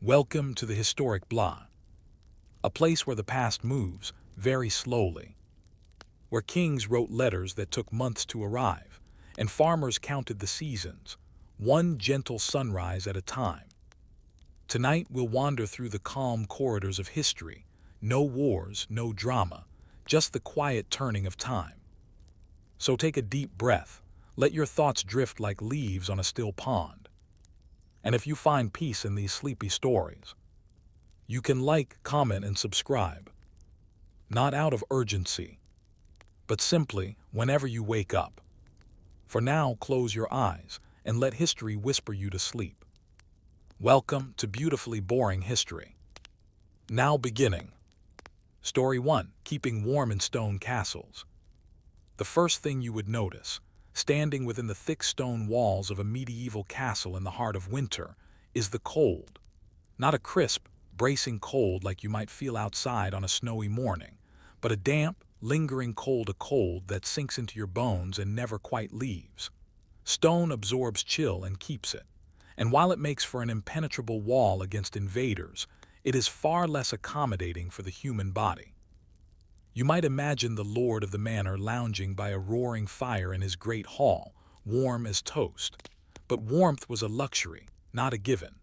Welcome to the historic Blah, a place where the past moves very slowly, where kings wrote letters that took months to arrive, and farmers counted the seasons, one gentle sunrise at a time. Tonight we'll wander through the calm corridors of history, no wars, no drama, just the quiet turning of time. So take a deep breath, let your thoughts drift like leaves on a still pond. And if you find peace in these sleepy stories, you can like, comment, and subscribe, not out of urgency, but simply whenever you wake up. For now, close your eyes and let history whisper you to sleep. Welcome to Beautifully Boring History. Now beginning. Story 1. Keeping warm in stone castles. The first thing you would notice, standing within the thick stone walls of a medieval castle in the heart of winter, is the cold. Not a crisp, bracing cold like you might feel outside on a snowy morning, but a damp, lingering cold, a cold that sinks into your bones and never quite leaves. Stone absorbs chill and keeps it, and while it makes for an impenetrable wall against invaders, it is far less accommodating for the human body. You might imagine the lord of the manor lounging by a roaring fire in his great hall, warm as toast. But warmth was a luxury, not a given.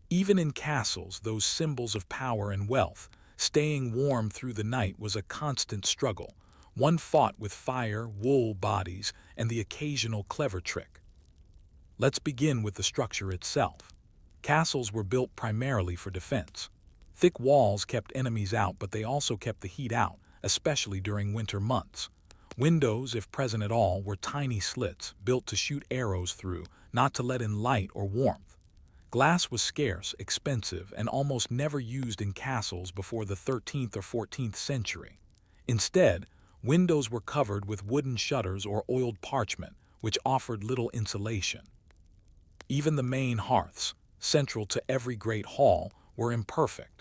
Even in castles, those symbols of power and wealth, staying warm through the night was a constant struggle. One fought with fire, wool bodies, and the occasional clever trick. Let's begin with the structure itself. Castles were built primarily for defense. Thick walls kept enemies out, but they also kept the heat out, especially during winter months. Windows, if present at all, were tiny slits built to shoot arrows through, not to let in light or warmth. Glass was scarce, expensive, and almost never used in castles before the 13th or 14th century. Instead, windows were covered with wooden shutters or oiled parchment, which offered little insulation. Even the main hearths, central to every great hall, were imperfect.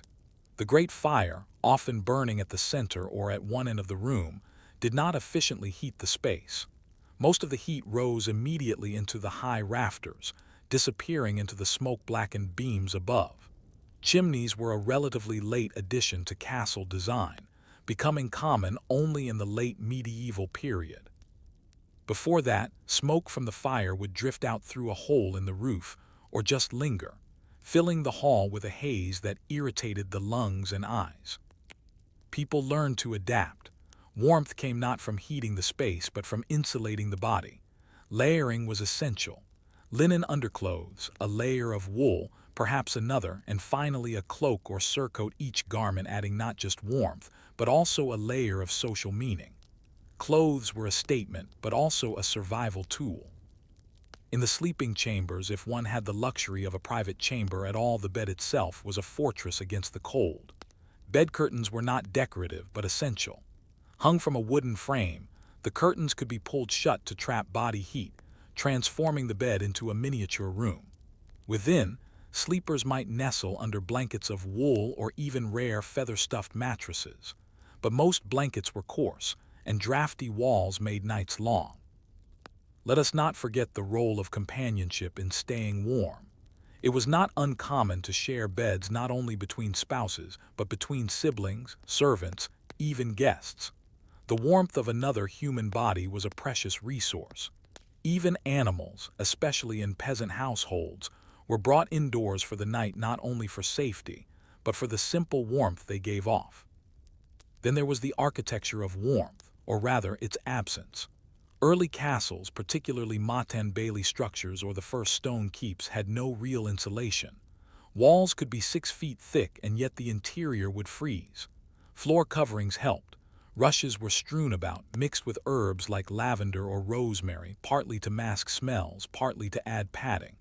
The great fire, often burning at the center or at one end of the room, did not efficiently heat the space. Most of the heat rose immediately into the high rafters, disappearing into the smoke-blackened beams above. Chimneys were a relatively late addition to castle design, becoming common only in the late medieval period. Before that, smoke from the fire would drift out through a hole in the roof or just linger, filling the hall with a haze that irritated the lungs and eyes. People learned to adapt. Warmth came not from heating the space but from insulating the body. Layering was essential. Linen underclothes, a layer of wool, perhaps another, and finally a cloak or surcoat, each garment adding not just warmth, but also a layer of social meaning. Clothes were a statement, but also a survival tool. In the sleeping chambers, if one had the luxury of a private chamber at all, the bed itself was a fortress against the cold. Bed curtains were not decorative, but essential. Hung from a wooden frame, the curtains could be pulled shut to trap body heat, transforming the bed into a miniature room. Within, sleepers might nestle under blankets of wool or even rare feather-stuffed mattresses. But most blankets were coarse, and drafty walls made nights long. Let us not forget the role of companionship in staying warm. It was not uncommon to share beds not only between spouses, but between siblings, servants, even guests. The warmth of another human body was a precious resource. Even animals, especially in peasant households, were brought indoors for the night, not only for safety, but for the simple warmth they gave off. Then there was the architecture of warmth, or rather its absence. Early castles, particularly Motte and Bailey structures or the first stone keeps, had no real insulation. Walls could be 6 feet thick and yet the interior would freeze. Floor coverings helped. Rushes were strewn about, mixed with herbs like lavender or rosemary, partly to mask smells, partly to add padding.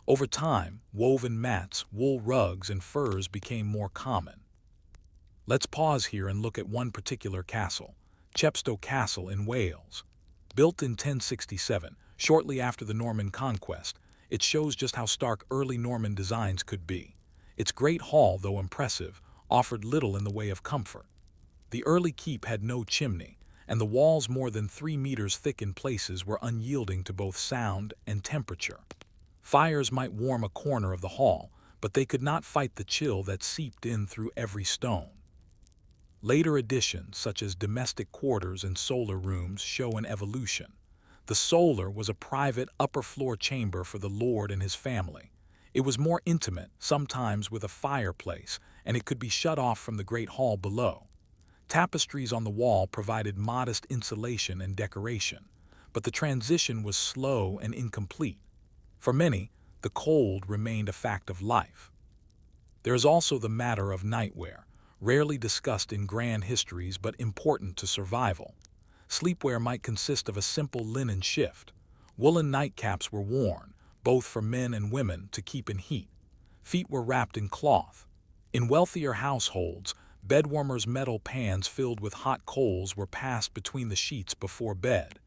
Over time, woven mats, wool rugs, and furs became more common. Let's pause here and look at one particular castle, Chepstow Castle in Wales. Built in 1067, shortly after the Norman conquest, it shows just how stark early Norman designs could be. Its great hall, though impressive, offered little in the way of comfort. The early keep had no chimney, and the walls more than 3 meters thick in places were unyielding to both sound and temperature. Fires might warm a corner of the hall, but they could not fight the chill that seeped in through every stone. Later additions, such as domestic quarters and solar rooms, show an evolution. The solar was a private upper-floor chamber for the lord and his family. It was more intimate, sometimes with a fireplace, and it could be shut off from the great hall below. Tapestries on the wall provided modest insulation and decoration, but the transition was slow and incomplete. For many, the cold remained a fact of life. There is also the matter of nightwear, rarely discussed in grand histories but important to survival. Sleepwear might consist of a simple linen shift. Woolen nightcaps were worn, both for men and women, to keep in heat. Feet were wrapped in cloth. In wealthier households, bedwarmers' metal pans filled with hot coals were passed between the sheets before bed.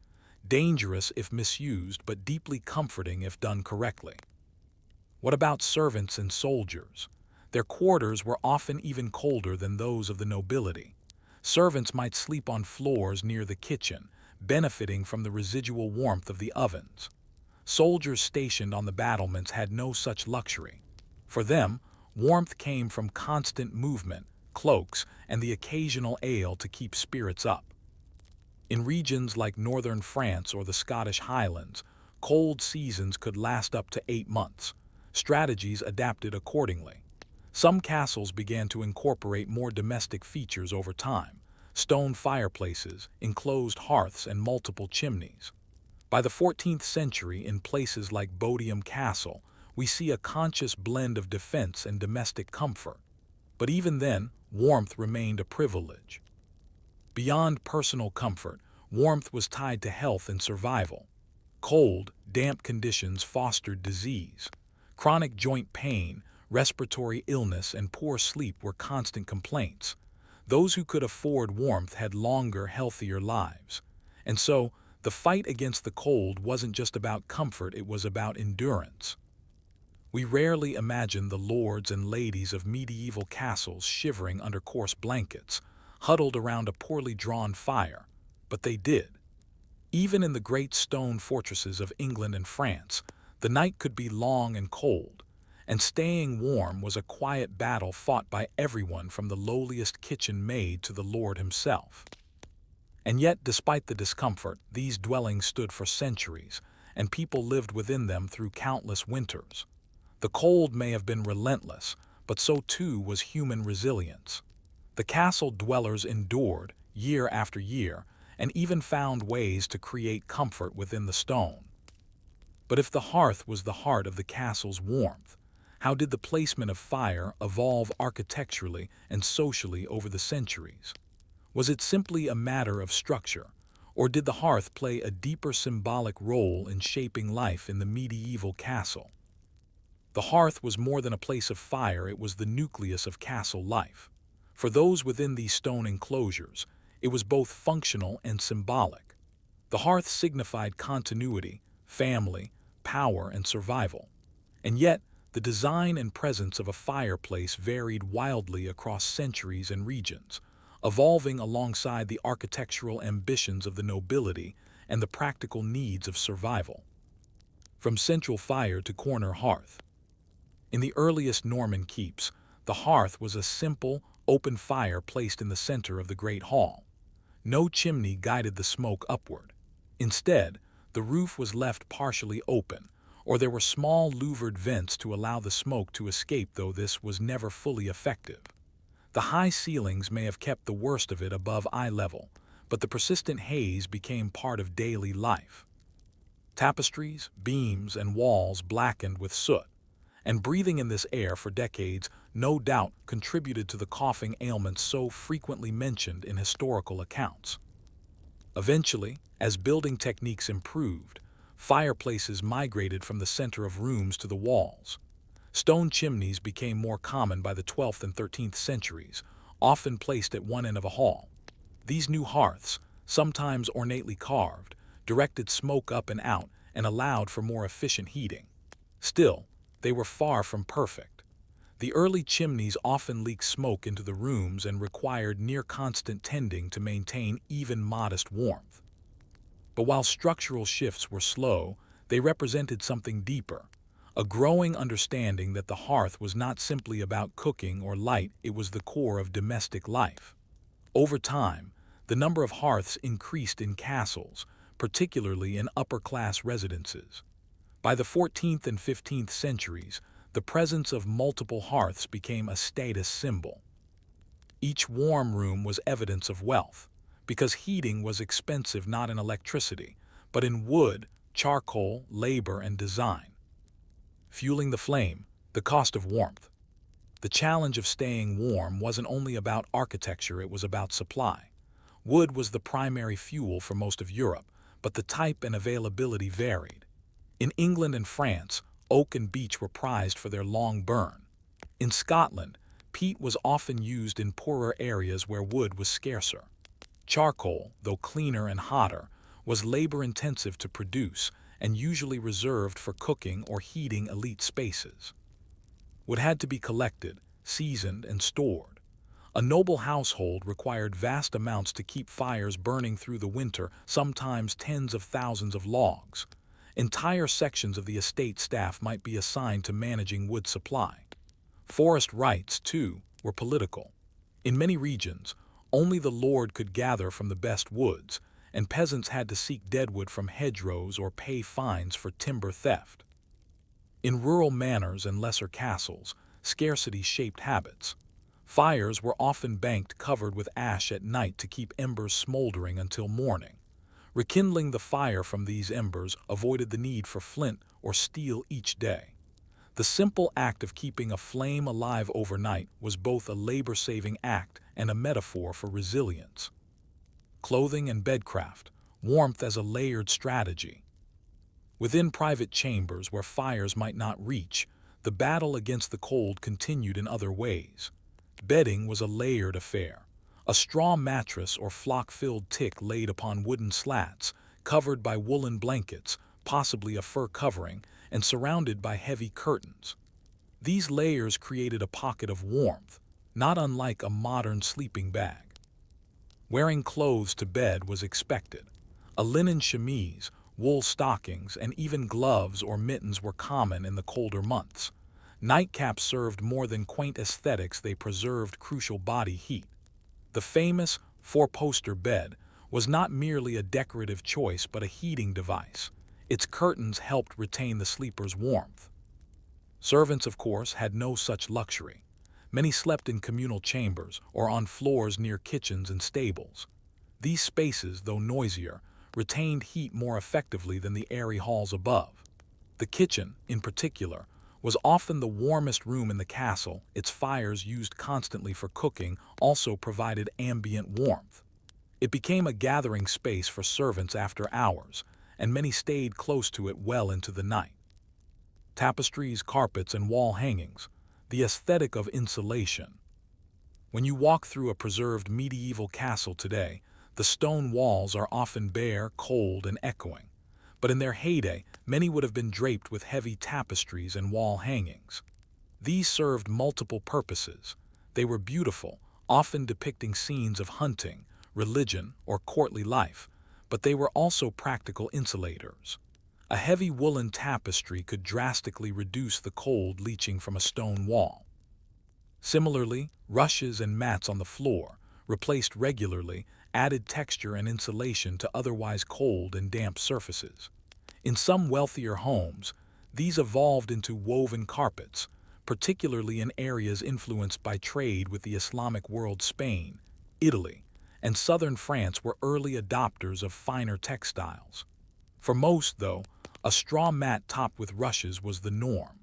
Dangerous if misused, but deeply comforting if done correctly. What about servants and soldiers? Their quarters were often even colder than those of the nobility. Servants might sleep on floors near the kitchen, benefiting from the residual warmth of the ovens. Soldiers stationed on the battlements had no such luxury. For them, warmth came from constant movement, cloaks, and the occasional ale to keep spirits up. In regions like northern France or the Scottish Highlands, cold seasons could last up to 8 months. Strategies adapted accordingly. Some castles began to incorporate more domestic features over time: stone fireplaces, enclosed hearths, and multiple chimneys. By the 14th century, in places like Bodiam Castle, we see a conscious blend of defense and domestic comfort. But even then, warmth remained a privilege. Beyond personal comfort, warmth was tied to health and survival. Cold, damp conditions fostered disease. Chronic joint pain, respiratory illness, and poor sleep were constant complaints. Those who could afford warmth had longer, healthier lives. And so, the fight against the cold wasn't just about comfort, it was about endurance. We rarely imagine the lords and ladies of medieval castles shivering under coarse blankets, huddled around a poorly drawn fire, but they did. Even in the great stone fortresses of England and France, the night could be long and cold, and staying warm was a quiet battle fought by everyone from the lowliest kitchen maid to the lord himself. And yet, despite the discomfort, these dwellings stood for centuries, and people lived within them through countless winters. The cold may have been relentless, but so too was human resilience. The castle dwellers endured, year after year, and even found ways to create comfort within the stone. But if the hearth was the heart of the castle's warmth, how did the placement of fire evolve architecturally and socially over the centuries? Was it simply a matter of structure, or did the hearth play a deeper symbolic role in shaping life in the medieval castle? The hearth was more than a place of fire, it was the nucleus of castle life. For those within these stone enclosures, it was both functional and symbolic. The hearth signified continuity, family, power, and survival. And yet, the design and presence of a fireplace varied wildly across centuries and regions, evolving alongside the architectural ambitions of the nobility and the practical needs of survival. From central fire to corner hearth. In the earliest Norman keeps, the hearth was a simple, open fire placed in the center of the great hall. No chimney guided the smoke upward. Instead, the roof was left partially open, or there were small louvered vents to allow the smoke to escape, though this was never fully effective. The high ceilings may have kept the worst of it above eye level, but the persistent haze became part of daily life. Tapestries, beams, and walls blackened with soot, and breathing in this air for decades no doubt contributed to the coughing ailments so frequently mentioned in historical accounts. Eventually, as building techniques improved, fireplaces migrated from the center of rooms to the walls. Stone chimneys became more common by the 12th and 13th centuries, often placed at one end of a hall. These new hearths, sometimes ornately carved, directed smoke up and out and allowed for more efficient heating. Still, they were far from perfect. The early chimneys often leaked smoke into the rooms and required near-constant tending to maintain even modest warmth. But while structural shifts were slow, they represented something deeper, a growing understanding that the hearth was not simply about cooking or light, it was the core of domestic life. Over time, the number of hearths increased in castles, particularly in upper-class residences. By the 14th and 15th centuries, the presence of multiple hearths became a status symbol. Each warm room was evidence of wealth, because heating was expensive not in electricity, but in wood, charcoal, labor, and design. Fueling the flame, the cost of warmth. The challenge of staying warm wasn't only about architecture, it was about supply. Wood was the primary fuel for most of Europe, but the type and availability varied. In England and France, oak and beech were prized for their long burn. In Scotland, peat was often used in poorer areas where wood was scarcer. Charcoal, though cleaner and hotter, was labor-intensive to produce and usually reserved for cooking or heating elite spaces. Wood had to be collected, seasoned, and stored. A noble household required vast amounts to keep fires burning through the winter, sometimes tens of thousands of logs. Entire sections of the estate staff might be assigned to managing wood supply. Forest rights, too, were political. In many regions, only the lord could gather from the best woods, and peasants had to seek deadwood from hedgerows or pay fines for timber theft. In rural manors and lesser castles, scarcity shaped habits. Fires were often banked covered with ash at night to keep embers smoldering until morning. Rekindling the fire from these embers avoided the need for flint or steel each day. The simple act of keeping a flame alive overnight was both a labor-saving act and a metaphor for resilience. Clothing and bedcraft, warmth as a layered strategy. Within private chambers where fires might not reach, the battle against the cold continued in other ways. Bedding was a layered affair. A straw mattress or flock-filled tick laid upon wooden slats, covered by woolen blankets, possibly a fur covering, and surrounded by heavy curtains. These layers created a pocket of warmth, not unlike a modern sleeping bag. Wearing clothes to bed was expected. A linen chemise, wool stockings, and even gloves or mittens were common in the colder months. Nightcaps served more than quaint aesthetics, they preserved crucial body heat. The famous four-poster bed was not merely a decorative choice but a heating device. Its curtains helped retain the sleeper's warmth. Servants, of course, had no such luxury. Many slept in communal chambers or on floors near kitchens and stables. These spaces, though noisier, retained heat more effectively than the airy halls above. The kitchen, in particular, was often the warmest room in the castle. Its fires, used constantly for cooking, also provided ambient warmth. It became a gathering space for servants after hours, and many stayed close to it well into the night. Tapestries, carpets, and wall hangings, the aesthetic of insulation. When you walk through a preserved medieval castle today, the stone walls are often bare, cold, and echoing. But in their heyday, many would have been draped with heavy tapestries and wall hangings. These served multiple purposes. They were beautiful, often depicting scenes of hunting, religion, or courtly life, but they were also practical insulators. A heavy woolen tapestry could drastically reduce the cold leaching from a stone wall. Similarly, rushes and mats on the floor, replaced regularly, added texture and insulation to otherwise cold and damp surfaces. In some wealthier homes, these evolved into woven carpets, particularly in areas influenced by trade with the Islamic world. Spain, Italy, and southern France were early adopters of finer textiles. For most, though, a straw mat topped with rushes was the norm.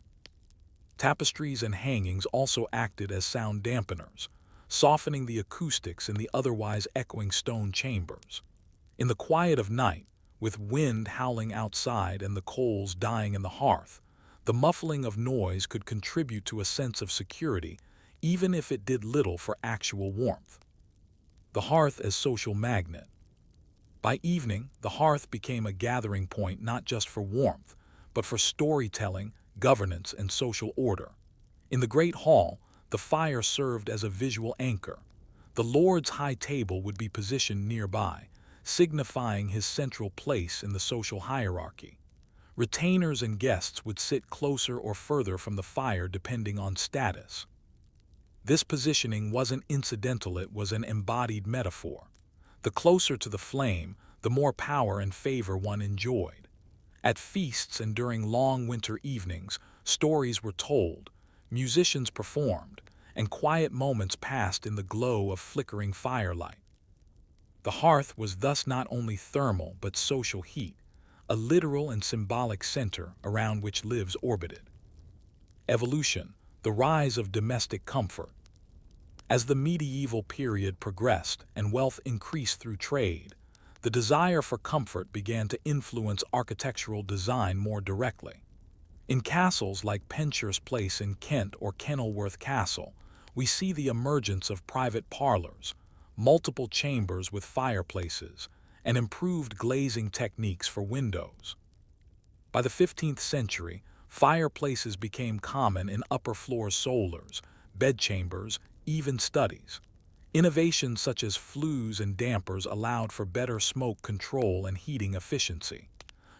Tapestries and hangings also acted as sound dampeners, softening the acoustics in the otherwise echoing stone chambers. In the quiet of night, with wind howling outside and the coals dying in the hearth, the muffling of noise could contribute to a sense of security, even if it did little for actual warmth. The hearth as social magnet. By evening, the hearth became a gathering point not just for warmth, but for storytelling, governance, and social order. In the great hall, the fire served as a visual anchor. The lord's high table would be positioned nearby, signifying his central place in the social hierarchy. Retainers and guests would sit closer or further from the fire depending on status. This positioning wasn't incidental, it was an embodied metaphor. The closer to the flame, the more power and favor one enjoyed. At feasts and during long winter evenings, stories were told, musicians performed, and quiet moments passed in the glow of flickering firelight. The hearth was thus not only thermal but social heat, a literal and symbolic center around which lives orbited. Evolution, the rise of domestic comfort. As the medieval period progressed and wealth increased through trade, the desire for comfort began to influence architectural design more directly. In castles like Penshurst Place in Kent or Kenilworth Castle, we see the emergence of private parlors, multiple chambers with fireplaces, and improved glazing techniques for windows. By the 15th century, fireplaces became common in upper-floor solars, bedchambers, even studies. Innovations such as flues and dampers allowed for better smoke control and heating efficiency.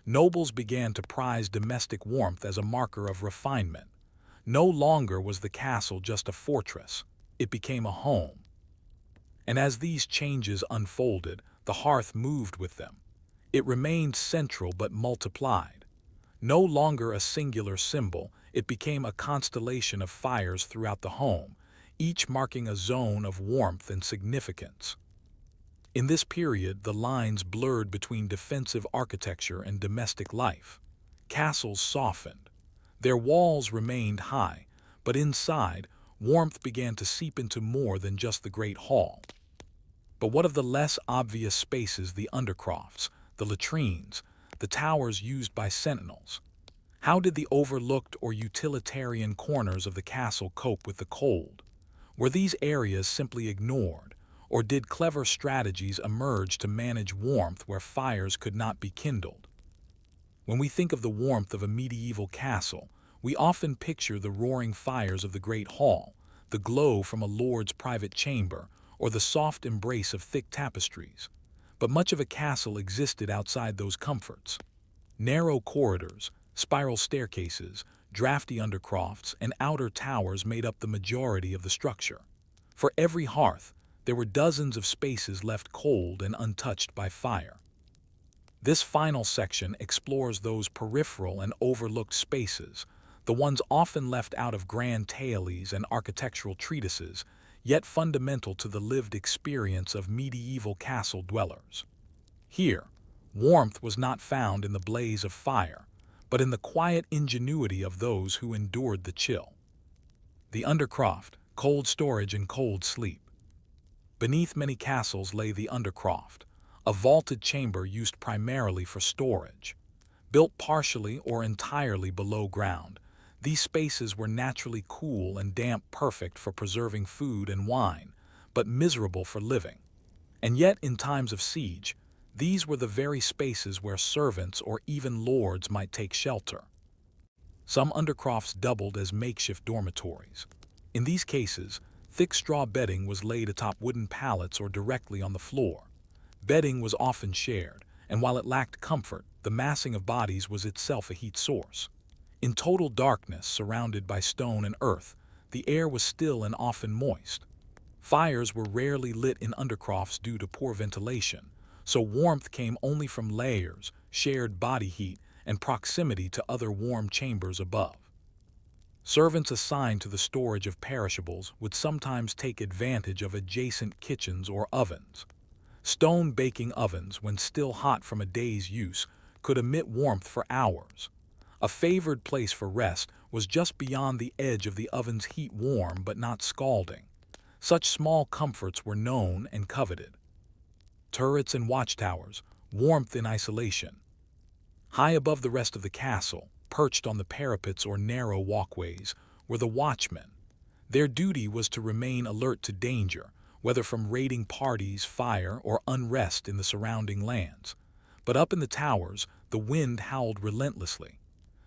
Nobles began to prize domestic warmth as a marker of refinement. No longer was the castle just a fortress, it became a home. And as these changes unfolded, the hearth moved with them. It remained central but multiplied. No longer a singular symbol, it became a constellation of fires throughout the home, each marking a zone of warmth and significance. In this period, the lines blurred between defensive architecture and domestic life. Castles softened. Their walls remained high, but inside, warmth began to seep into more than just the great hall. But what of the less obvious spaces, the undercrofts, the latrines, the towers used by sentinels? How did the overlooked or utilitarian corners of the castle cope with the cold? Were these areas simply ignored, or did clever strategies emerge to manage warmth where fires could not be kindled? When we think of the warmth of a medieval castle, we often picture the roaring fires of the great hall, the glow from a lord's private chamber, or the soft embrace of thick tapestries. But much of a castle existed outside those comforts. Narrow corridors, spiral staircases, drafty undercrofts, and outer towers made up the majority of the structure. For every hearth, there were dozens of spaces left cold and untouched by fire. This final section explores those peripheral and overlooked spaces, the ones often left out of grand tailies and architectural treatises, yet fundamental to the lived experience of medieval castle dwellers. Here, warmth was not found in the blaze of fire, but in the quiet ingenuity of those who endured the chill. The undercroft, cold storage and cold sleep. Beneath many castles lay the undercroft, a vaulted chamber used primarily for storage. Built partially or entirely below ground, these spaces were naturally cool and damp, perfect for preserving food and wine, but miserable for living. And yet, in times of siege, these were the very spaces where servants or even lords might take shelter. Some undercrofts doubled as makeshift dormitories. In these cases, thick straw bedding was laid atop wooden pallets or directly on the floor. Bedding was often shared, and while it lacked comfort, the massing of bodies was itself a heat source. In total darkness, surrounded by stone and earth, the air was still and often moist. Fires were rarely lit in undercrofts due to poor ventilation, so warmth came only from layers, shared body heat, and proximity to other warm chambers above. Servants assigned to the storage of perishables would sometimes take advantage of adjacent kitchens or ovens. Stone baking ovens, when still hot from a day's use, could emit warmth for hours. A favored place for rest was just beyond the edge of the oven's heat, warm but not scalding. Such small comforts were known and coveted. Turrets and watchtowers, warmth in isolation. High above the rest of the castle, perched on the parapets or narrow walkways, were the watchmen. Their duty was to remain alert to danger, whether from raiding parties, fire, or unrest in the surrounding lands. But up in the towers, the wind howled relentlessly.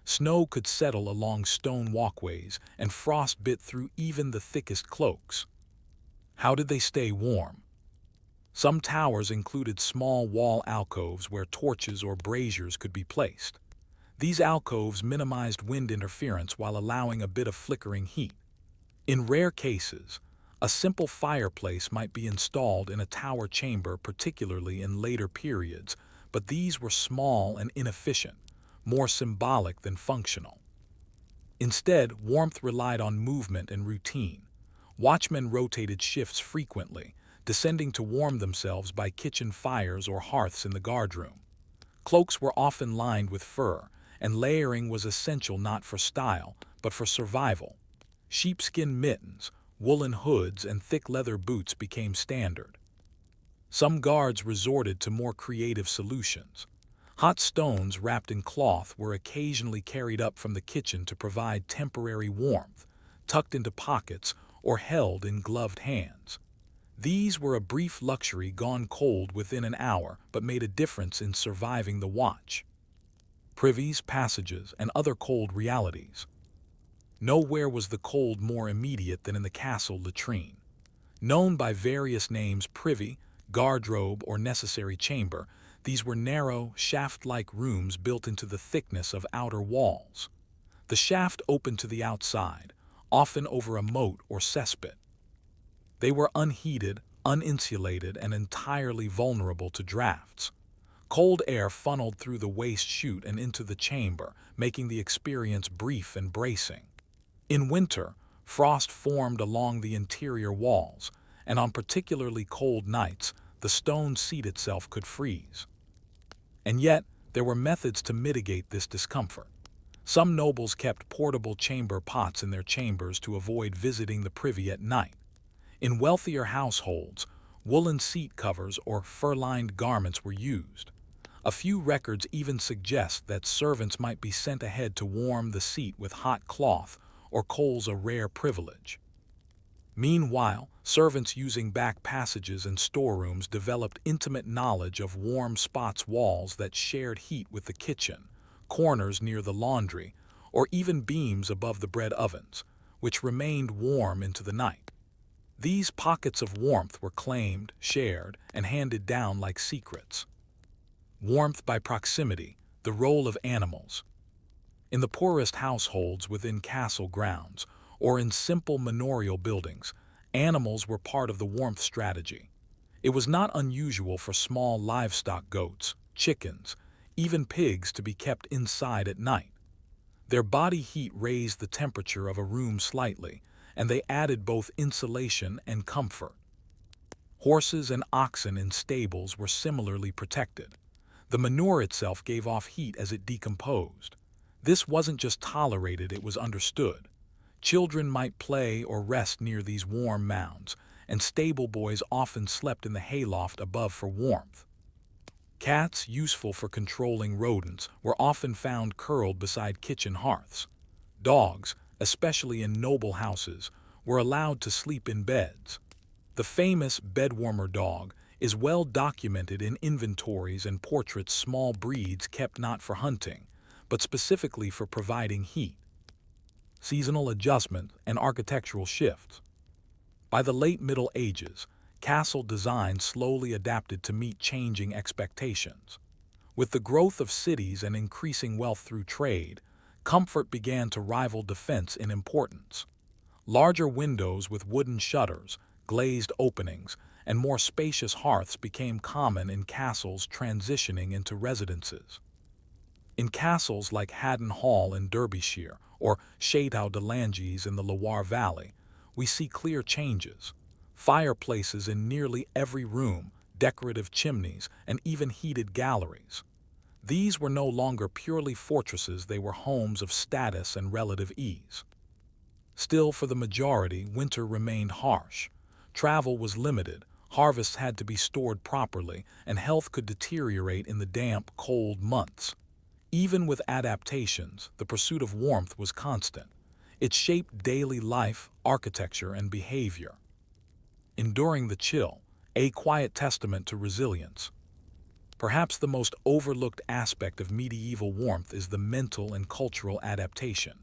Snow could settle along stone walkways, and frost bit through even the thickest cloaks. How did they stay warm? Some towers included small wall alcoves where torches or braziers could be placed. These alcoves minimized wind interference while allowing a bit of flickering heat. In rare cases, a simple fireplace might be installed in a tower chamber, particularly in later periods, but these were small and inefficient, more symbolic than functional. Instead, warmth relied on movement and routine. Watchmen rotated shifts frequently, descending to warm themselves by kitchen fires or hearths in the guardroom. Cloaks were often lined with fur, and layering was essential not for style, but for survival. Sheepskin mittens, woolen hoods, and thick leather boots became standard. Some guards resorted to more creative solutions. Hot stones wrapped in cloth were occasionally carried up from the kitchen to provide temporary warmth, tucked into pockets or held in gloved hands. These were a brief luxury gone cold within an hour, but made a difference in surviving the watch. Privies, passages, and other cold realities. Nowhere was the cold more immediate than in the castle latrine. Known by various names, privy, guardrobe, or necessary chamber, these were narrow, shaft-like rooms built into the thickness of outer walls. The shaft opened to the outside, often over a moat or cesspit. They were unheated, uninsulated, and entirely vulnerable to drafts. Cold air funneled through the waste chute and into the chamber, making the experience brief and bracing. In winter, frost formed along the interior walls, and on particularly cold nights, the stone seat itself could freeze. And yet, there were methods to mitigate this discomfort. Some nobles kept portable chamber pots in their chambers to avoid visiting the privy at night. In wealthier households, woolen seat covers or fur-lined garments were used. A few records even suggest that servants might be sent ahead to warm the seat with hot cloth or coals, a rare privilege. Meanwhile, servants using back passages and storerooms developed intimate knowledge of warm spots, walls that shared heat with the kitchen, corners near the laundry, or even beams above the bread ovens, which remained warm into the night. These pockets of warmth were claimed, shared, and handed down like secrets. Warmth by proximity, the role of animals. In the poorest households within castle grounds, or in simple manorial buildings, animals were part of the warmth strategy. It was not unusual for small livestock, goats, chickens, even pigs, to be kept inside at night. Their body heat raised the temperature of a room slightly, and they added both insulation and comfort. Horses and oxen in stables were similarly protected. The manure itself gave off heat as it decomposed. This wasn't just tolerated, it was understood. Children might play or rest near these warm mounds, and stable boys often slept in the hayloft above for warmth. Cats, useful for controlling rodents, were often found curled beside kitchen hearths. Dogs, especially in noble houses, were allowed to sleep in beds. The famous bedwarmer dog is well documented in inventories and portraits. Small breeds kept not for hunting, but specifically for providing heat. Seasonal adjustment and architectural shifts. By the late Middle Ages, castle design slowly adapted to meet changing expectations. With the growth of cities and increasing wealth through trade, comfort began to rival defense in importance. Larger windows with wooden shutters, glazed openings, and more spacious hearths became common in castles transitioning into residences. In castles like Haddon Hall in Derbyshire or Château de Langis in the Loire Valley, we see clear changes. Fireplaces in nearly every room, decorative chimneys, and even heated galleries. These were no longer purely fortresses, they were homes of status and relative ease. Still, for the majority, winter remained harsh. Travel was limited, harvests had to be stored properly, and health could deteriorate in the damp, cold months. Even with adaptations, the pursuit of warmth was constant. It shaped daily life, architecture, and behavior. Enduring the chill, a quiet testament to resilience. Perhaps the most overlooked aspect of medieval warmth is the mental and cultural adaptation.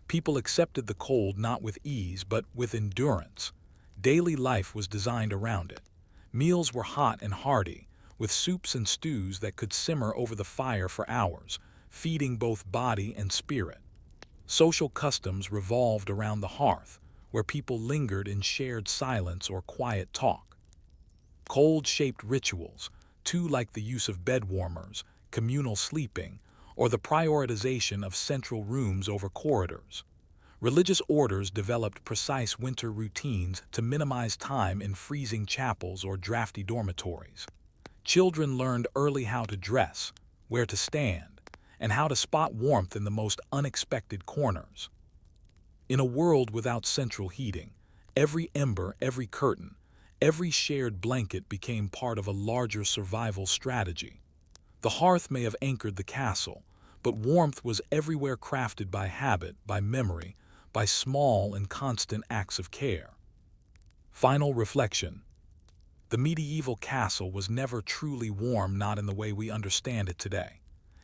People accepted the cold not with ease but with endurance. Daily life was designed around it. Meals were hot and hearty, with soups and stews that could simmer over the fire for hours. feeding both body and spirit. Social customs revolved around the hearth, where people lingered in shared silence or quiet talk. Cold-shaped rituals, too, like the use of bed warmers, communal sleeping, or the prioritization of central rooms over corridors. Religious orders developed precise winter routines to minimize time in freezing chapels or drafty dormitories. Children learned early how to dress, where to stand, and how to spot warmth in the most unexpected corners. In a world without central heating, every ember, every curtain, every shared blanket became part of a larger survival strategy. The hearth may have anchored the castle, but warmth was everywhere, crafted by habit, by memory, by small and constant acts of care. Final reflection. The medieval castle was never truly warm, not in the way we understand it today.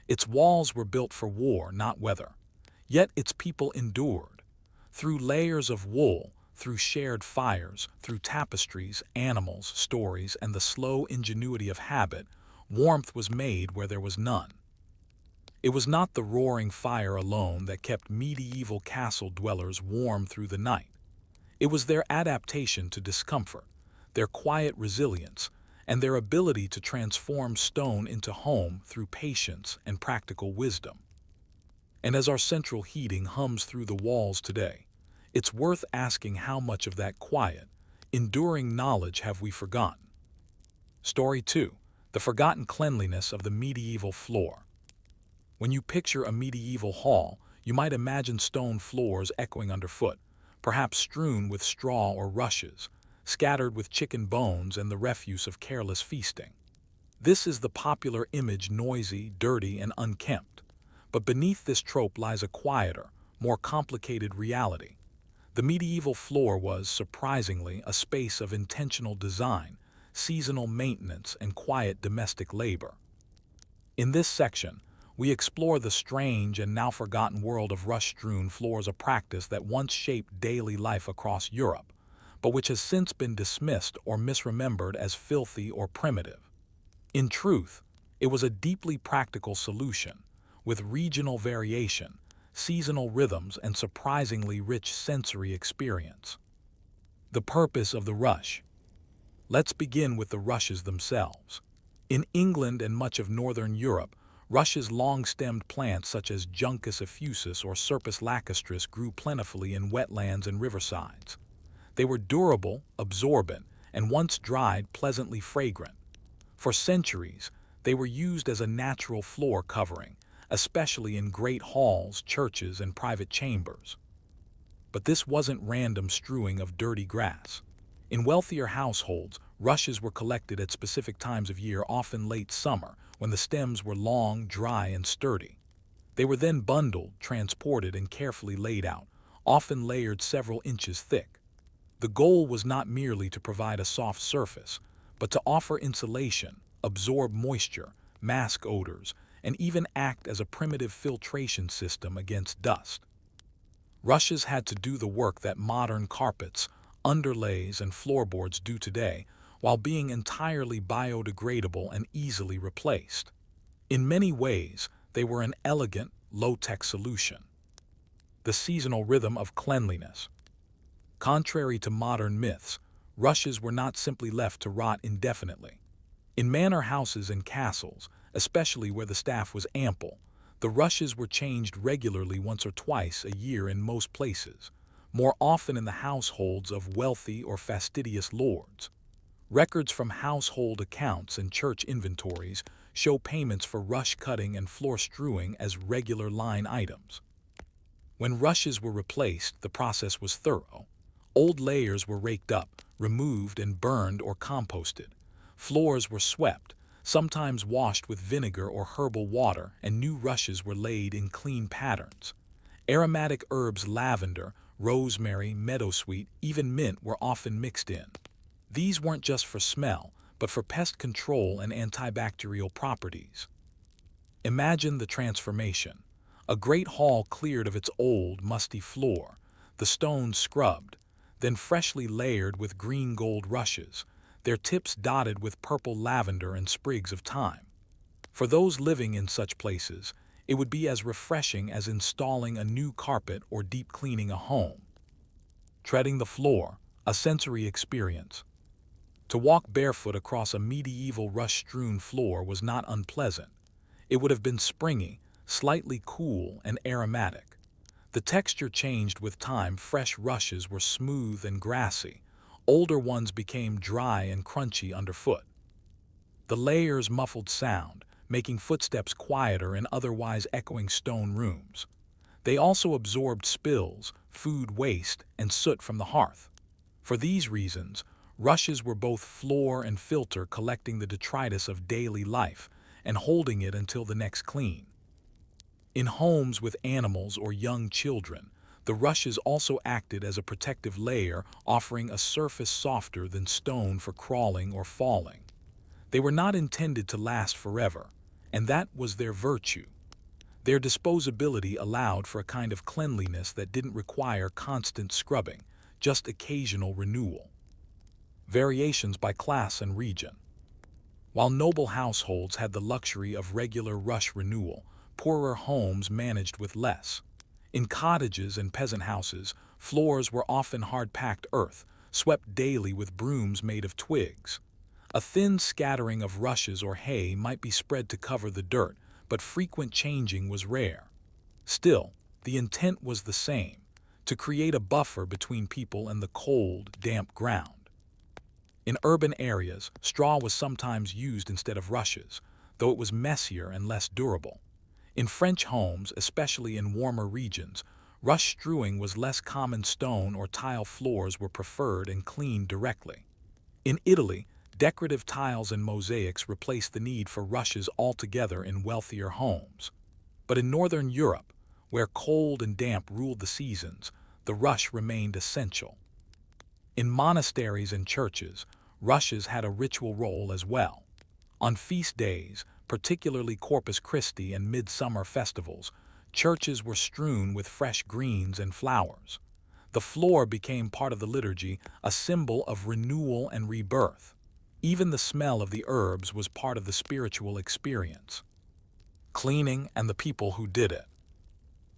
Its walls were built for war, not weather. Yet its people endured. Through layers of wool, through shared fires, through tapestries, animals, stories, and the slow ingenuity of habit, warmth was made where there was none. It was not the roaring fire alone that kept medieval castle dwellers warm through the night. It was their adaptation to discomfort, their quiet resilience, and their ability to transform stone into home through patience and practical wisdom. And as our central heating hums through the walls today, it's worth asking, how much of that quiet, enduring knowledge have we forgotten? Story 2. The forgotten cleanliness of the medieval floor. When you picture a medieval hall, you might imagine stone floors echoing underfoot, perhaps strewn with straw or rushes, scattered with chicken bones and the refuse of careless feasting. This is the popular image, noisy, dirty, and unkempt. But beneath this trope lies a quieter, more complicated reality. The medieval floor was, surprisingly, a space of intentional design, seasonal maintenance, and quiet domestic labor. In this section, we explore the strange and now forgotten world of rush-strewn floors, a practice that once shaped daily life across Europe, but which has since been dismissed or misremembered as filthy or primitive. In truth, it was a deeply practical solution, with regional variation, seasonal rhythms, and surprisingly rich sensory experience. The purpose of the rush. Let's begin with the rushes themselves. In England and much of northern Europe, rushes, long-stemmed plants such as Juncus effusus or Serpis lacustris, grew plentifully in wetlands and riversides. They were durable, absorbent, and once dried, pleasantly fragrant. For centuries, they were used as a natural floor covering, especially in great halls, churches, and private chambers. But this wasn't random strewing of dirty grass. In wealthier households, rushes were collected at specific times of year, often late summer, when the stems were long, dry, and sturdy. They were then bundled, transported, and carefully laid out, often layered several inches thick. The goal was not merely to provide a soft surface, but to offer insulation, absorb moisture, mask odors, and even act as a primitive filtration system against dust. Rushes had to do the work that modern carpets, underlays, and floorboards do today, while being entirely biodegradable and easily replaced. In many ways, they were an elegant, low-tech solution. The seasonal rhythm of cleanliness. Contrary to modern myths, rushes were not simply left to rot indefinitely. In manor houses and castles, especially where the staff was ample, the rushes were changed regularly, once or twice a year in most places, more often in the households of wealthy or fastidious lords. Records from household accounts and church inventories show payments for rush cutting and floor strewing as regular line items. When rushes were replaced, the process was thorough. Old layers were raked up, removed, and burned or composted. Floors were swept, sometimes washed with vinegar or herbal water, and new rushes were laid in clean patterns. Aromatic herbs, lavender, rosemary, meadowsweet, even mint, were often mixed in. These weren't just for smell, but for pest control and antibacterial properties. Imagine the transformation. A great hall cleared of its old, musty floor, the stones scrubbed, then freshly layered with green gold rushes, their tips dotted with purple lavender and sprigs of thyme. For those living in such places, It would be as refreshing as installing a new carpet or deep cleaning a home. Treading the floor, a sensory experience. To walk barefoot across a medieval rush-strewn floor was not unpleasant. It would have been springy, slightly cool, and aromatic. The texture changed with time. Fresh rushes were smooth and grassy. Older ones became dry and crunchy underfoot. The layers muffled sound, making footsteps quieter in otherwise echoing stone rooms. They also absorbed spills, food waste, and soot from the hearth. For these reasons, rushes were both floor and filter, collecting the detritus of daily life and holding it until the next clean. In homes with animals or young children, the rushes also acted as a protective layer, offering a surface softer than stone for crawling or falling. They were not intended to last forever, and that was their virtue. Their disposability allowed for a kind of cleanliness that didn't require constant scrubbing, just occasional renewal. Variations by class and region. While noble households had the luxury of regular rush renewal, poorer homes managed with less. In cottages and peasant houses, floors were often hard-packed earth, swept daily with brooms made of twigs. A thin scattering of rushes or hay might be spread to cover the dirt, but frequent changing was rare. Still, the intent was the same: to create a buffer between people and the cold, damp ground. In urban areas, straw was sometimes used instead of rushes, though it was messier and less durable. In French homes, especially in warmer regions, rush strewing was less common. Stone or tile floors were preferred and cleaned directly. In Italy, decorative tiles and mosaics replaced the need for rushes altogether in wealthier homes. But in Northern Europe, where cold and damp ruled the seasons, the rush remained essential. In monasteries and churches, rushes had a ritual role as well. On feast days, particularly Corpus Christi and midsummer festivals, churches were strewn with fresh greens and flowers. The floor became part of the liturgy, a symbol of renewal and rebirth. Even the smell of the herbs was part of the spiritual experience. Cleaning and the people who did it.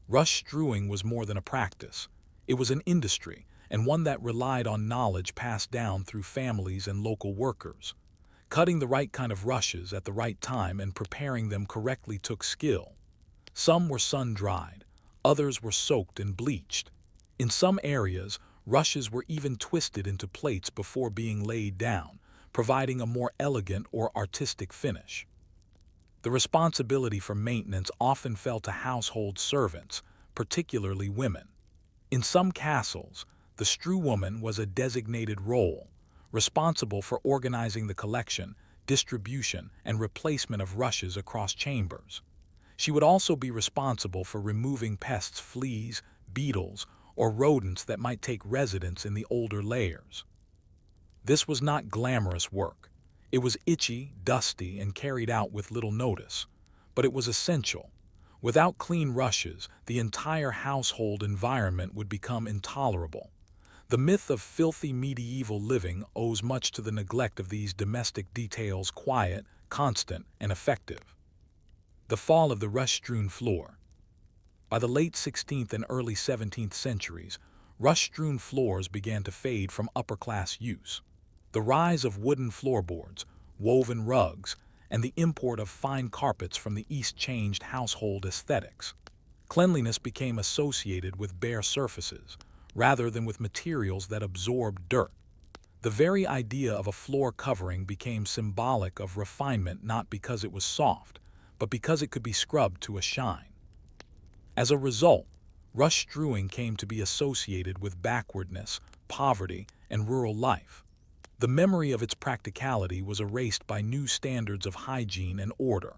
Rush strewing was more than a practice. It was an industry, and one that relied on knowledge passed down through families and local workers. Cutting the right kind of rushes at the right time and preparing them correctly took skill. Some were sun-dried, others were soaked and bleached. In some areas, rushes were even twisted into plates before being laid down, providing a more elegant or artistic finish. The responsibility for maintenance often fell to household servants, particularly women. In some castles, the strewwoman was a designated role, responsible for organizing the collection, distribution, and replacement of rushes across chambers. She would also be responsible for removing pests, fleas, beetles, or rodents that might take residence in the older layers. This was not glamorous work. It was itchy, dusty, and carried out with little notice. But it was essential. Without clean rushes, the entire household environment would become intolerable. The myth of filthy medieval living owes much to the neglect of these domestic details, quiet, constant, and effective. The fall of the rush-strewn floor. By the late 16th and early 17th centuries, rush-strewn floors began to fade from upper-class use. The rise of wooden floorboards, woven rugs, and the import of fine carpets from the East changed household aesthetics. Cleanliness became associated with bare surfaces, rather than with materials that absorbed dirt. The very idea of a floor covering became symbolic of refinement, not because it was soft, but because it could be scrubbed to a shine. As a result, rush strewing came to be associated with backwardness, poverty, and rural life. The memory of its practicality was erased by new standards of hygiene and order.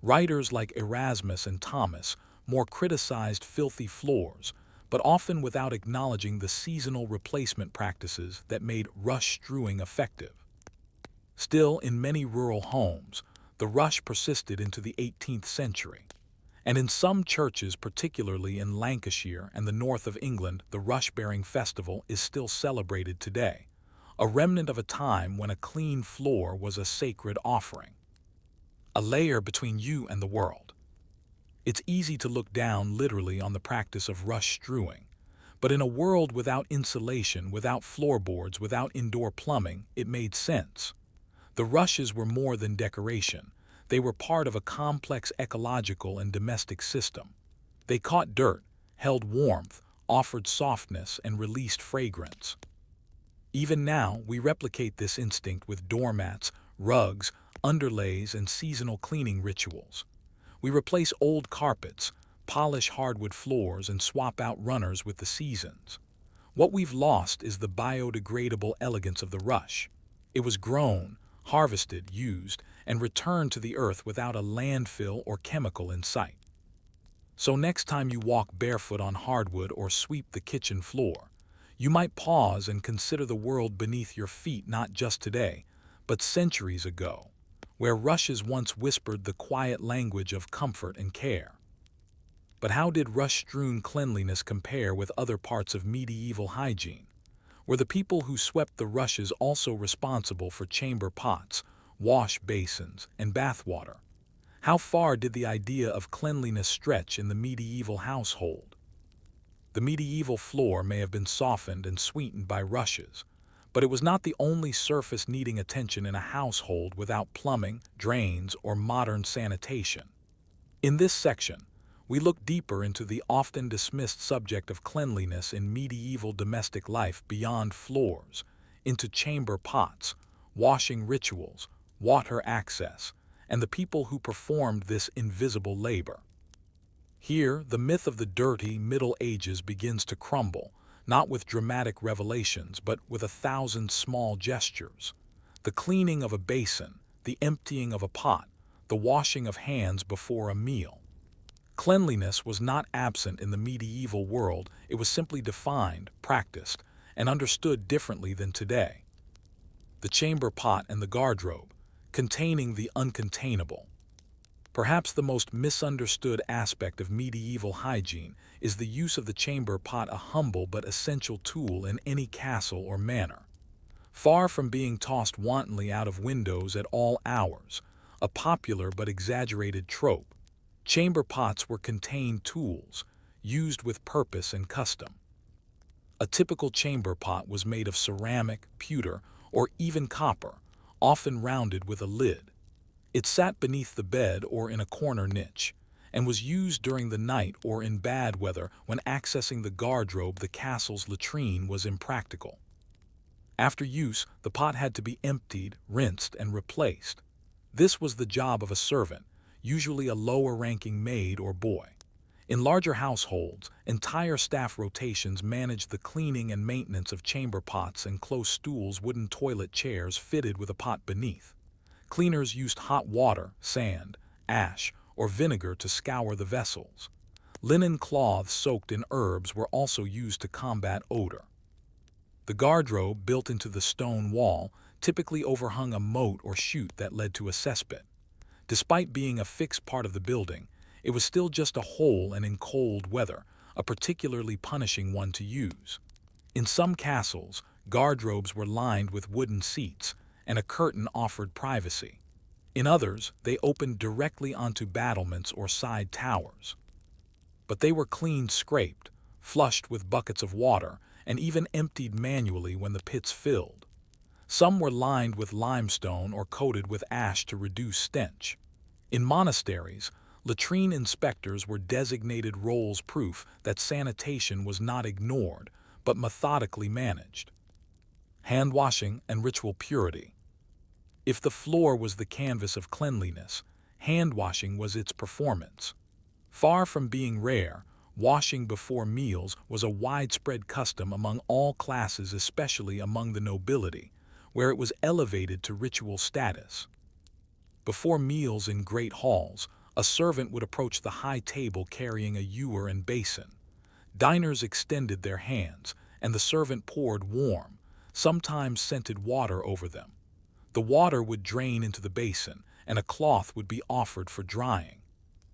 Writers like Erasmus and Thomas more criticized filthy floors, but often without acknowledging the seasonal replacement practices that made rush strewing effective. Still, in many rural homes, the rush persisted into the 18th century. And in some churches, particularly in Lancashire and the north of England, the rush-bearing festival is still celebrated today, a remnant of a time when a clean floor was a sacred offering. A layer between you and the world. It's easy to look down literally on the practice of rush strewing, but in a world without insulation, without floorboards, without indoor plumbing, it made sense. The rushes were more than decoration. They were part of a complex ecological and domestic system. They caught dirt, held warmth, offered softness, and released fragrance. Even now, we replicate this instinct with doormats, rugs, underlays, and seasonal cleaning rituals. We replace old carpets, polish hardwood floors, and swap out runners with the seasons. What we've lost is the biodegradable elegance of the rush. It was grown, harvested, used, and returned to the earth without a landfill or chemical in sight. So next time you walk barefoot on hardwood or sweep the kitchen floor, you might pause and consider the world beneath your feet, not just today, but centuries ago, where rushes once whispered the quiet language of comfort and care. But how did rush-strewn cleanliness compare with other parts of medieval hygiene? Were the people who swept the rushes also responsible for chamber pots, wash basins, and bathwater? How far did the idea of cleanliness stretch in the medieval household? The medieval floor may have been softened and sweetened by rushes, but it was not the only surface needing attention in a household without plumbing, drains, or modern sanitation. In this section, we look deeper into the often dismissed subject of cleanliness in medieval domestic life beyond floors, into chamber pots, washing rituals, water access, and the people who performed this invisible labor. Here, the myth of the dirty Middle Ages begins to crumble, not with dramatic revelations, but with 1,000 small gestures. The cleaning of a basin, the emptying of a pot, the washing of hands before a meal. Cleanliness was not absent in the medieval world, it was simply defined, practiced, and understood differently than today. The chamber pot and the garderobe, containing the uncontainable. Perhaps the most misunderstood aspect of medieval hygiene is the use of the chamber pot, a humble but essential tool in any castle or manor. Far from being tossed wantonly out of windows at all hours, a popular but exaggerated trope, chamber pots were contained tools, used with purpose and custom. A typical chamber pot was made of ceramic, pewter, or even copper, often rounded with a lid. It sat beneath the bed or in a corner niche, and was used during the night or in bad weather when accessing the garderobe, the castle's latrine, was impractical. After use, the pot had to be emptied, rinsed, and replaced. This was the job of a servant, usually a lower-ranking maid or boy. In larger households, entire staff rotations managed the cleaning and maintenance of chamber pots and close stools, wooden toilet chairs fitted with a pot beneath. Cleaners used hot water, sand, ash, or vinegar to scour the vessels. Linen cloths soaked in herbs were also used to combat odor. The garderobe, built into the stone wall, typically overhung a moat or chute that led to a cesspit. Despite being a fixed part of the building, it was still just a hole, and in cold weather, a particularly punishing one to use. In some castles, garderobes were lined with wooden seats, and a curtain offered privacy. In others, they opened directly onto battlements or side towers. But they were cleaned, scraped, flushed with buckets of water, and even emptied manually when the pits filled. Some were lined with limestone or coated with ash to reduce stench. In monasteries, latrine inspectors were designated roles, proof that sanitation was not ignored, but methodically managed. Hand washing and ritual purity. If the floor was the canvas of cleanliness, hand washing was its performance. Far from being rare, washing before meals was a widespread custom among all classes, especially among the nobility, where it was elevated to ritual status. Before meals in great halls, a servant would approach the high table carrying a ewer and basin. Diners extended their hands, and the servant poured warm, sometimes scented water over them. The water would drain into the basin, and a cloth would be offered for drying.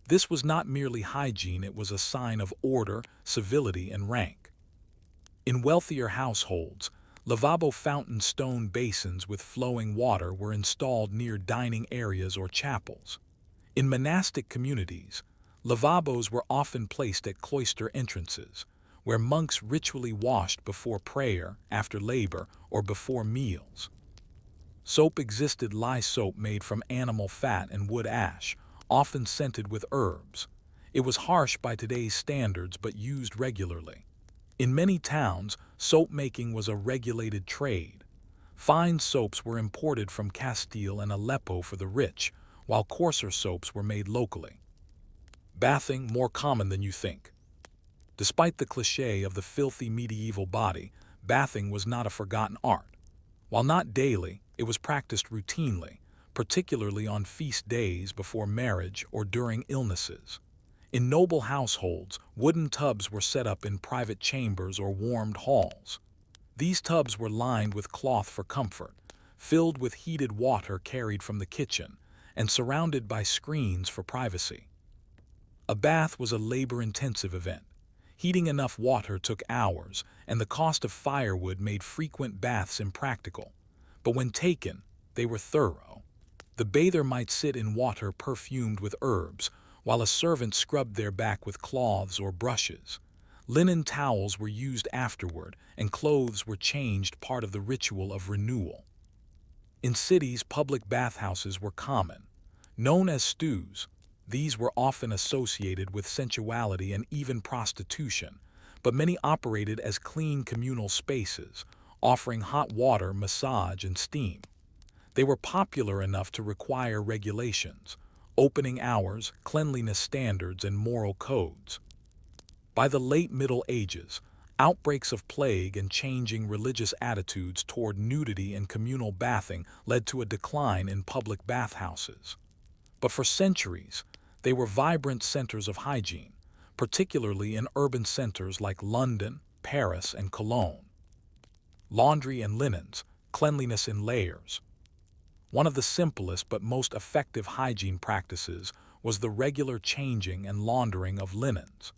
This was not merely hygiene, it was a sign of order, civility, and rank. In wealthier households, lavabo fountain stone basins with flowing water were installed near dining areas or chapels. In monastic communities, Lavabos were often placed at cloister entrances, where monks ritually washed before prayer, after labor, or before meals. Soap existed. Lye soap made from animal fat and wood ash, often scented with herbs. It was harsh by today's standards but used regularly. In many towns, soap making was a regulated trade. Fine soaps were imported from Castile and Aleppo for the rich, while coarser soaps were made locally. Bathing more common than you think. Despite the cliché of the filthy medieval body, bathing was not a forgotten art. While not daily, it was practiced routinely, particularly on feast days, before marriage, or during illnesses. In noble households, wooden tubs were set up in private chambers or warmed halls. These tubs were lined with cloth for comfort, filled with heated water carried from the kitchen, and surrounded by screens for privacy. A bath was a labor-intensive event. Heating enough water took hours, and the cost of firewood made frequent baths impractical. But when taken, they were thorough. The bather might sit in water perfumed with herbs, while a servant scrubbed their back with cloths or brushes. Linen towels were used afterward, and clothes were changed, part of the ritual of renewal. In cities, public bathhouses were common. Known as stews, these were often associated with sensuality and even prostitution, but many operated as clean communal spaces, offering hot water, massage, and steam. They were popular enough to require regulations, opening hours, cleanliness standards, and moral codes. By the late Middle Ages, outbreaks of plague and changing religious attitudes toward nudity and communal bathing led to a decline in public bathhouses. But for centuries, they were vibrant centers of hygiene, particularly in urban centers like London, Paris, and Cologne. Laundry and linens, cleanliness in layers. One of the simplest but most effective hygiene practices was the regular changing and laundering of linens.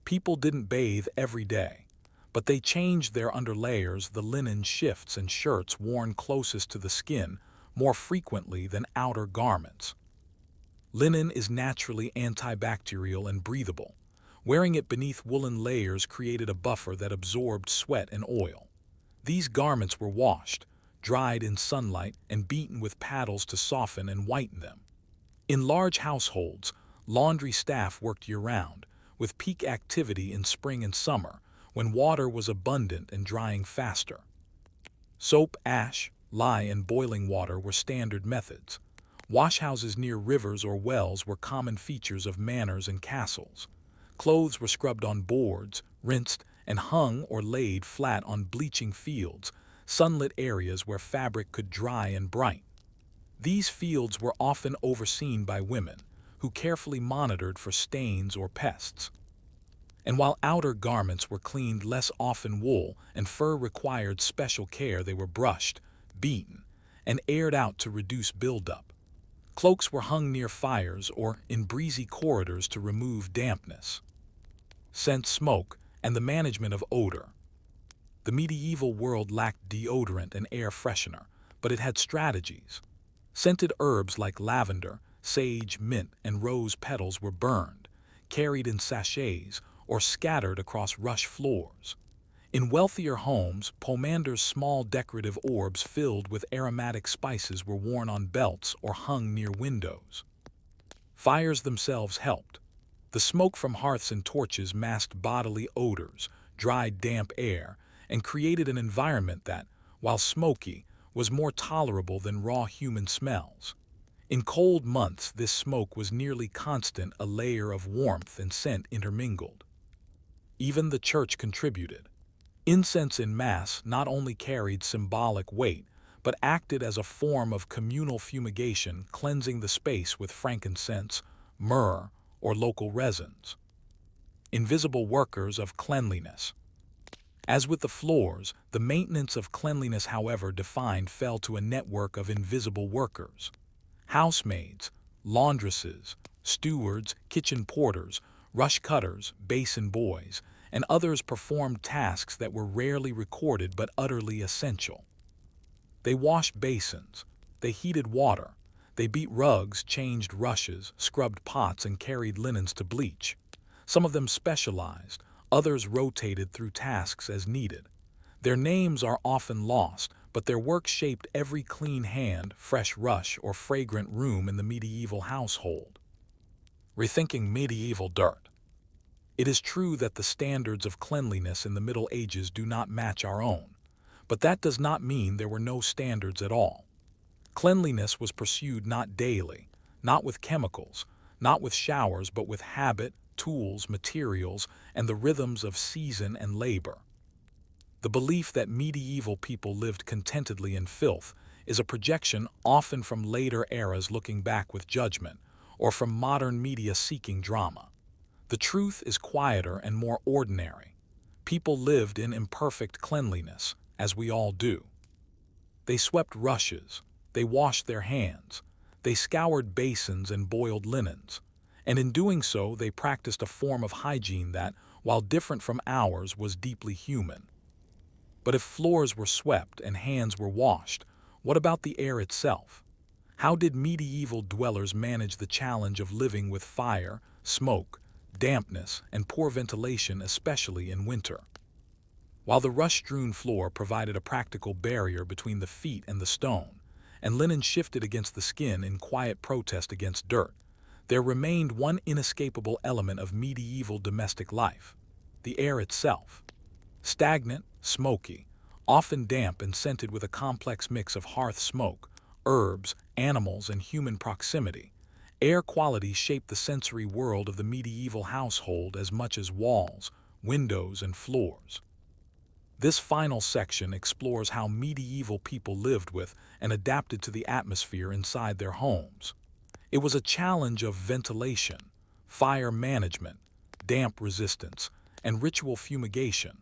People didn't bathe every day, but they changed their underlayers, the linen shifts and shirts worn closest to the skin, more frequently than outer garments. Linen is naturally antibacterial and breathable. Wearing it beneath woolen layers created a buffer that absorbed sweat and oil. These garments were washed, dried in sunlight, and beaten with paddles to soften and whiten them. In large households, laundry staff worked year-round, with peak activity in spring and summer, when water was abundant and drying faster. Soap, ash, lye, and boiling water were standard methods. Washhouses near rivers or wells were common features of manors and castles. Clothes were scrubbed on boards, rinsed, and hung or laid flat on bleaching fields, sunlit areas where fabric could dry and brighten. These fields were often overseen by women, who carefully monitored for stains or pests. And while outer garments were cleaned less often, wool and fur required special care. They were brushed, beaten, and aired out to reduce buildup. Cloaks were hung near fires or in breezy corridors to remove dampness. Scent, smoke, and the management of odor. The medieval world lacked deodorant and air freshener, but it had strategies. Scented herbs like lavender, sage, mint, and rose petals were burned, carried in sachets, or scattered across rush floors. In wealthier homes, pomanders, small decorative orbs filled with aromatic spices, were worn on belts or hung near windows. Fires themselves helped. The smoke from hearths and torches masked bodily odors, dried damp air, and created an environment that, while smoky, was more tolerable than raw human smells. In cold months, this smoke was nearly constant, a layer of warmth and scent intermingled. Even the church contributed. Incense in Mass not only carried symbolic weight, but acted as a form of communal fumigation, cleansing the space with frankincense, myrrh, or local resins. Invisible workers of cleanliness. As with the floors, the maintenance of cleanliness, however defined, fell to a network of invisible workers. Housemaids, laundresses, stewards, kitchen porters, rush cutters, basin boys, and others performed tasks that were rarely recorded but utterly essential. They washed basins, they heated water, They beat rugs, changed rushes, scrubbed pots, and carried linens to bleach. Some of them specialized, others rotated through tasks as needed. Their names are often lost, but their work shaped every clean hand, fresh rush, or fragrant room in the medieval household. Rethinking medieval dirt. It is true that the standards of cleanliness in the Middle Ages do not match our own, but that does not mean there were no standards at all. Cleanliness was pursued not daily, not with chemicals, not with showers, but with habit, tools, materials, and the rhythms of season and labor. The belief that medieval people lived contentedly in filth is a projection often from later eras looking back with judgment, or from modern media seeking drama. The truth is quieter and more ordinary. People lived in imperfect cleanliness, as we all do. They swept rushes, they washed their hands, they scoured basins and boiled linens, and in doing so they practiced a form of hygiene that, while different from ours, was deeply human. But if floors were swept and hands were washed, what about the air itself? How did medieval dwellers manage the challenge of living with fire, smoke, dampness, and poor ventilation, especially in winter? While the rush-strewn floor provided a practical barrier between the feet and the stone, and linen shifted against the skin in quiet protest against dirt, there remained one inescapable element of medieval domestic life: the air itself. Stagnant, smoky, often damp and scented with a complex mix of hearth smoke, herbs, animals, and human proximity, air quality shaped the sensory world of the medieval household as much as walls, windows, and floors. This final section explores how medieval people lived with and adapted to the atmosphere inside their homes. It was a challenge of ventilation, fire management, damp resistance, and ritual fumigation,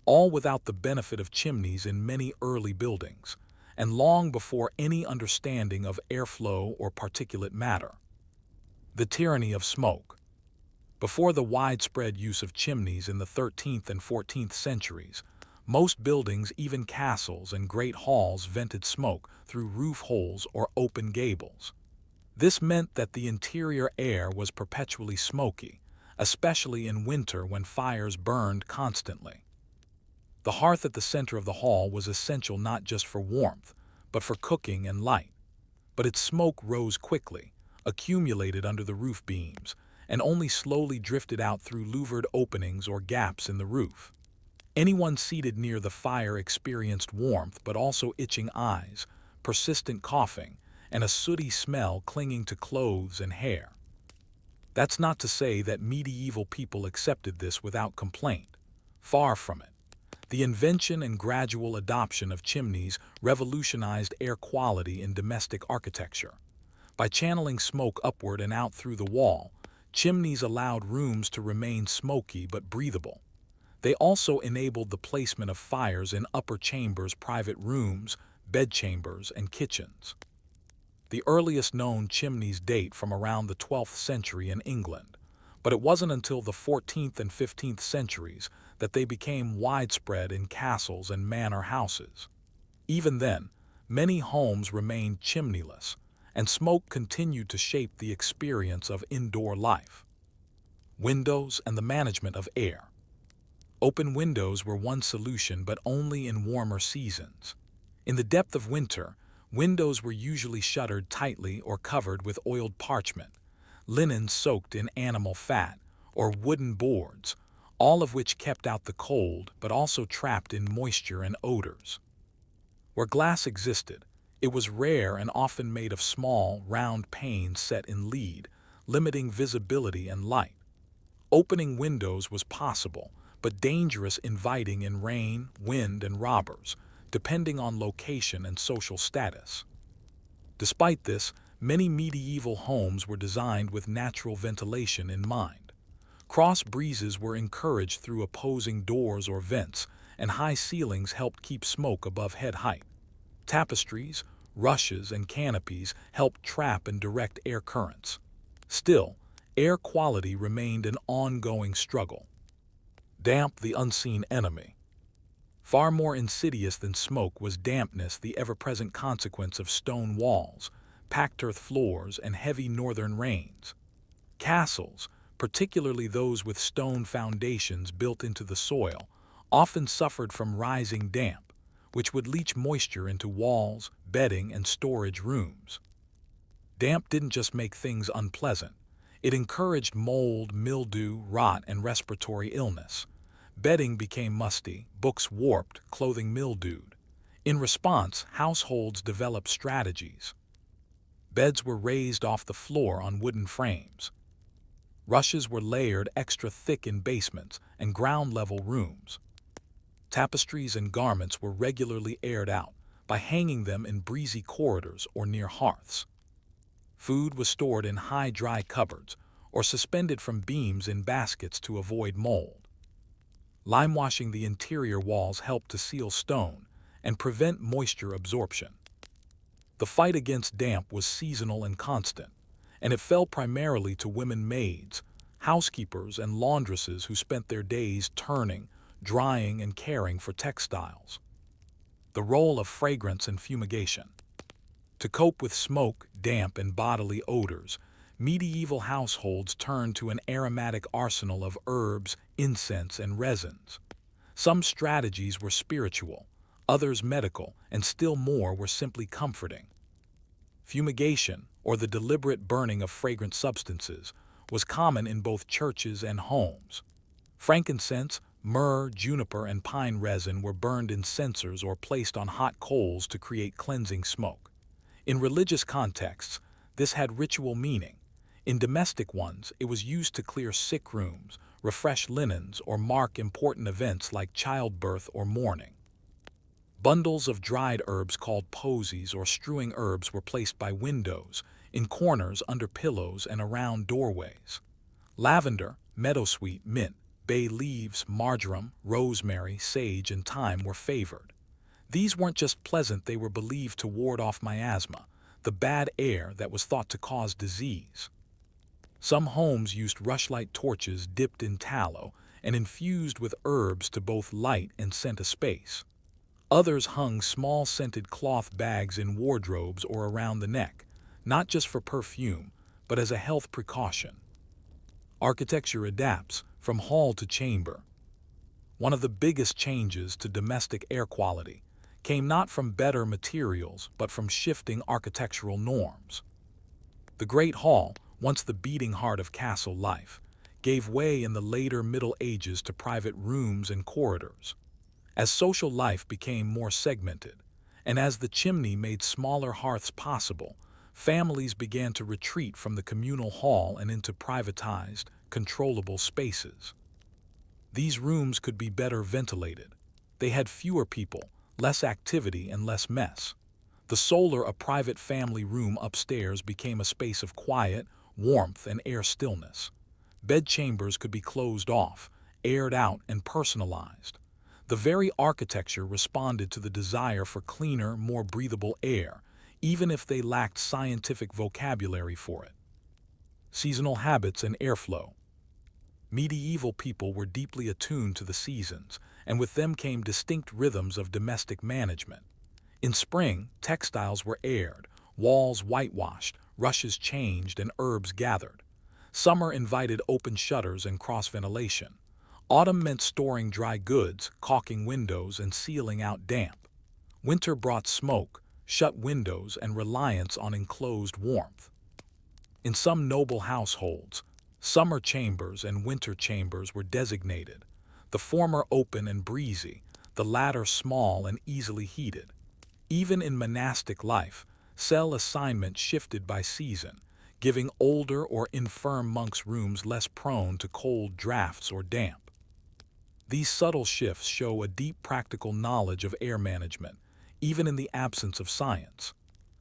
all without the benefit of chimneys in many early buildings, and long before any understanding of airflow or particulate matter. The tyranny of smoke. Before the widespread use of chimneys in the 13th and 14th centuries, most buildings, even castles and great halls, vented smoke through roof holes or open gables. This meant that the interior air was perpetually smoky, especially in winter when fires burned constantly. The hearth at the center of the hall was essential not just for warmth, but for cooking and light. But its smoke rose quickly, accumulated under the roof beams, and only slowly drifted out through louvered openings or gaps in the roof. Anyone seated near the fire experienced warmth, but also itching eyes, persistent coughing, and a sooty smell clinging to clothes and hair. That's not to say that medieval people accepted this without complaint. Far from it. The invention and gradual adoption of chimneys revolutionized air quality in domestic architecture. By channeling smoke upward and out through the wall, chimneys allowed rooms to remain smoky but breathable. They also enabled the placement of fires in upper chambers, private rooms, bedchambers, and kitchens. The earliest known chimneys date from around the 12th century in England, but it wasn't until the 14th and 15th centuries that they became widespread in castles and manor houses. Even then, many homes remained chimneyless, and smoke continued to shape the experience of indoor life. Windows and the management of air. Open windows were one solution, but only in warmer seasons. In the depth of winter, windows were usually shuttered tightly or covered with oiled parchment, linen soaked in animal fat, or wooden boards, all of which kept out the cold but also trapped in moisture and odors. Where glass existed, it was rare and often made of small, round panes set in lead, limiting visibility and light. Opening windows was possible, but dangerous, inviting in rain, wind, and robbers, depending on location and social status. Despite this, many medieval homes were designed with natural ventilation in mind. Cross breezes were encouraged through opposing doors or vents, and high ceilings helped keep smoke above head height. Tapestries, rushes, and canopies helped trap and direct air currents. Still, air quality remained an ongoing struggle. Damp, the unseen enemy. Far more insidious than smoke was dampness, the ever-present consequence of stone walls, packed earth floors, and heavy northern rains. Castles, particularly those with stone foundations built into the soil, often suffered from rising damp, which would leach moisture into walls, bedding, and storage rooms. Damp didn't just make things unpleasant. It encouraged mold, mildew, rot, and respiratory illness. Bedding became musty, books warped, clothing mildewed. In response, households developed strategies. Beds were raised off the floor on wooden frames. Rushes were layered extra thick in basements and ground-level rooms. Tapestries and garments were regularly aired out by hanging them in breezy corridors or near hearths. Food was stored in high dry cupboards or suspended from beams in baskets to avoid mold. Limewashing the interior walls helped to seal stone and prevent moisture absorption. The fight against damp was seasonal and constant, and it fell primarily to women maids, housekeepers, and laundresses who spent their days turning, drying, and caring for textiles. The role of fragrance and fumigation. To cope with smoke, damp, and bodily odors, medieval households turned to an aromatic arsenal of herbs, incense, and resins. Some strategies were spiritual, others medical, and still more were simply comforting. Fumigation, or the deliberate burning of fragrant substances, was common in both churches and homes. Frankincense, myrrh, juniper, and pine resin were burned in censers or placed on hot coals to create cleansing smoke. In religious contexts, this had ritual meaning. In domestic ones, it was used to clear sick rooms, refresh linens, or mark important events like childbirth or mourning. Bundles of dried herbs called posies or strewing herbs were placed by windows, in corners, under pillows, and around doorways. Lavender, meadowsweet, mint, bay leaves, marjoram, rosemary, sage, and thyme were favored. These weren't just pleasant, they were believed to ward off miasma, the bad air that was thought to cause disease. Some homes used rushlight torches dipped in tallow and infused with herbs to both light and scent a space. Others hung small scented cloth bags in wardrobes or around the neck, not just for perfume, but as a health precaution. Architecture adapts from hall to chamber. One of the biggest changes to domestic air quality came not from better materials, but from shifting architectural norms. The Great Hall, once the beating heart of castle life, gave way in the later Middle Ages to private rooms and corridors. As social life became more segmented, and as the chimney made smaller hearths possible, families began to retreat from the communal hall and into privatized, controllable spaces. These rooms could be better ventilated. They had fewer people, less activity, and less mess. The solar, a private family room upstairs, became a space of quiet, warmth, and air stillness. Bedchambers could be closed off, aired out, and personalized. The very architecture responded to the desire for cleaner, more breathable air, even if they lacked scientific vocabulary for it. Seasonal habits and airflow. Medieval people were deeply attuned to the seasons, and with them came distinct rhythms of domestic management. In spring, textiles were aired, walls whitewashed, rushes changed, and herbs gathered. Summer invited open shutters and cross-ventilation. Autumn meant storing dry goods, caulking windows, and sealing out damp. Winter brought smoke, shut windows, and reliance on enclosed warmth. In some noble households, summer chambers and winter chambers were designated, the former open and breezy, the latter small and easily heated. Even in monastic life, cell assignment shifted by season, giving older or infirm monks rooms less prone to cold drafts or damp. These subtle shifts show a deep practical knowledge of air management, even in the absence of science.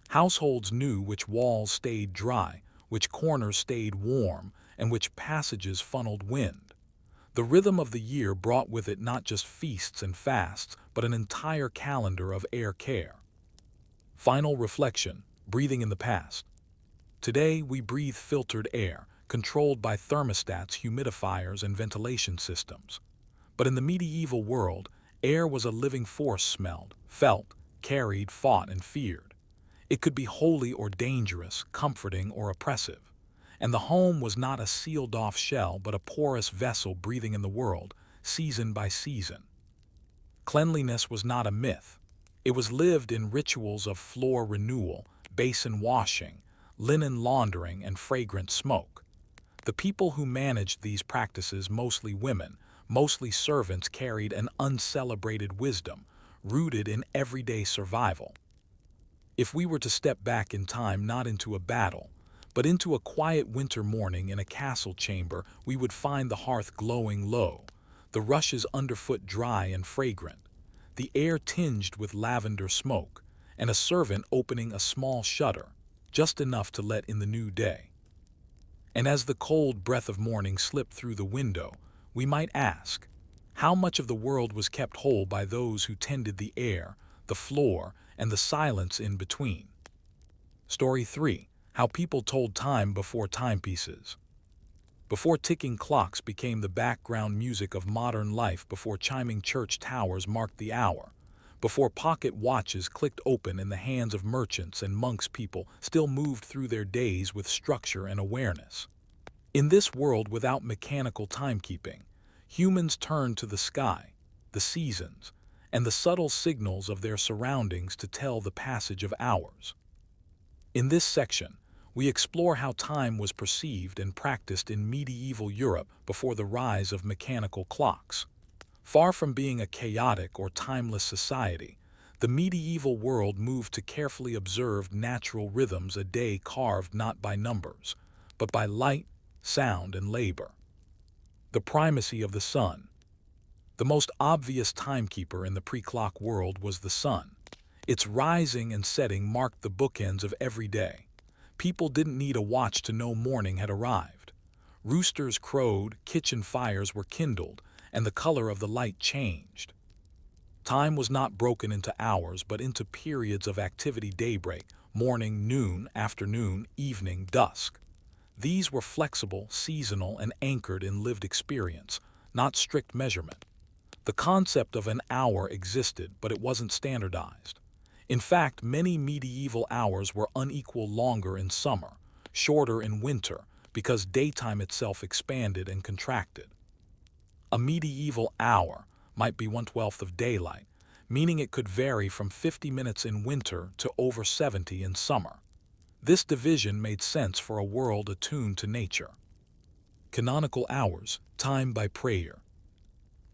Households knew which walls stayed dry, which corners stayed warm, and which passages funneled wind. The rhythm of the year brought with it not just feasts and fasts, but an entire calendar of air care. Final reflection, breathing in the past. Today we breathe filtered air, controlled by thermostats, humidifiers, and ventilation systems. But in the medieval world, air was a living force, smelled, felt, carried, fought, and feared. It could be holy or dangerous, comforting or oppressive. And the home was not a sealed-off shell but a porous vessel breathing in the world, season by season. Cleanliness was not a myth. It was lived in rituals of floor renewal, basin washing, linen laundering, and fragrant smoke. The people who managed these practices, mostly women, mostly servants, carried an uncelebrated wisdom, rooted in everyday survival. If we were to step back in time, not into a battle, but into a quiet winter morning in a castle chamber, we would find the hearth glowing low, the rushes underfoot dry and fragrant, the air tinged with lavender smoke, and a servant opening a small shutter, just enough to let in the new day. And as the cold breath of morning slipped through the window, we might ask, how much of the world was kept whole by those who tended the air, the floor, and the silence in between? Story 3. How people told time before timepieces. Before ticking clocks became the background music of modern life, before chiming church towers marked the hour, before pocket watches clicked open in the hands of merchants and monks, people still moved through their days with structure and awareness. In this world without mechanical timekeeping, humans turned to the sky, the seasons, and the subtle signals of their surroundings to tell the passage of hours. In this section, we explore how time was perceived and practiced in medieval Europe before the rise of mechanical clocks. Far from being a chaotic or timeless society, the medieval world moved to carefully observed natural rhythms, a day carved not by numbers, but by light, sound, and labor. The primacy of the sun. The most obvious timekeeper in the pre-clock world was the sun. Its rising and setting marked the bookends of every day. People didn't need a watch to know morning had arrived. Roosters crowed, kitchen fires were kindled, and the color of the light changed. Time was not broken into hours but into periods of activity: daybreak, morning, noon, afternoon, evening, dusk. These were flexible, seasonal, and anchored in lived experience, not strict measurement. The concept of an hour existed, but it wasn't standardized. In fact, many medieval hours were unequal, longer in summer, shorter in winter, because daytime itself expanded and contracted. A medieval hour might be 1/12 of daylight, meaning it could vary from 50 minutes in winter to over 70 in summer. This division made sense for a world attuned to nature. Canonical hours, time by prayer.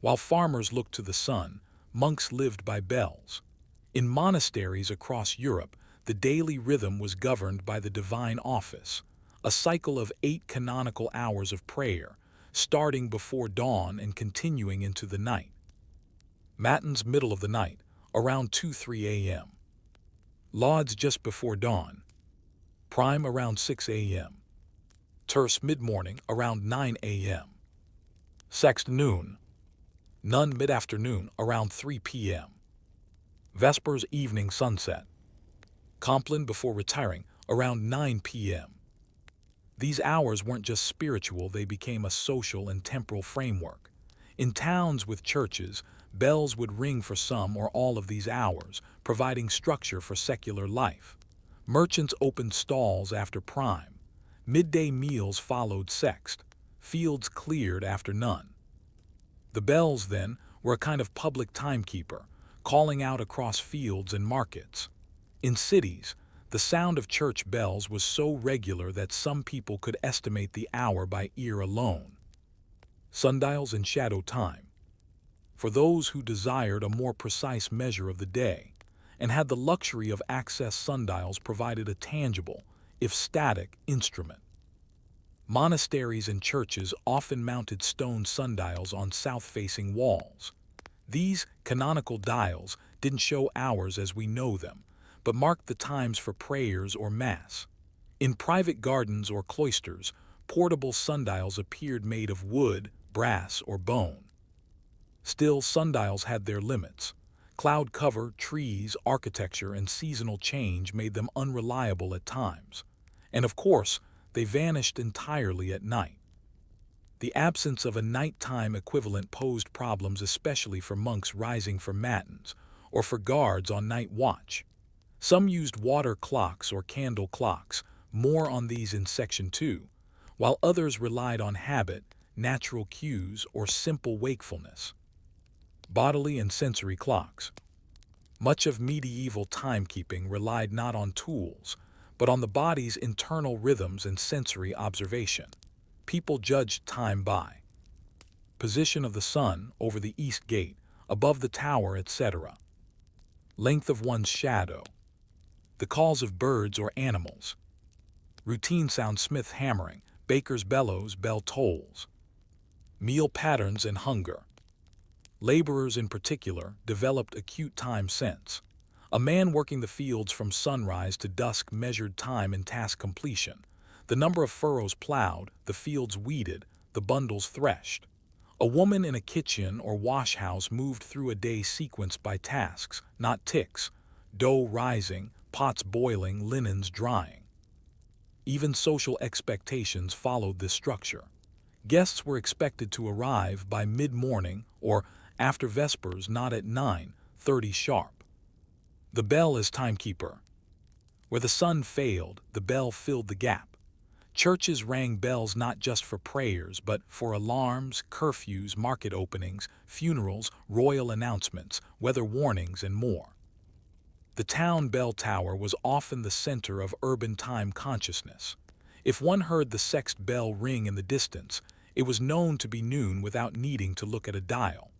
While farmers looked to the sun, monks lived by bells. In monasteries across Europe, the daily rhythm was governed by the divine office, a cycle of 8 canonical hours of prayer, starting before dawn and continuing into the night. Matins, middle of the night, around 2-3 a.m. Lauds, just before dawn. Prime, around 6 a.m. Terce, mid-morning, around 9 a.m. Sext, noon. None, mid-afternoon, around 3 p.m. Vespers, evening, sunset. Compline, before retiring, around 9 p.m. These hours weren't just spiritual, they became a social and temporal framework. In towns with churches, bells would ring for some or all of these hours, providing structure for secular life. Merchants opened stalls after prime. Midday meals followed sext. Fields cleared after none. The bells, then, were a kind of public timekeeper, calling out across fields and markets. In cities, the sound of church bells was so regular that some people could estimate the hour by ear alone. Sundials and shadow time. For those who desired a more precise measure of the day, and had the luxury of access, sundials provided a tangible, if static, instrument. Monasteries and churches often mounted stone sundials on south-facing walls. These canonical dials didn't show hours as we know them, but marked the times for prayers or mass. In private gardens or cloisters, portable sundials appeared, made of wood, brass, or bone. Still, sundials had their limits. Cloud cover, trees, architecture, and seasonal change made them unreliable at times. And of course, they vanished entirely at night. The absence of a nighttime equivalent posed problems, especially for monks rising for matins or for guards on night watch. Some used water clocks or candle clocks, more on these in Section 2, while others relied on habit, natural cues, or simple wakefulness. Bodily and sensory clocks. Much of medieval timekeeping relied not on tools, but on the body's internal rhythms and sensory observation. People judged time by position of the sun over the east gate, above the tower, etc. Length of one's shadow. The calls of birds or animals. Routine sound, smith hammering, baker's bellows, bell tolls. Meal patterns and hunger. Laborers in particular developed acute time sense. A man working the fields from sunrise to dusk measured time in task completion, the number of furrows plowed, the fields weeded, the bundles threshed. A woman in a kitchen or wash house moved through a day sequenced by tasks, not ticks, dough rising, pots boiling, linens drying. Even social expectations followed this structure. Guests were expected to arrive by mid-morning or after vespers, not at 9:30 sharp. The bell as timekeeper. Where the sun failed, the bell filled the gap. Churches rang bells not just for prayers, but for alarms, curfews, market openings, funerals, royal announcements, weather warnings, and more. The town bell tower was often the center of urban time consciousness. If one heard the sexth bell ring in the distance, it was known to be noon without needing to look at a dial.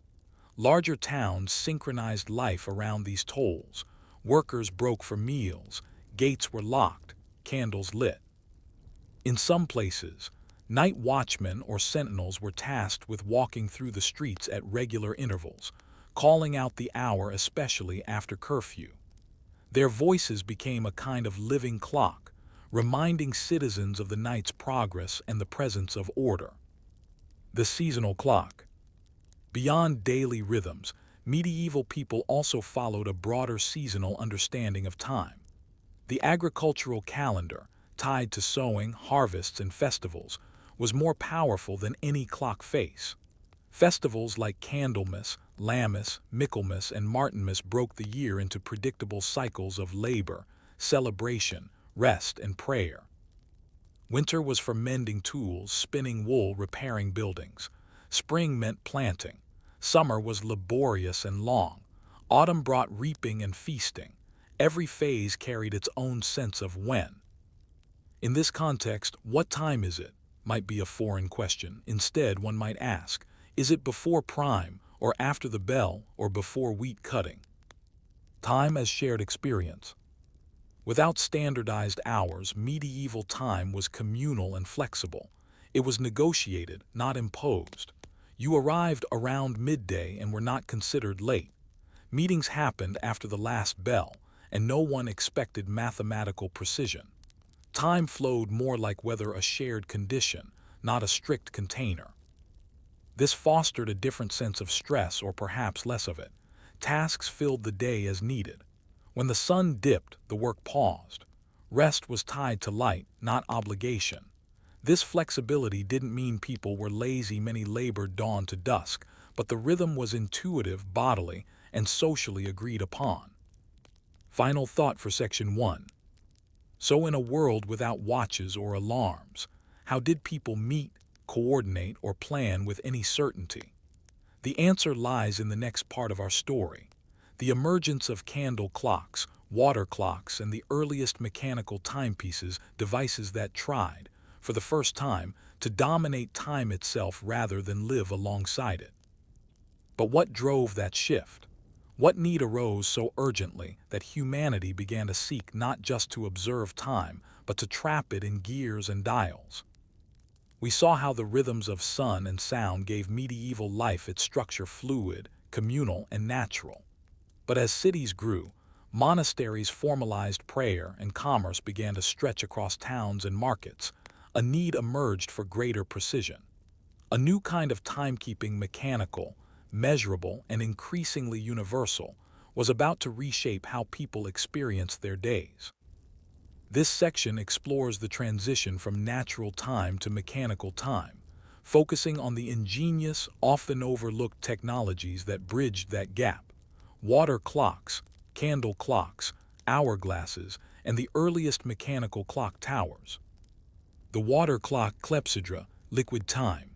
Larger towns synchronized life around these tolls. Workers broke for meals, gates were locked, candles lit. In some places, night watchmen or sentinels were tasked with walking through the streets at regular intervals, calling out the hour, especially after curfew. Their voices became a kind of living clock, reminding citizens of the night's progress and the presence of order. The seasonal clock. Beyond daily rhythms, medieval people also followed a broader seasonal understanding of time. The agricultural calendar, tied to sowing, harvests, and festivals, was more powerful than any clock face. Festivals like Candlemas, Lammas, Michaelmas, and Martinmas broke the year into predictable cycles of labor, celebration, rest, and prayer. Winter was for mending tools, spinning wool, repairing buildings. Spring meant planting. Summer was laborious and long. Autumn brought reaping and feasting. Every phase carried its own sense of when. In this context, what time is it? Might be a foreign question. Instead, one might ask, is it before prime, or after the bell, or before wheat cutting? Time as shared experience. Without standardized hours, medieval time was communal and flexible. It was negotiated, not imposed. You arrived around midday and were not considered late. Meetings happened after the last bell, and no one expected mathematical precision. Time flowed more like weather, a shared condition, not a strict container. This fostered a different sense of stress, or perhaps less of it. Tasks filled the day as needed. When the sun dipped, the work paused. Rest was tied to light, not obligation. This flexibility didn't mean people were lazy. Many labored dawn to dusk, but the rhythm was intuitive, bodily, and socially agreed upon. Final thought for Section 1. So in a world without watches or alarms, how did people meet, coordinate, or plan with any certainty? The answer lies in the next part of our story. The emergence of candle clocks, water clocks, and the earliest mechanical timepieces, devices that tried, for the first time, to dominate time itself rather than live alongside it. But what drove that shift? What need arose so urgently that humanity began to seek not just to observe time, but to trap it in gears and dials? We saw how the rhythms of sun and sound gave medieval life its structure, fluid, communal, and natural. But as cities grew, monasteries formalized prayer, and commerce began to stretch across towns and markets, a need emerged for greater precision. A new kind of timekeeping, mechanical, measurable, and increasingly universal, was about to reshape how people experienced their days. This section explores the transition from natural time to mechanical time, focusing on the ingenious, often overlooked technologies that bridged that gap. Water clocks, candle clocks, hourglasses, and the earliest mechanical clock towers. The water clock clepsydra, liquid time.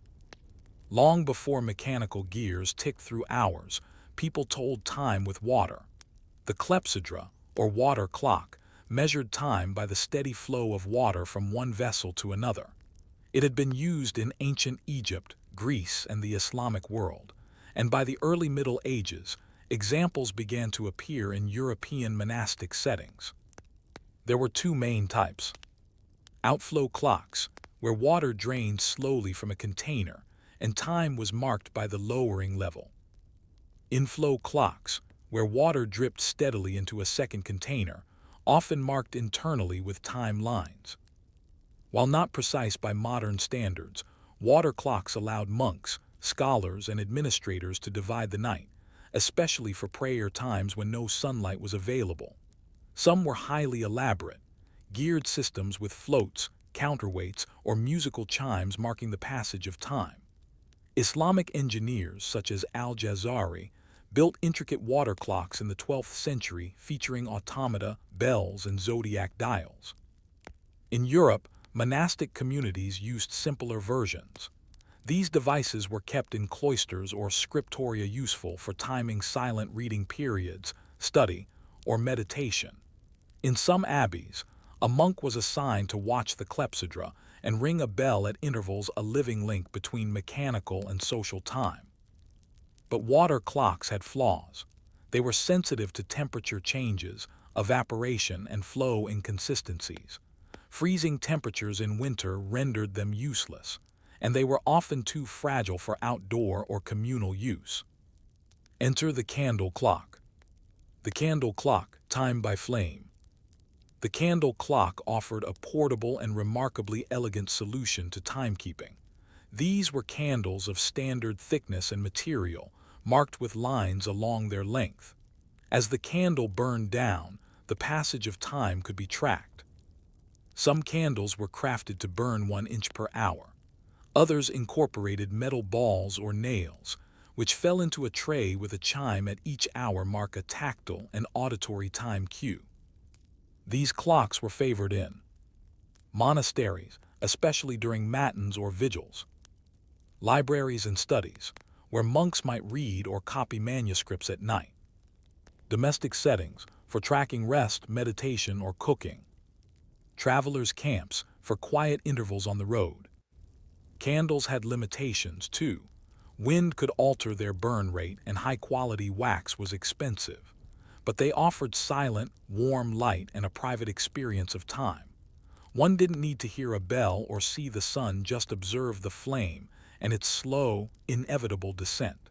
Long before mechanical gears ticked through hours, people told time with water. The clepsydra, or water clock, measured time by the steady flow of water from one vessel to another. It had been used in ancient Egypt, Greece, and the Islamic world, and by the early Middle Ages, examples began to appear in European monastic settings. There were two main types. Outflow clocks, where water drained slowly from a container, and time was marked by the lowering level. Inflow clocks, where water dripped steadily into a second container, often marked internally with time lines. While not precise by modern standards, water clocks allowed monks, scholars, and administrators to divide the night, especially for prayer times when no sunlight was available. Some were highly elaborate, geared systems with floats, counterweights, or musical chimes marking the passage of time. Islamic engineers such as Al-Jazari built intricate water clocks in the 12th century featuring automata, bells, and zodiac dials. In Europe, monastic communities used simpler versions. These devices were kept in cloisters or scriptoria, useful for timing silent reading periods, study, or meditation. In some abbeys, a monk was assigned to watch the clepsydra and ring a bell at intervals, a living link between mechanical and social time. But water clocks had flaws. They were sensitive to temperature changes, evaporation, and flow inconsistencies. Freezing temperatures in winter rendered them useless, and they were often too fragile for outdoor or communal use. Enter the candle clock. The candle clock, time by flame. The candle clock offered a portable and remarkably elegant solution to timekeeping. These were candles of standard thickness and material, marked with lines along their length. As the candle burned down, the passage of time could be tracked. Some candles were crafted to burn 1 inch per hour. Others incorporated metal balls or nails, which fell into a tray with a chime at each hour mark a tactile and auditory time cue. These clocks were favored in monasteries, especially during matins or vigils; libraries and studies, where monks might read or copy manuscripts at night; domestic settings, for tracking rest, meditation, or cooking; travelers' camps, for quiet intervals on the road. Candles had limitations, too. Wind could alter their burn rate, and high-quality wax was expensive. But they offered silent, warm light and a private experience of time. One didn't need to hear a bell or see the sun, just observe the flame and its slow, inevitable descent.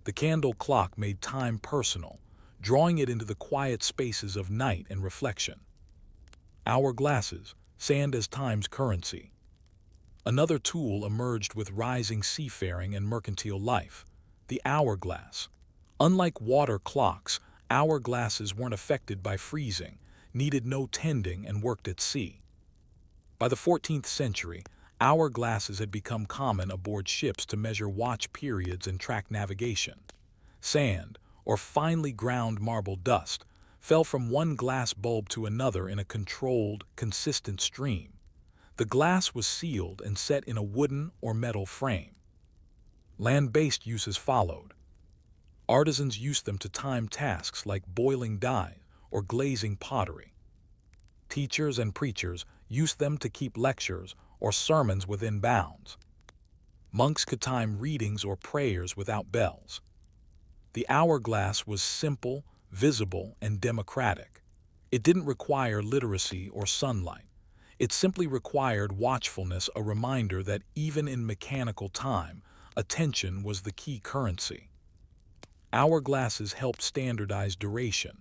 The candle clock made time personal, drawing it into the quiet spaces of night and reflection. Hourglasses, sand as time's currency. Another tool emerged with rising seafaring and mercantile life: the hourglass. Unlike water clocks, hourglasses weren't affected by freezing, needed no tending, and worked at sea. By the 14th century, hourglasses had become common aboard ships to measure watch periods and track navigation. Sand, or finely ground marble dust, fell from one glass bulb to another in a controlled, consistent stream. The glass was sealed and set in a wooden or metal frame. Land-based uses followed. Artisans used them to time tasks like boiling dye or glazing pottery. Teachers and preachers used them to keep lectures or sermons within bounds. Monks could time readings or prayers without bells. The hourglass was simple, visible, and democratic. It didn't require literacy or sunlight. It simply required watchfulness, a reminder that even in mechanical time, attention was the key currency. Hourglasses helped standardize duration.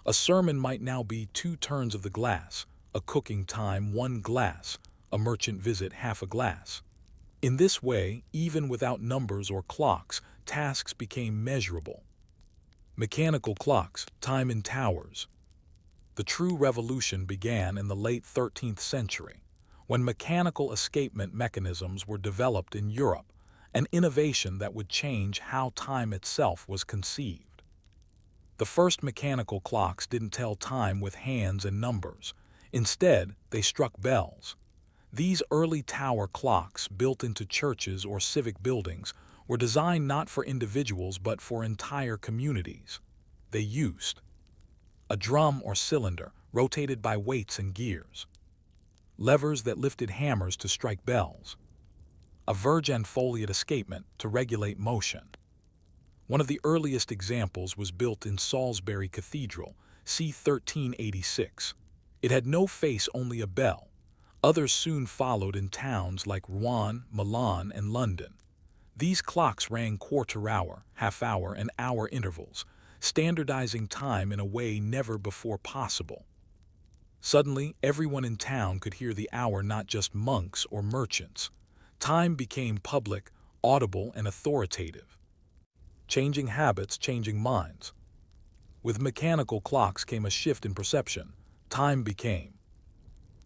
A sermon might now be 2 turns of the glass, a cooking time 1 glass, a merchant visit half a glass. In this way, even without numbers or clocks, tasks became measurable. Mechanical clocks, time in towers. The true revolution began in the late 13th century, when mechanical escapement mechanisms were developed in Europe, an innovation that would change how time itself was conceived. The first mechanical clocks didn't tell time with hands and numbers. Instead, they struck bells. These early tower clocks, built into churches or civic buildings, were designed not for individuals but for entire communities. They used a drum or cylinder, rotated by weights and gears, levers that lifted hammers to strike bells, a verge and foliot escapement to regulate motion. One of the earliest examples was built in Salisbury Cathedral, c. 1386. It had no face, only a bell. Others soon followed in towns like Rouen, Milan, and London. These clocks rang quarter-hour, half-hour, and hour intervals, standardizing time in a way never before possible. Suddenly, everyone in town could hear the hour, not just monks or merchants. Time became public, audible, and authoritative. Changing habits, changing minds. With mechanical clocks came a shift in perception. Time became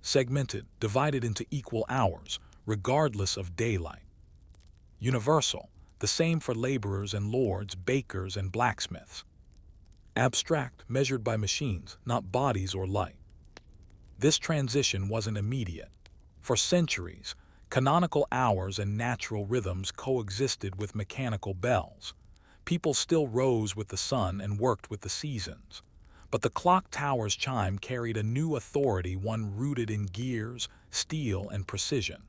segmented, divided into equal hours, regardless of daylight. Universal, the same for laborers and lords, bakers and blacksmiths. Abstract, measured by machines, not bodies or light. This transition wasn't immediate. For centuries, canonical hours and natural rhythms coexisted with mechanical bells. People still rose with the sun and worked with the seasons. But the clock tower's chime carried a new authority, one rooted in gears, steel, and precision.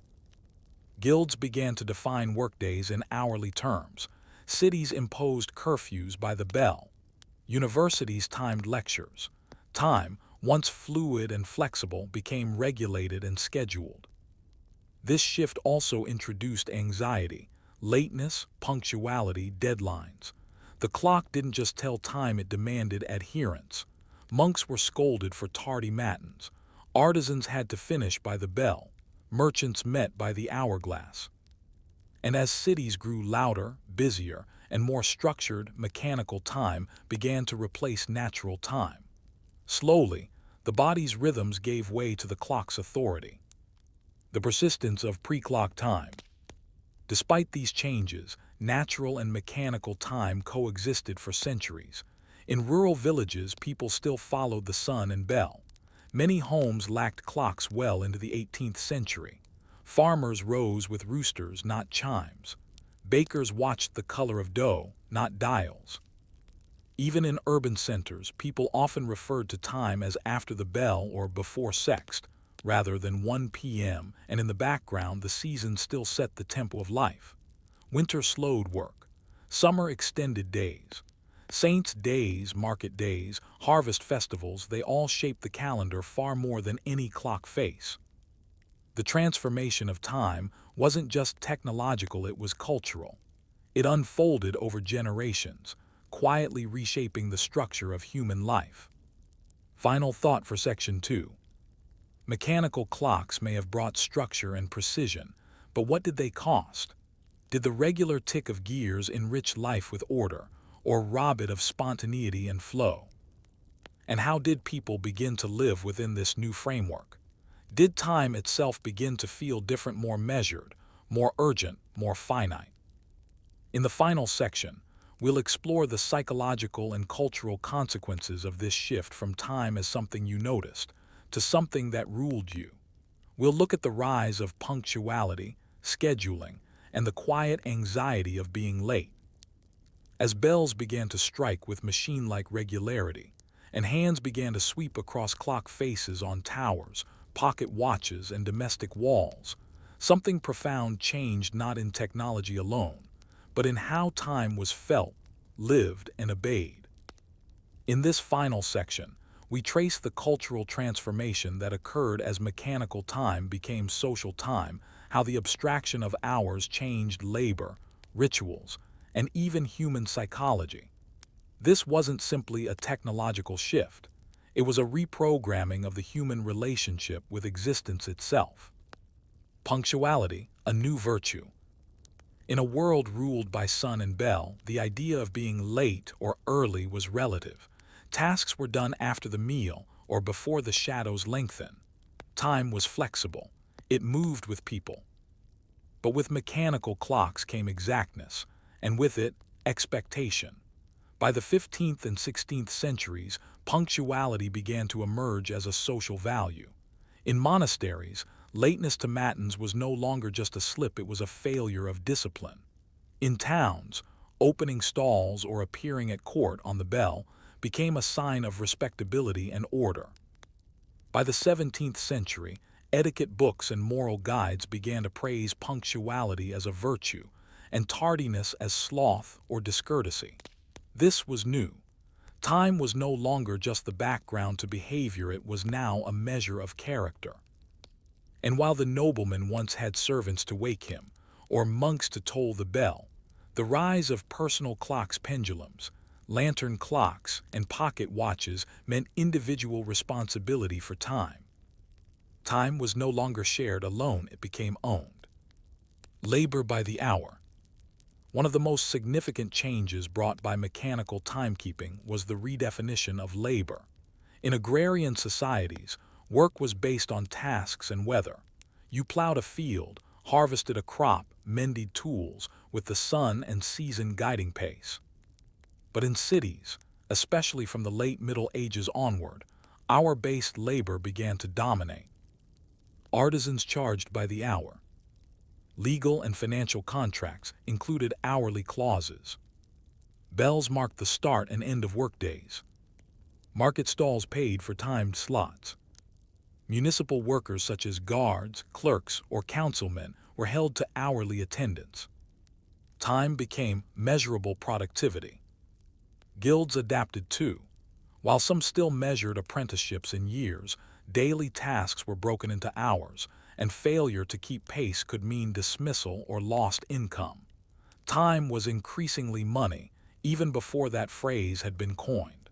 Guilds began to define workdays in hourly terms. Cities imposed curfews by the bell. Universities timed lectures. Time, once fluid and flexible, became regulated and scheduled. This shift also introduced anxiety, lateness, punctuality, deadlines. The clock didn't just tell time, it demanded adherence. Monks were scolded for tardy matins. Artisans had to finish by the bell. Merchants met by the hourglass. And as cities grew louder, busier, and more structured, mechanical time began to replace natural time. Slowly, the body's rhythms gave way to the clock's authority. The persistence of pre-clock time. Despite these changes, natural and mechanical time coexisted for centuries. In rural villages, people still followed the sun and bell. Many homes lacked clocks well into the 18th century. Farmers rose with roosters, not chimes. Bakers watched the color of dough, not dials. Even in urban centers, people often referred to time as after the bell or before sext, rather than 1 p.m., and in the background the seasons still set the tempo of life. Winter slowed work. Summer extended days. Saints' days, market days, harvest festivals, they all shaped the calendar far more than any clock face. The transformation of time wasn't just technological, it was cultural. It unfolded over generations, quietly reshaping the structure of human life. Final thought for Section 2. Mechanical clocks may have brought structure and precision, but what did they cost? Did the regular tick of gears enrich life with order, or rob it of spontaneity and flow? And how did people begin to live within this new framework? Did time itself begin to feel different, more measured, more urgent, more finite? In the final section, we'll explore the psychological and cultural consequences of this shift from time as something you noticed to something that ruled you. We'll look at the rise of punctuality, scheduling, and the quiet anxiety of being late. As bells began to strike with machine-like regularity, and hands began to sweep across clock faces on towers, pocket watches, and domestic walls, something profound changed, not in technology alone, but in how time was felt, lived, and obeyed. In this final section, we trace the cultural transformation that occurred as mechanical time became social time, how the abstraction of hours changed labor, rituals, and even human psychology. This wasn't simply a technological shift. It was a reprogramming of the human relationship with existence itself. Punctuality, a new virtue. In a world ruled by sun and bell, the idea of being late or early was relative. Tasks were done after the meal or before the shadows lengthened. Time was flexible. It moved with people. But with mechanical clocks came exactness, and with it, expectation. By the 15th and 16th centuries, punctuality began to emerge as a social value. In monasteries, lateness to matins was no longer just a slip, it was a failure of discipline. In towns, opening stalls or appearing at court on the bell became a sign of respectability and order. By the 17th century, etiquette books and moral guides began to praise punctuality as a virtue and tardiness as sloth or discourtesy. This was new. Time was no longer just the background to behavior, it was now a measure of character. And while the nobleman once had servants to wake him, or monks to toll the bell, the rise of personal clocks, pendulums, lantern clocks, and pocket watches meant individual responsibility for time. Time was no longer shared alone, it became owned. Labor by the hour. One of the most significant changes brought by mechanical timekeeping was the redefinition of labor. In agrarian societies, work was based on tasks and weather. You plowed a field, harvested a crop, mended tools, with the sun and season guiding pace. But in cities, especially from the late Middle Ages onward, hour-based labor began to dominate. Artisans charged by the hour. Legal and financial contracts included hourly clauses. Bells marked the start and end of workdays. Market stalls paid for timed slots. Municipal workers such as guards, clerks, or councilmen were held to hourly attendance. Time became measurable productivity. Guilds adapted too. While some still measured apprenticeships in years, daily tasks were broken into hours, and failure to keep pace could mean dismissal or lost income. Time was increasingly money, even before that phrase had been coined.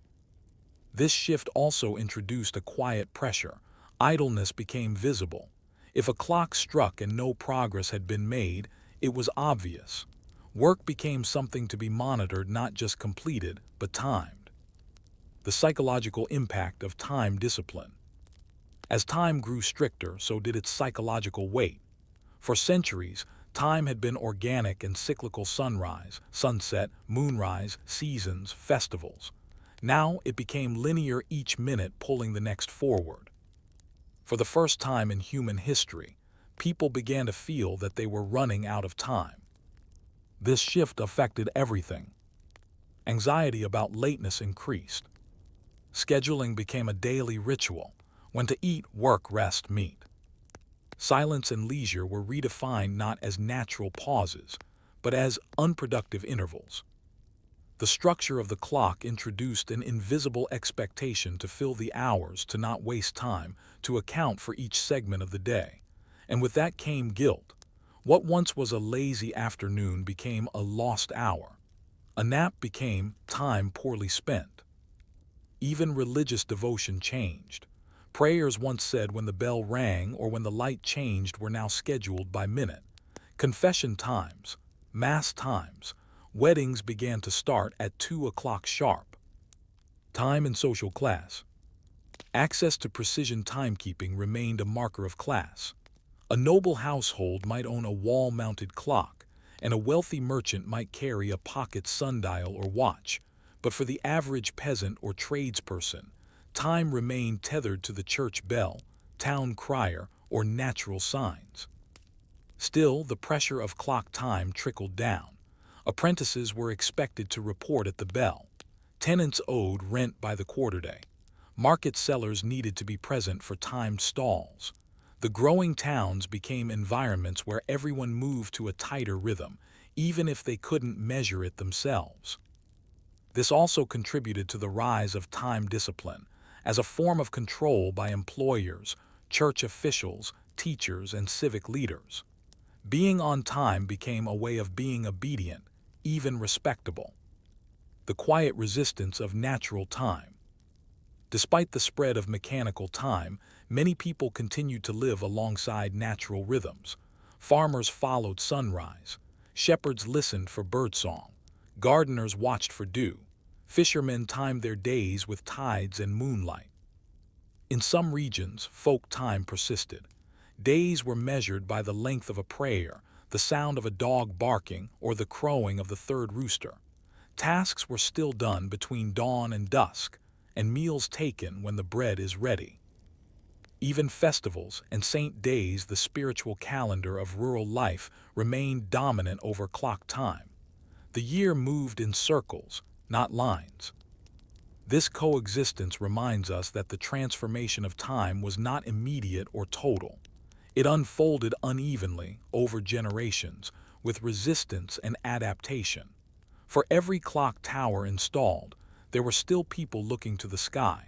This shift also introduced a quiet pressure. Idleness became visible. If a clock struck and no progress had been made, it was obvious. Work became something to be monitored, not just completed, but timed. The psychological impact of time discipline. As time grew stricter, so did its psychological weight. For centuries, time had been organic and cyclical: sunrise, sunset, moonrise, seasons, festivals. Now it became linear, each minute pulling the next forward. For the first time in human history, people began to feel that they were running out of time. This shift affected everything. Anxiety about lateness increased. Scheduling became a daily ritual: when to eat, work, rest, meet. Silence and leisure were redefined not as natural pauses, but as unproductive intervals. The structure of the clock introduced an invisible expectation to fill the hours, to not waste time, to account for each segment of the day. And with that came guilt. What once was a lazy afternoon became a lost hour. A nap became time poorly spent. Even religious devotion changed. Prayers once said when the bell rang or when the light changed were now scheduled by minute. Confession times, mass times, weddings began to start at 2 o'clock sharp. Time and social class. Access to precision timekeeping remained a marker of class. A noble household might own a wall-mounted clock, and a wealthy merchant might carry a pocket sundial or watch. But for the average peasant or tradesperson, time remained tethered to the church bell, town crier, or natural signs. Still, the pressure of clock time trickled down. Apprentices were expected to report at the bell. Tenants owed rent by the quarter-day. Market sellers needed to be present for timed stalls. The growing towns became environments where everyone moved to a tighter rhythm, even if they couldn't measure it themselves. This also contributed to the rise of time discipline as a form of control by employers, church officials, teachers, and civic leaders. Being on time became a way of being obedient, even respectable. The quiet resistance of natural time. Despite the spread of mechanical time, many people continued to live alongside natural rhythms. Farmers followed sunrise. Shepherds listened for birdsong. Gardeners watched for dew. Fishermen timed their days with tides and moonlight. In some regions, folk time persisted. Days were measured by the length of a prayer, the sound of a dog barking, or the crowing of the third rooster. Tasks were still done between dawn and dusk, and meals taken when the bread is ready. Even festivals and saint days, the spiritual calendar of rural life, remained dominant over clock time. The year moved in circles, not lines. This coexistence reminds us that the transformation of time was not immediate or total. It unfolded unevenly over generations, with resistance and adaptation. For every clock tower installed, there were still people looking to the sky.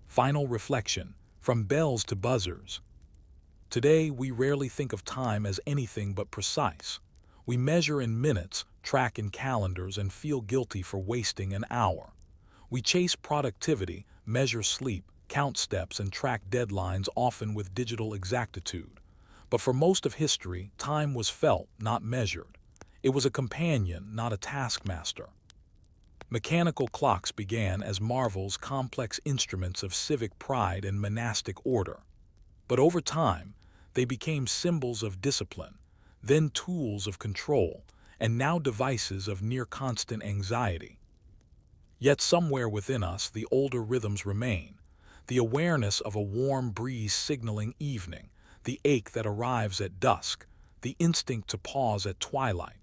Final reflection, from bells to buzzers. Today, we rarely think of time as anything but precise. We measure in minutes, track in calendars, and feel guilty for wasting an hour. We chase productivity, measure sleep, count steps, and track deadlines, often with digital exactitude. But for most of history, time was felt, not measured. It was a companion, not a taskmaster. Mechanical clocks began as marvels, complex instruments of civic pride and monastic order. But over time, they became symbols of discipline, then tools of control, and now devices of near-constant anxiety. Yet somewhere within us, the older rhythms remain: the awareness of a warm breeze signaling evening, the ache that arrives at dusk, the instinct to pause at twilight.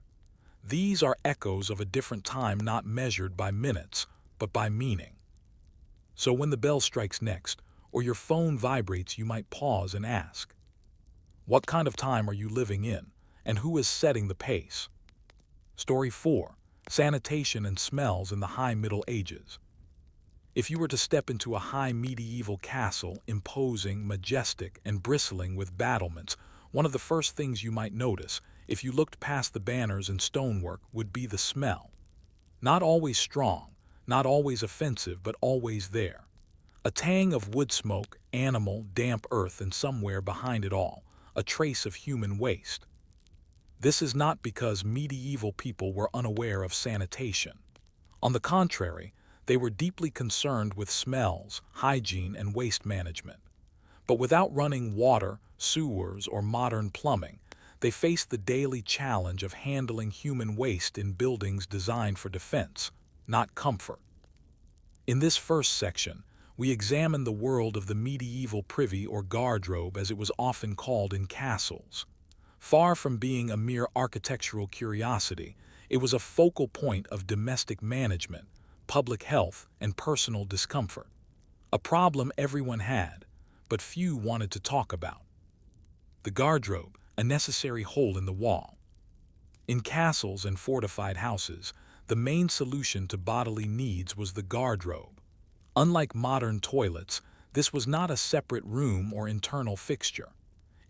These are echoes of a different time, not measured by minutes, but by meaning. So when the bell strikes next, or your phone vibrates, you might pause and ask, what kind of time are you living in, and who is setting the pace? Story 4. Sanitation and smells in the High Middle Ages. If you were to step into a high medieval castle, imposing, majestic, and bristling with battlements, one of the first things you might notice, if you looked past the banners and stonework, would be the smell. Not always strong, not always offensive, but always there. A tang of wood smoke, animal, damp earth, and somewhere behind it all, a trace of human waste. This is not because medieval people were unaware of sanitation. On the contrary, they were deeply concerned with smells, hygiene, and waste management. But without running water, sewers, or modern plumbing, they faced the daily challenge of handling human waste in buildings designed for defense, not comfort. In this first section, we examine the world of the medieval privy, or garderobe as it was often called in castles. Far from being a mere architectural curiosity, it was a focal point of domestic management, public health, and personal discomfort. A problem everyone had, but few wanted to talk about. The garderobe, a necessary hole in the wall. In castles and fortified houses, the main solution to bodily needs was the garderobe. Unlike modern toilets, this was not a separate room or internal fixture.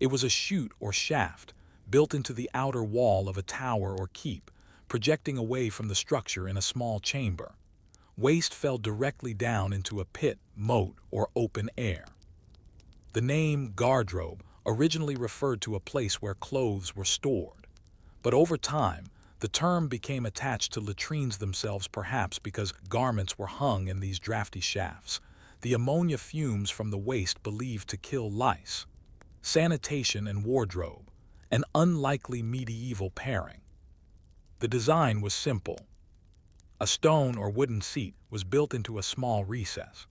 It was a chute or shaft, built into the outer wall of a tower or keep, projecting away from the structure in a small chamber. Waste fell directly down into a pit, moat, or open air. The name garderobe originally referred to a place where clothes were stored. But over time, the term became attached to latrines themselves, perhaps because garments were hung in these drafty shafts, the ammonia fumes from the waste believed to kill lice. Sanitation and wardrobe, an unlikely medieval pairing. The design was simple. A stone or wooden seat was built into a small recess.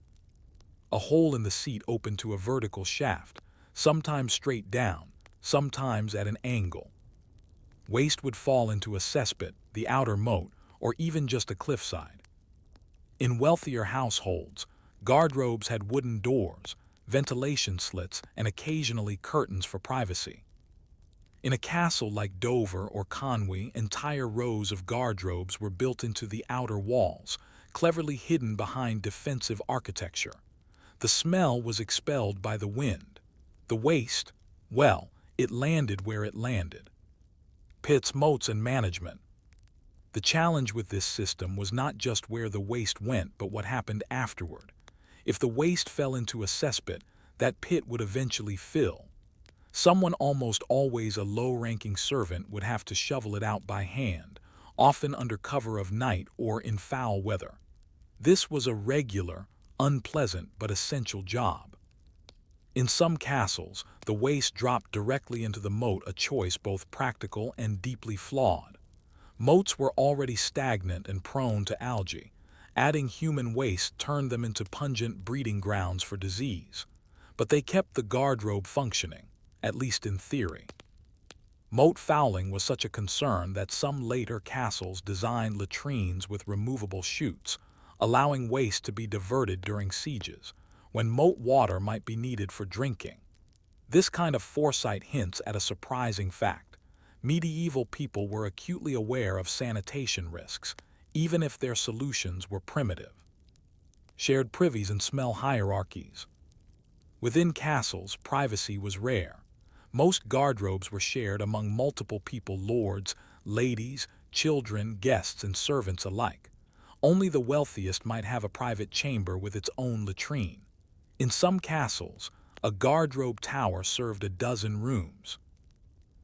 A hole in the seat opened to a vertical shaft, sometimes straight down, sometimes at an angle. Waste would fall into a cesspit, the outer moat, or even just a cliffside. In wealthier households, garderobes had wooden doors, ventilation slits, and occasionally curtains for privacy. In a castle like Dover or Conwy, entire rows of garderobes were built into the outer walls, cleverly hidden behind defensive architecture. The smell was expelled by the wind. The waste, well, it landed where it landed. Pits, moats, and management. The challenge with this system was not just where the waste went, but what happened afterward. If the waste fell into a cesspit, that pit would eventually fill. Someone, almost always a low-ranking servant, would have to shovel it out by hand, often under cover of night or in foul weather. This was a regular, unpleasant, but essential job. In some castles, the waste dropped directly into the moat, a choice both practical and deeply flawed. Moats were already stagnant and prone to algae. Adding human waste turned them into pungent breeding grounds for disease. But they kept the guardrobe functioning, at least in theory. Moat fouling was such a concern that some later castles designed latrines with removable chutes, allowing waste to be diverted during sieges, when moat water might be needed for drinking. This kind of foresight hints at a surprising fact. Medieval people were acutely aware of sanitation risks, even if their solutions were primitive. Shared privies and smell hierarchies. Within castles, privacy was rare. Most guardrobes were shared among multiple people, lords, ladies, children, guests, and servants alike. Only the wealthiest might have a private chamber with its own latrine. In some castles, a guardrobe tower served a dozen rooms.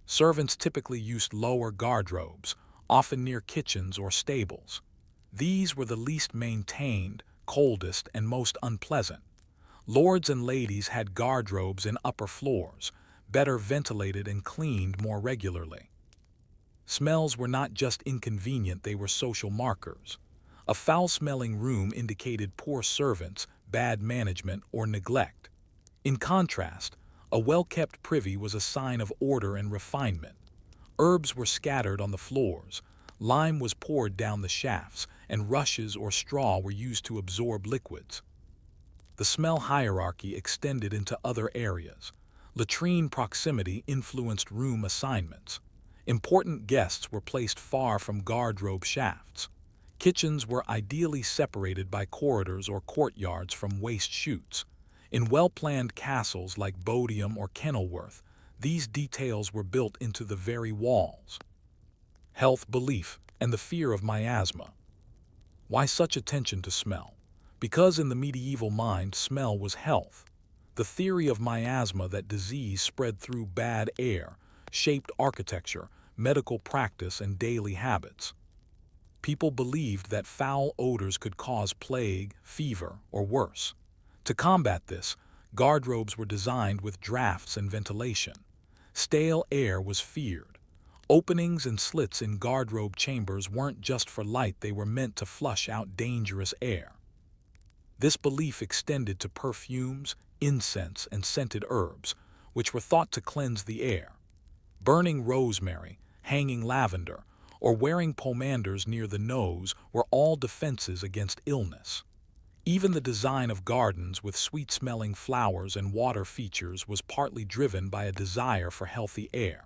Servants typically used lower guardrobes, often near kitchens or stables. These were the least maintained, coldest, and most unpleasant. Lords and ladies had guardrobes in upper floors, better ventilated and cleaned more regularly. Smells were not just inconvenient, they were social markers. A foul-smelling room indicated poor servants, bad management, or neglect. In contrast, a well-kept privy was a sign of order and refinement. Herbs were scattered on the floors, lime was poured down the shafts, and rushes or straw were used to absorb liquids. The smell hierarchy extended into other areas. Latrine proximity influenced room assignments. Important guests were placed far from guardrobe shafts. Kitchens were ideally separated by corridors or courtyards from waste chutes. In well-planned castles like Bodiam or Kenilworth, these details were built into the very walls. Health belief and the fear of miasma. Why such attention to smell? Because in the medieval mind, smell was health. The theory of miasma, that disease spread through bad air, shaped architecture, medical practice, and daily habits. People believed that foul odors could cause plague, fever, or worse. To combat this, guardrobes were designed with drafts and ventilation. Stale air was feared. Openings and slits in guardrobe chambers weren't just for light, they were meant to flush out dangerous air. This belief extended to perfumes, incense, and scented herbs, which were thought to cleanse the air. Burning rosemary, hanging lavender, or wearing pomanders near the nose were all defenses against illness. Even the design of gardens with sweet-smelling flowers and water features was partly driven by a desire for healthy air.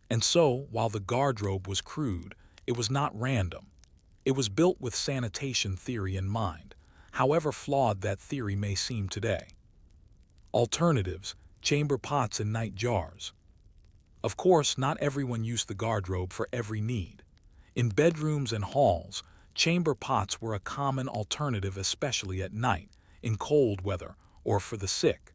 And so, while the guardrobe was crude, it was not random. It was built with sanitation theory in mind, however flawed that theory may seem today. Alternatives: chamber pots and night jars. Of course, not everyone used the guardrobe for every need. In bedrooms and halls, chamber pots were a common alternative, especially at night, in cold weather, or for the sick.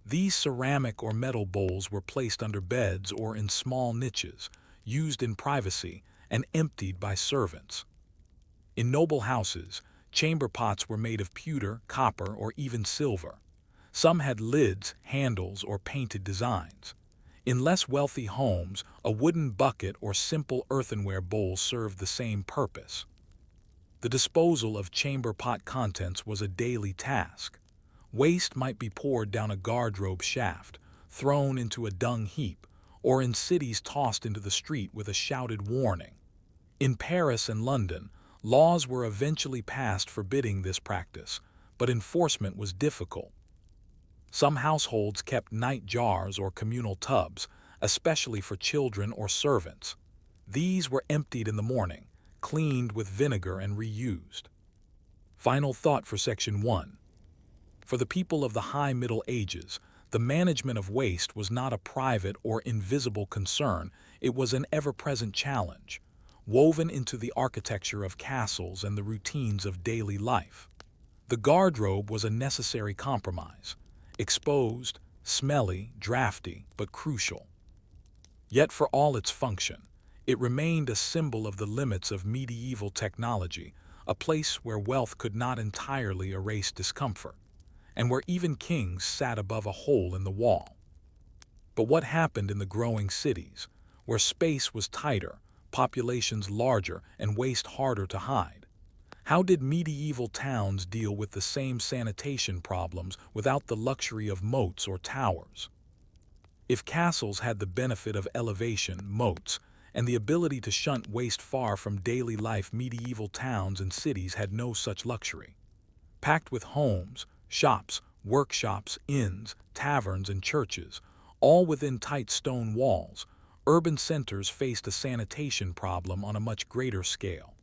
These ceramic or metal bowls were placed under beds or in small niches, used in privacy and emptied by servants. In noble houses, chamber pots were made of pewter, copper, or even silver. Some had lids, handles, or painted designs. In less wealthy homes, a wooden bucket or simple earthenware bowl served the same purpose. The disposal of chamber pot contents was a daily task. Waste might be poured down a guardrobe shaft, thrown into a dung heap, or in cities tossed into the street with a shouted warning. In Paris and London, laws were eventually passed forbidding this practice, but enforcement was difficult. Some households kept night jars or communal tubs, especially for children or servants. These were emptied in the morning, cleaned with vinegar, and reused. Final thought for Section 1. For the people of the High Middle Ages, the management of waste was not a private or invisible concern, it was an ever-present challenge, woven into the architecture of castles and the routines of daily life. The guardrobe was a necessary compromise, exposed, smelly, drafty, but crucial. Yet for all its function, it remained a symbol of the limits of medieval technology, a place where wealth could not entirely erase discomfort, and where even kings sat above a hole in the wall. But what happened in the growing cities, where space was tighter, populations larger, and waste harder to hide. How did medieval towns deal with the same sanitation problems without the luxury of moats or towers? If castles had the benefit of elevation, moats, and the ability to shunt waste far from daily life, medieval towns and cities had no such luxury. Packed with homes, shops, workshops, inns, taverns, and churches, all within tight stone walls, urban centers faced a sanitation problem on a much greater scale.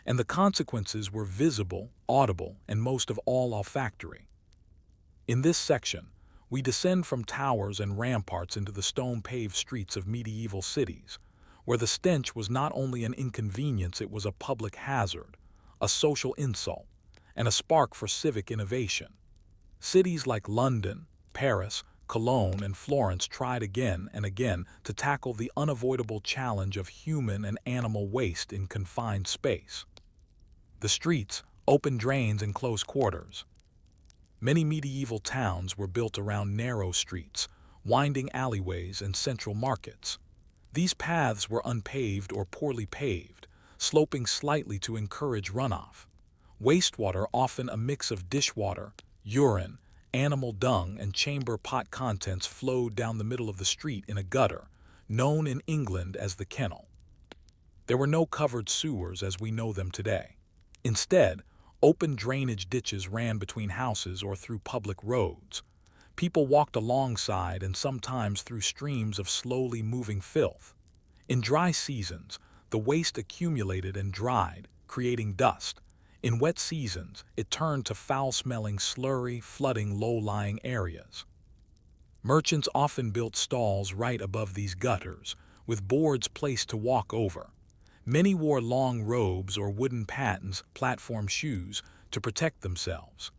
And the consequences were visible, audible, and most of all olfactory. In this section, we descend from towers and ramparts into the stone-paved streets of medieval cities, where the stench was not only an inconvenience, it was a public hazard, a social insult, and a spark for civic innovation. Cities like London, Paris, Cologne, and Florence tried again and again to tackle the unavoidable challenge of human and animal waste in confined space. The streets, open drains, and close quarters. Many medieval towns were built around narrow streets, winding alleyways, and central markets. These paths were unpaved or poorly paved, sloping slightly to encourage runoff. Wastewater, often a mix of dishwater, urine, animal dung, and chamber pot contents, flowed down the middle of the street in a gutter, known in England as the kennel. There were no covered sewers as we know them today. Instead, open drainage ditches ran between houses or through public roads. People walked alongside and sometimes through streams of slowly moving filth. In dry seasons, the waste accumulated and dried, creating dust. In wet seasons, it turned to foul-smelling slurry, flooding low-lying areas. Merchants often built stalls right above these gutters, with boards placed to walk over. Many wore long robes or wooden pattens, platform shoes, to protect themselves.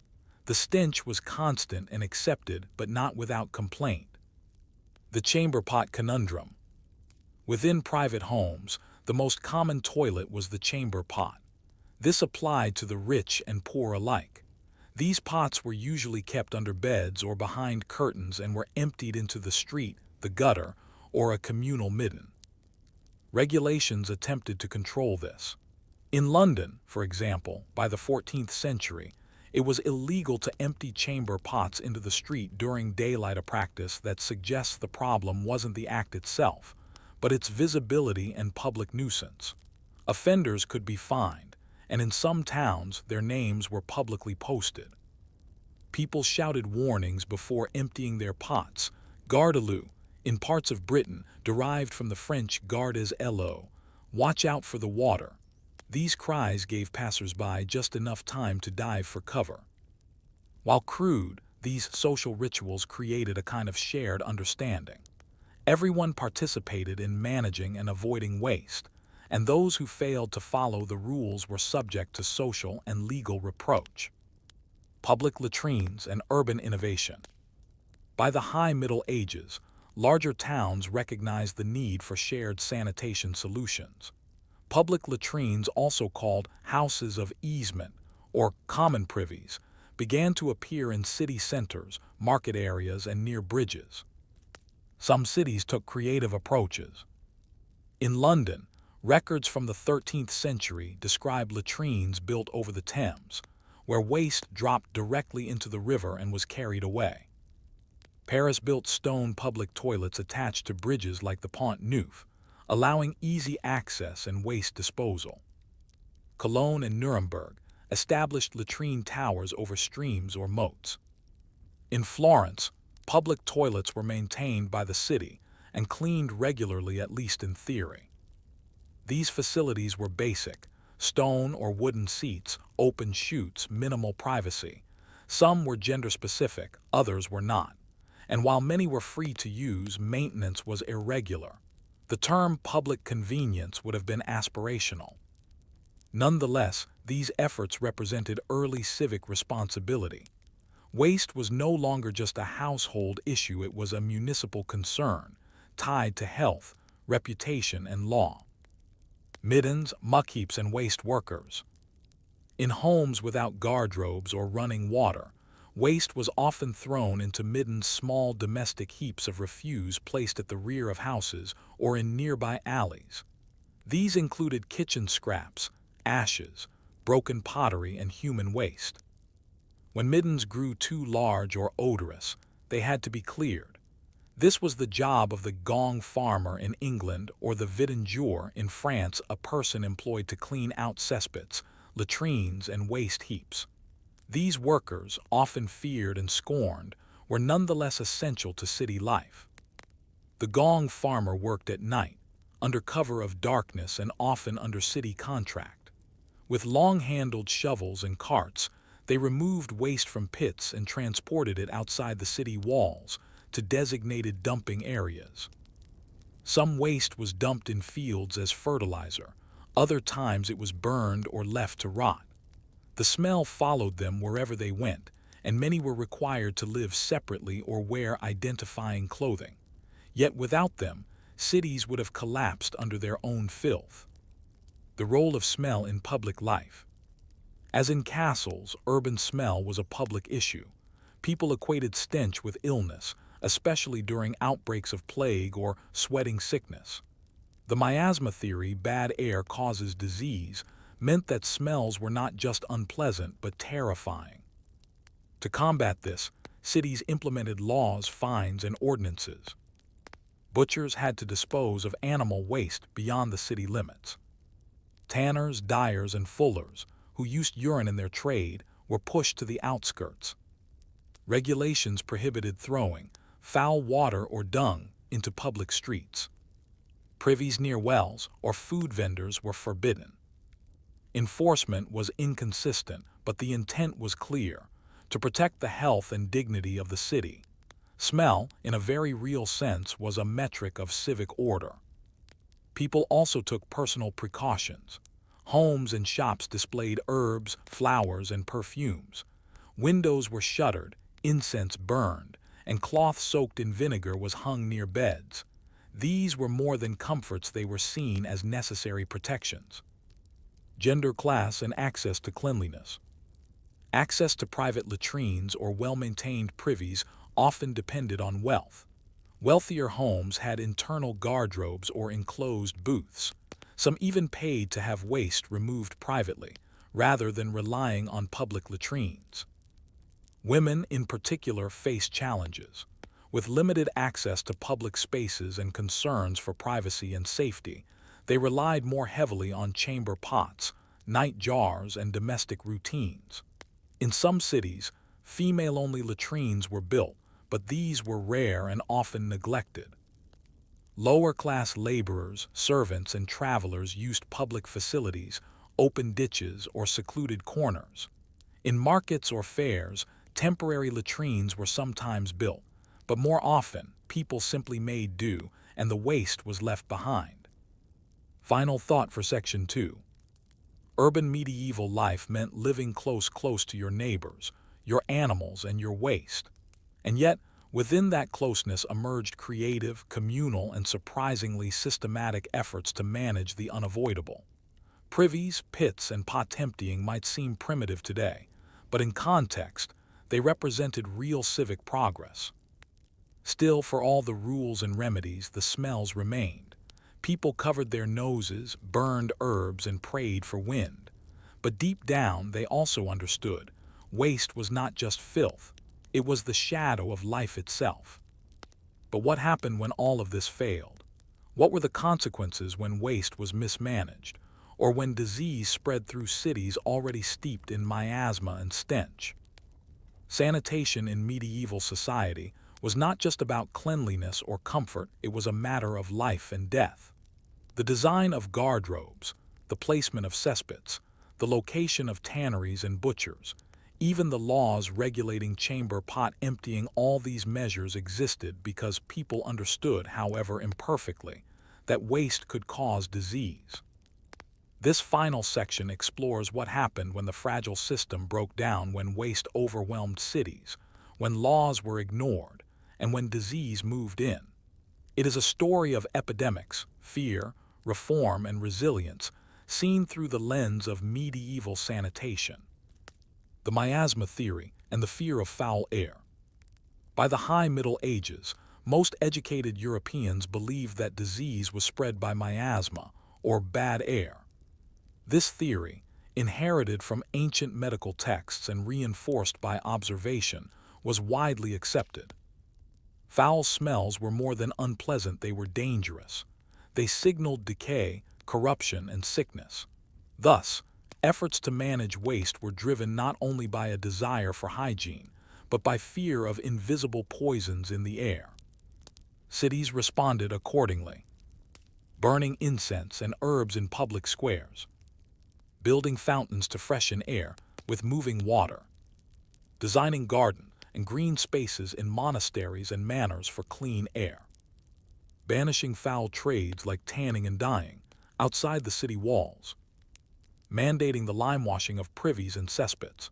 The stench was constant and accepted, but not without complaint. The chamber pot conundrum. Within private homes, the most common toilet was the chamber pot. This applied to the rich and poor alike. These pots were usually kept under beds or behind curtains and were emptied into the street, the gutter, or a communal midden. Regulations attempted to control this. In London, for example, by the 14th century, it was illegal to empty chamber pots into the street during daylight, a practice that suggests the problem wasn't the act itself, but its visibility and public nuisance. Offenders could be fined, and in some towns their names were publicly posted. People shouted warnings before emptying their pots. Garde-à-l'eau, in parts of Britain, derived from the French gardes à l'eau, watch out for the water. These cries gave passers-by just enough time to dive for cover. While crude, these social rituals created a kind of shared understanding. Everyone participated in managing and avoiding waste, and those who failed to follow the rules were subject to social and legal reproach. Public latrines and urban innovation. By the High Middle Ages, larger towns recognized the need for shared sanitation solutions. Public latrines, also called houses of easement or common privies, began to appear in city centers, market areas, and near bridges. Some cities took creative approaches. In London, records from the 13th century describe latrines built over the Thames, where waste dropped directly into the river and was carried away. Paris built stone public toilets attached to bridges like the Pont Neuf, allowing easy access and waste disposal. Cologne and Nuremberg established latrine towers over streams or moats. In Florence, public toilets were maintained by the city and cleaned regularly, at least in theory. These facilities were basic: stone or wooden seats, open chutes, minimal privacy. Some were gender-specific, others were not. And while many were free to use, maintenance was irregular. The term public convenience would have been aspirational. Nonetheless, these efforts represented early civic responsibility. Waste was no longer just a household issue, it was a municipal concern, tied to health, reputation, and law. Middens, muck heaps, and waste workers. In homes without guardraobes or running water, waste was often thrown into middens, small domestic heaps of refuse placed at the rear of houses or in nearby alleys. These included kitchen scraps, ashes, broken pottery, and human waste. When middens grew too large or odorous, they had to be cleared. This was the job of the gong farmer in England or the vidangeur in France, a person employed to clean out cesspits, latrines, and waste heaps. These workers, often feared and scorned, were nonetheless essential to city life. The gong farmer worked at night, under cover of darkness and often under city contract. With long-handled shovels and carts, they removed waste from pits and transported it outside the city walls to designated dumping areas. Some waste was dumped in fields as fertilizer, other times it was burned or left to rot. The smell followed them wherever they went, and many were required to live separately or wear identifying clothing. Yet without them, cities would have collapsed under their own filth. The role of smell in public life. As in castles, urban smell was a public issue. People equated stench with illness, especially during outbreaks of plague or sweating sickness. The miasma theory, bad air causes disease, meant that smells were not just unpleasant but terrifying. To combat this, cities implemented laws, fines, and ordinances. Butchers had to dispose of animal waste beyond the city limits. Tanners, dyers, and fullers, who used urine in their trade, were pushed to the outskirts. Regulations prohibited throwing foul water or dung into public streets. Privies near wells or food vendors were forbidden. Enforcement was inconsistent, but the intent was clear: to protect the health and dignity of the city. Smell, in a very real sense, was a metric of civic order. People also took personal precautions. Homes and shops displayed herbs, flowers, and perfumes. Windows were shuttered, incense burned, and cloth soaked in vinegar was hung near beds. These were more than comforts, they were seen as necessary protections. Gender, class, and access to cleanliness. Access to private latrines or well-maintained privies often depended on wealth. Wealthier homes had internal guardrobes or enclosed booths. Some even paid to have waste removed privately, rather than relying on public latrines. Women, in particular, faced challenges. With limited access to public spaces and concerns for privacy and safety, they relied more heavily on chamber pots, night jars, and domestic routines. In some cities, female-only latrines were built, but these were rare and often neglected. Lower-class laborers, servants, and travelers used public facilities, open ditches, or secluded corners. In markets or fairs, temporary latrines were sometimes built, but more often, people simply made do, and the waste was left behind. Final thought for Section 2. Urban medieval life meant living close to your neighbors, your animals, and your waste. And yet, within that closeness emerged creative, communal, and surprisingly systematic efforts to manage the unavoidable. Privies, pits, and pot emptying might seem primitive today, but in context, they represented real civic progress. Still, for all the rules and remedies, the smells remained. People covered their noses, burned herbs, and prayed for wind. But deep down, they also understood waste was not just filth, it was the shadow of life itself. But what happened when all of this failed? What were the consequences when waste was mismanaged, or when disease spread through cities already steeped in miasma and stench? Sanitation in medieval society was not just about cleanliness or comfort, it was a matter of life and death. The design of guardrobes, the placement of cesspits, the location of tanneries and butchers, even the laws regulating chamber pot emptying, all these measures existed because people understood, however imperfectly, that waste could cause disease. This final section explores what happened when the fragile system broke down, when waste overwhelmed cities, when laws were ignored, and when disease moved in. It is a story of epidemics, fear, reform, and resilience, seen through the lens of medieval sanitation. The miasma theory and the fear of foul air. By the High Middle Ages, most educated Europeans believed that disease was spread by miasma, or bad air. This theory, inherited from ancient medical texts and reinforced by observation, was widely accepted. Foul smells were more than unpleasant, they were dangerous. They signaled decay, corruption, and sickness. Thus, efforts to manage waste were driven not only by a desire for hygiene, but by fear of invisible poisons in the air. Cities responded accordingly, burning incense and herbs in public squares, building fountains to freshen air with moving water, designing gardens and green spaces in monasteries and manors for clean air, banishing foul trades like tanning and dyeing outside the city walls, mandating the limewashing of privies and cesspits.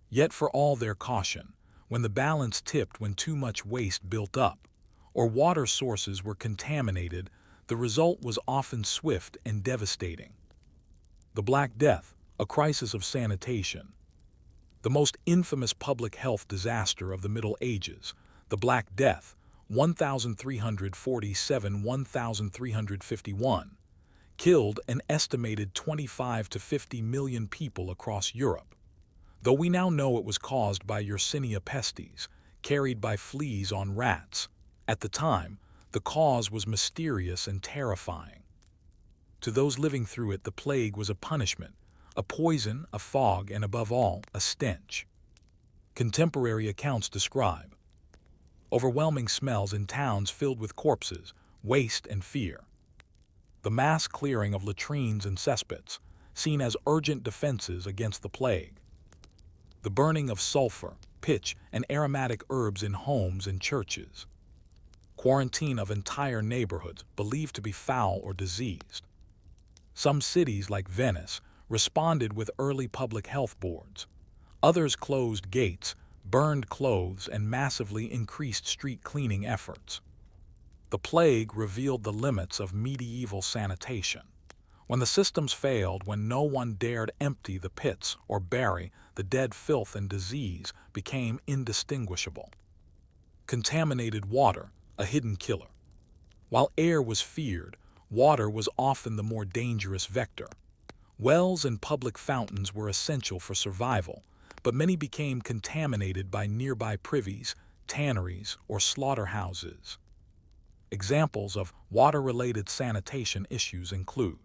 Yet for all their caution, when the balance tipped, when too much waste built up, or water sources were contaminated, the result was often swift and devastating. The Black Death, a crisis of sanitation. The most infamous public health disaster of the Middle Ages, the Black Death, 1347–1351, killed an estimated 25 to 50 million people across Europe. Though we now know it was caused by Yersinia pestis, carried by fleas on rats, at the time, the cause was mysterious and terrifying. To those living through it, the plague was a punishment, a poison, a fog, and above all, a stench. Contemporary accounts describe overwhelming smells in towns filled with corpses, waste, and fear. The mass clearing of latrines and cesspits, seen as urgent defenses against the plague. The burning of sulfur, pitch, and aromatic herbs in homes and churches. Quarantine of entire neighborhoods believed to be foul or diseased. Some cities, like Venice, responded with early public health boards. Others closed gates, burned clothes, and massively increased street cleaning efforts. The plague revealed the limits of medieval sanitation. When the systems failed, when no one dared empty the pits or bury the dead, filth and disease became indistinguishable. Contaminated water, a hidden killer. While air was feared, water was often the more dangerous vector. Wells and public fountains were essential for survival, but many became contaminated by nearby privies, tanneries, or slaughterhouses. Examples of water-related sanitation issues include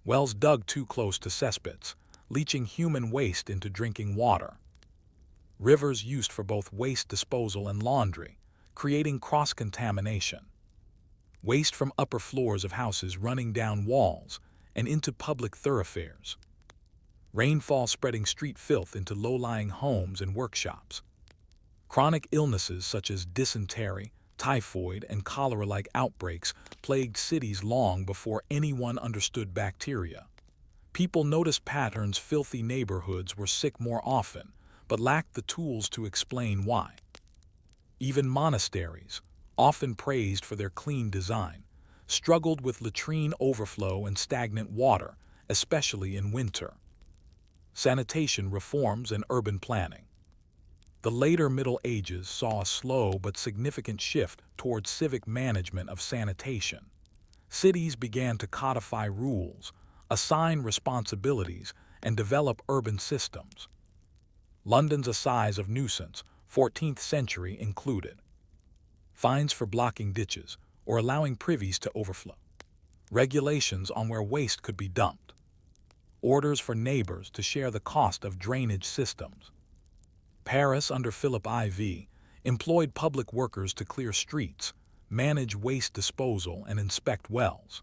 wells dug too close to cesspits, leaching human waste into drinking water. Rivers used for both waste disposal and laundry, creating cross-contamination. Waste from upper floors of houses running down walls and into public thoroughfares. Rainfall spreading street filth into low-lying homes and workshops. Chronic illnesses such as dysentery, typhoid, and cholera-like outbreaks plagued cities long before anyone understood bacteria. People noticed patterns. Filthy neighborhoods were sick more often, but lacked the tools to explain why. Even monasteries, often praised for their clean design, struggled with latrine overflow and stagnant water, especially in winter. Sanitation reforms and urban planning. The later Middle Ages saw a slow but significant shift towards civic management of sanitation. Cities began to codify rules, assign responsibilities, and develop urban systems. London's assize of nuisance, 14th century, included fines for blocking ditches or allowing privies to overflow, regulations on where waste could be dumped, orders for neighbors to share the cost of drainage systems. Paris, under Philip IV, employed public workers to clear streets, manage waste disposal, and inspect wells.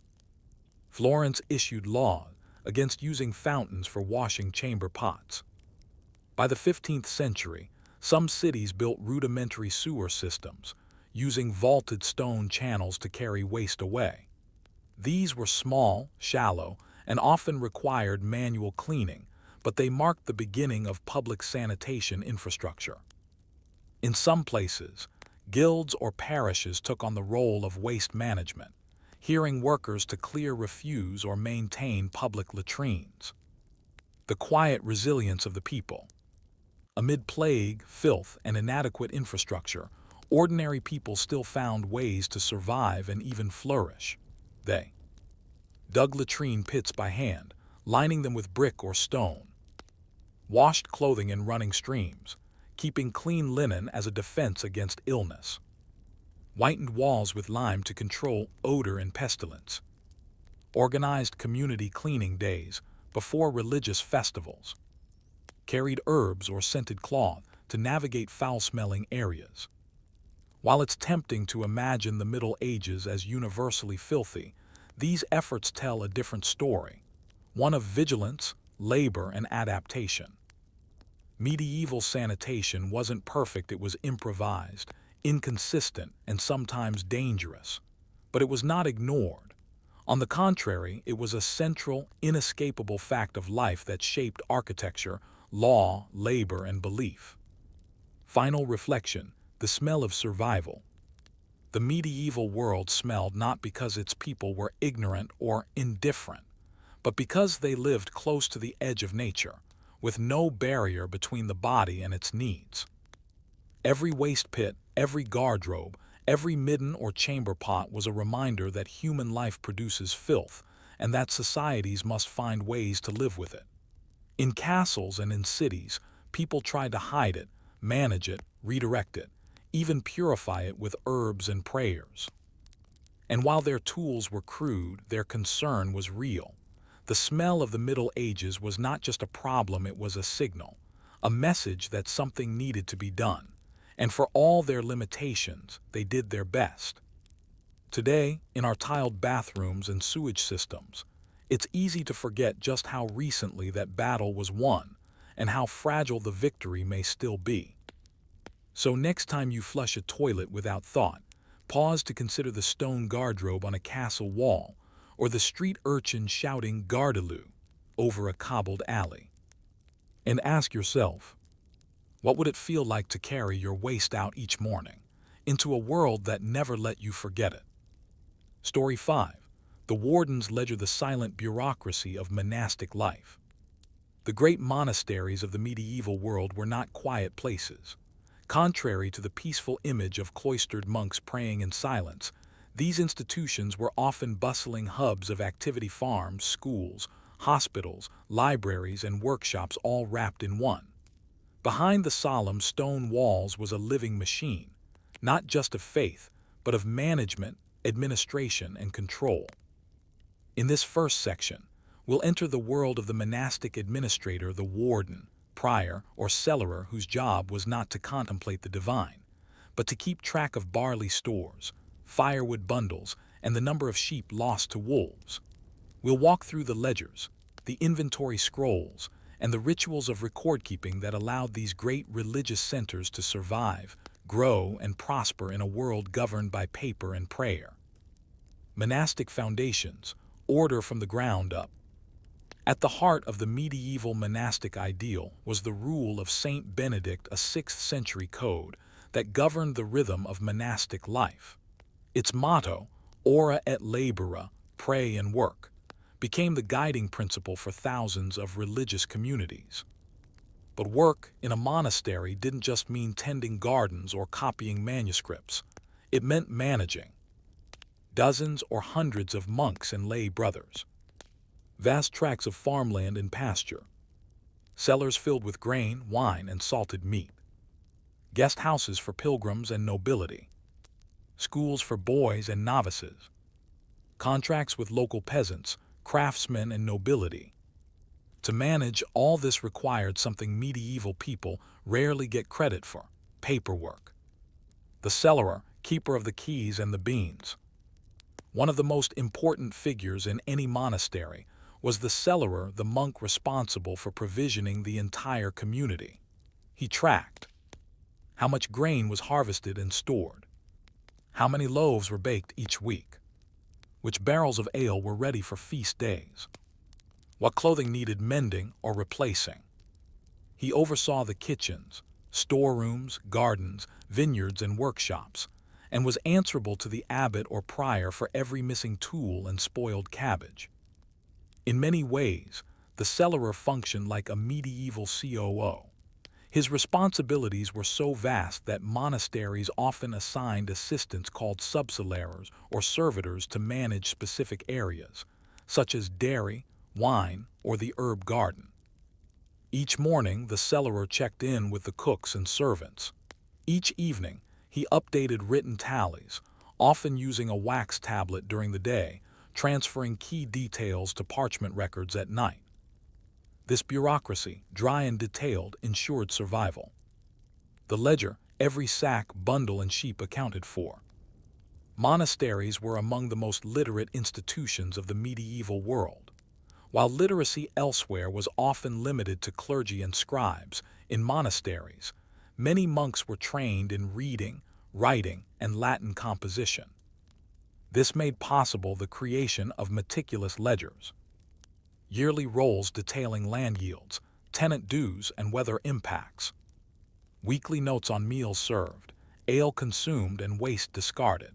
Florence issued laws against using fountains for washing chamber pots. By the 15th century, some cities built rudimentary sewer systems, using vaulted stone channels to carry waste away. These were small, shallow, and often required manual cleaning, but they marked the beginning of public sanitation infrastructure. In some places, guilds or parishes took on the role of waste management, hiring workers to clear refuse or maintain public latrines. The quiet resilience of the people. Amid plague, filth, and inadequate infrastructure, ordinary people still found ways to survive and even flourish. They dug latrine pits by hand, lining them with brick or stone, washed clothing in running streams, keeping clean linen as a defense against illness, whitened walls with lime to control odor and pestilence, organized community cleaning days before religious festivals, carried herbs or scented cloth to navigate foul-smelling areas. While it's tempting to imagine the Middle Ages as universally filthy, these efforts tell a different story, one of vigilance, labor, and adaptation. Medieval sanitation wasn't perfect, it was improvised, inconsistent, and sometimes dangerous. But it was not ignored. On the contrary, it was a central, inescapable fact of life that shaped architecture, law, labor, and belief. Final reflection: the smell of survival. The medieval world smelled not because its people were ignorant or indifferent, but because they lived close to the edge of nature, with no barrier between the body and its needs. Every waste pit, every garderobe, every midden or chamber pot was a reminder that human life produces filth, and that societies must find ways to live with it. In castles and in cities, people tried to hide it, manage it, redirect it, even purify it with herbs and prayers. And while their tools were crude, their concern was real. The smell of the Middle Ages was not just a problem, it was a signal, a message that something needed to be done. And for all their limitations, they did their best. Today, in our tiled bathrooms and sewage systems, it's easy to forget just how recently that battle was won and how fragile the victory may still be. So next time you flush a toilet without thought, pause to consider the stone garderobe on a castle wall or the street urchin shouting "Gardeloo" over a cobbled alley. And ask yourself, what would it feel like to carry your waste out each morning into a world that never let you forget it? Story 5. The Wardens ledger the silent bureaucracy of monastic life. The great monasteries of the medieval world were not quiet places. Contrary to the peaceful image of cloistered monks praying in silence, these institutions were often bustling hubs of activity: farms, schools, hospitals, libraries, and workshops, all wrapped in one. Behind the solemn stone walls was a living machine, not just of faith, but of management, administration, and control. In this first section, we'll enter the world of the monastic administrator, the warden, prior, or cellarer, whose job was not to contemplate the divine, but to keep track of barley stores, firewood bundles, and the number of sheep lost to wolves. We'll walk through the ledgers, the inventory scrolls, and the rituals of record-keeping that allowed these great religious centers to survive, grow, and prosper in a world governed by paper and prayer. Monastic foundations, order from the ground up. At the heart of the medieval monastic ideal was the rule of Saint Benedict, a 6th century code that governed the rhythm of monastic life. Its motto, Ora et Labora, pray and work, became the guiding principle for thousands of religious communities. But work in a monastery didn't just mean tending gardens or copying manuscripts. It meant managing dozens or hundreds of monks and lay brothers, vast tracts of farmland and pasture, cellars filled with grain, wine, and salted meat, guest houses for pilgrims and nobility, schools for boys and novices, contracts with local peasants, craftsmen, and nobility. To manage all this required something medieval people rarely get credit for: paperwork. The cellarer, keeper of the keys and the beans. One of the most important figures in any monastery was the cellarer, the monk responsible for provisioning the entire community. He tracked how much grain was harvested and stored, how many loaves were baked each week, which barrels of ale were ready for feast days, what clothing needed mending or replacing. He oversaw the kitchens, storerooms, gardens, vineyards, and workshops, and was answerable to the abbot or prior for every missing tool and spoiled cabbage. In many ways, the cellarer functioned like a medieval COO. His responsibilities were so vast that monasteries often assigned assistants called subcellarers or servitors to manage specific areas, such as dairy, wine, or the herb garden. Each morning, the cellarer checked in with the cooks and servants. Each evening, he updated written tallies, often using a wax tablet during the day, transferring key details to parchment records at night. This bureaucracy, dry and detailed, ensured survival. The ledger, every sack, bundle, and sheep accounted for. Monasteries were among the most literate institutions of the medieval world. While literacy elsewhere was often limited to clergy and scribes, in monasteries, many monks were trained in reading, writing, and Latin composition. This made possible the creation of meticulous ledgers, yearly rolls detailing land yields, tenant dues, and weather impacts, weekly notes on meals served, ale consumed, and waste discarded,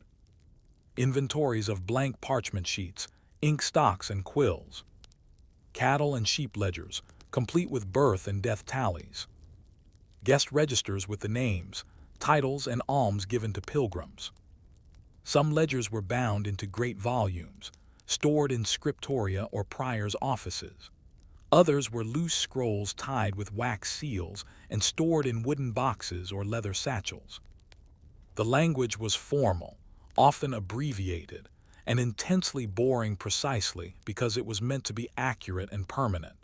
inventories of blank parchment sheets, ink stocks, and quills, cattle and sheep ledgers, complete with birth and death tallies, guest registers with the names, titles, and alms given to pilgrims. Some ledgers were bound into great volumes, stored in scriptoria or priors' offices. Others were loose scrolls tied with wax seals and stored in wooden boxes or leather satchels. The language was formal, often abbreviated, and intensely boring precisely because it was meant to be accurate and permanent.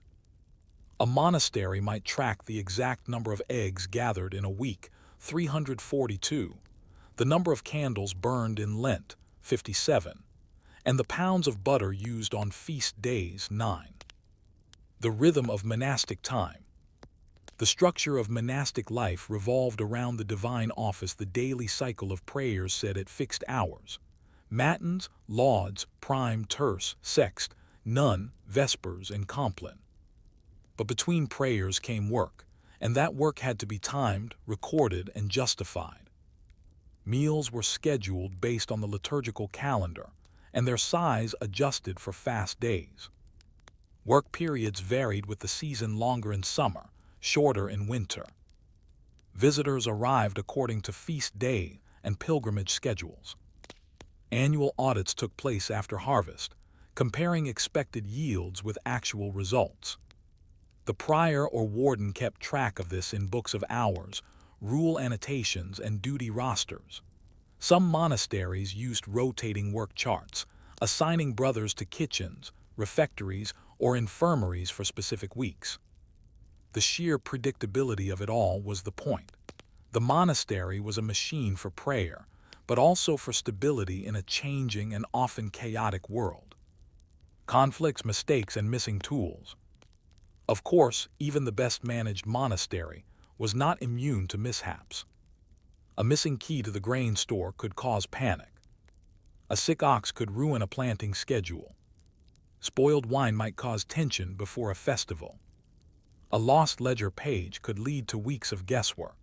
A monastery might track the exact number of eggs gathered in a week, 342, the number of candles burned in Lent, 57, and the pounds of butter used on feast days, 9. The rhythm of monastic time. The structure of monastic life revolved around the divine office, the daily cycle of prayers said at fixed hours. Matins, lauds, prime, terce, sext, none, vespers, and compline. But between prayers came work, and that work had to be timed, recorded, and justified. Meals were scheduled based on the liturgical calendar, and their size adjusted for fast days. Work periods varied with the season, longer in summer, shorter in winter. Visitors arrived according to feast day and pilgrimage schedules. Annual audits took place after harvest, comparing expected yields with actual results. The prior or warden kept track of this in books of hours, rule annotations, and duty rosters. Some monasteries used rotating work charts, assigning brothers to kitchens, refectories, or infirmaries for specific weeks. The sheer predictability of it all was the point. The monastery was a machine for prayer, but also for stability in a changing and often chaotic world. Conflicts, mistakes, and missing tools. Of course, even the best-managed monastery was not immune to mishaps. A missing key to the grain store could cause panic. A sick ox could ruin a planting schedule. Spoiled wine might cause tension before a festival. A lost ledger page could lead to weeks of guesswork.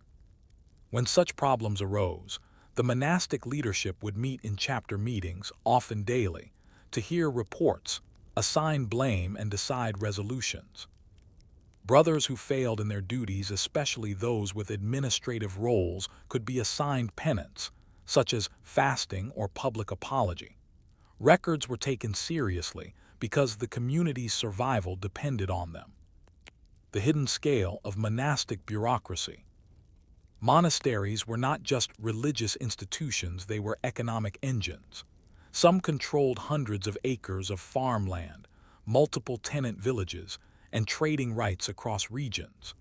When such problems arose, the monastic leadership would meet in chapter meetings, often daily, to hear reports, assign blame, and decide resolutions. Brothers who failed in their duties, especially those with administrative roles, could be assigned penance, such as fasting or public apology. Records were taken seriously because the community's survival depended on them. The hidden scale of monastic bureaucracy. Monasteries were not just religious institutions, they were economic engines. Some controlled hundreds of acres of farmland, multiple tenant villages, and trading rights across regions.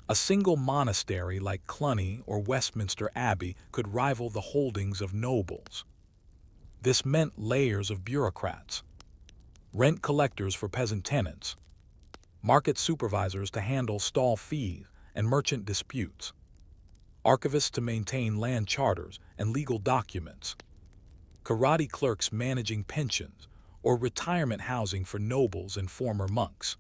A single monastery like Cluny or Westminster Abbey could rival the holdings of nobles. This meant layers of bureaucrats, rent collectors for peasant tenants, market supervisors to handle stall fees and merchant disputes, archivists to maintain land charters and legal documents, karate clerks managing pensions or retirement housing for nobles and former monks.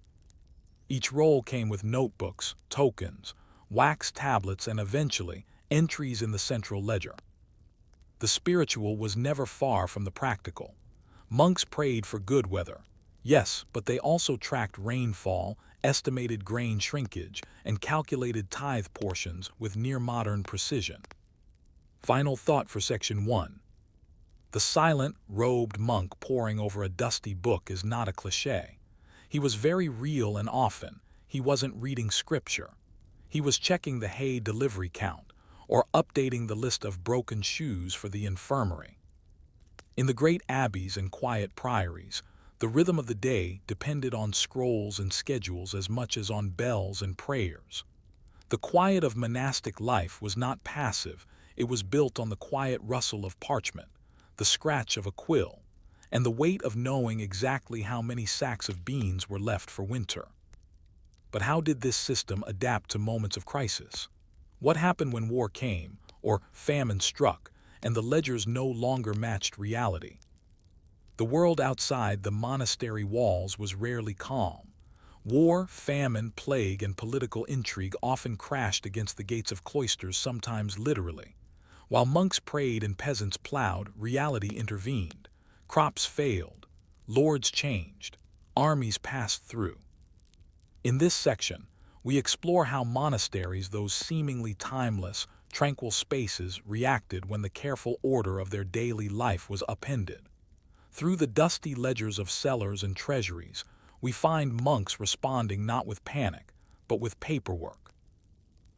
Each role came with notebooks, tokens, wax tablets, and eventually entries in the central ledger. The spiritual was never far from the practical. Monks prayed for good weather, yes, but they also tracked rainfall, estimated grain shrinkage, and calculated tithe portions with near-modern precision. Final thought for Section 1. The silent, robed monk poring over a dusty book is not a cliché. He was very real, and often, he wasn't reading scripture. He was checking the hay delivery count or updating the list of broken shoes for the infirmary. In the great abbeys and quiet priories, the rhythm of the day depended on scrolls and schedules as much as on bells and prayers. The quiet of monastic life was not passive, it was built on the quiet rustle of parchment, the scratch of a quill, and the weight of knowing exactly how many sacks of beans were left for winter. But how did this system adapt to moments of crisis? What happened when war came, or famine struck, and the ledgers no longer matched reality? The world outside the monastery walls was rarely calm. War, famine, plague, and political intrigue often crashed against the gates of cloisters, sometimes literally. While monks prayed and peasants plowed, reality intervened. Crops failed, lords changed, armies passed through. In this section, we explore how monasteries, those seemingly timeless, tranquil spaces, reacted when the careful order of their daily life was upended. Through the dusty ledgers of cellars and treasuries, we find monks responding not with panic, but with paperwork.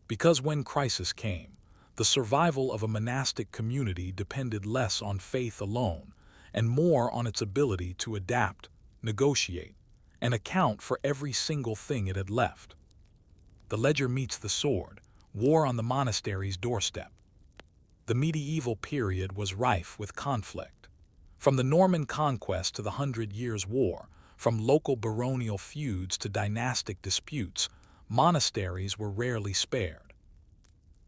Because when crisis came, the survival of a monastic community depended less on faith alone and more on its ability to adapt, negotiate, and account for every single thing it had left. The ledger meets the sword, war on the monastery's doorstep. The medieval period was rife with conflict. From the Norman conquest to the Hundred Years' War, from local baronial feuds to dynastic disputes, monasteries were rarely spared.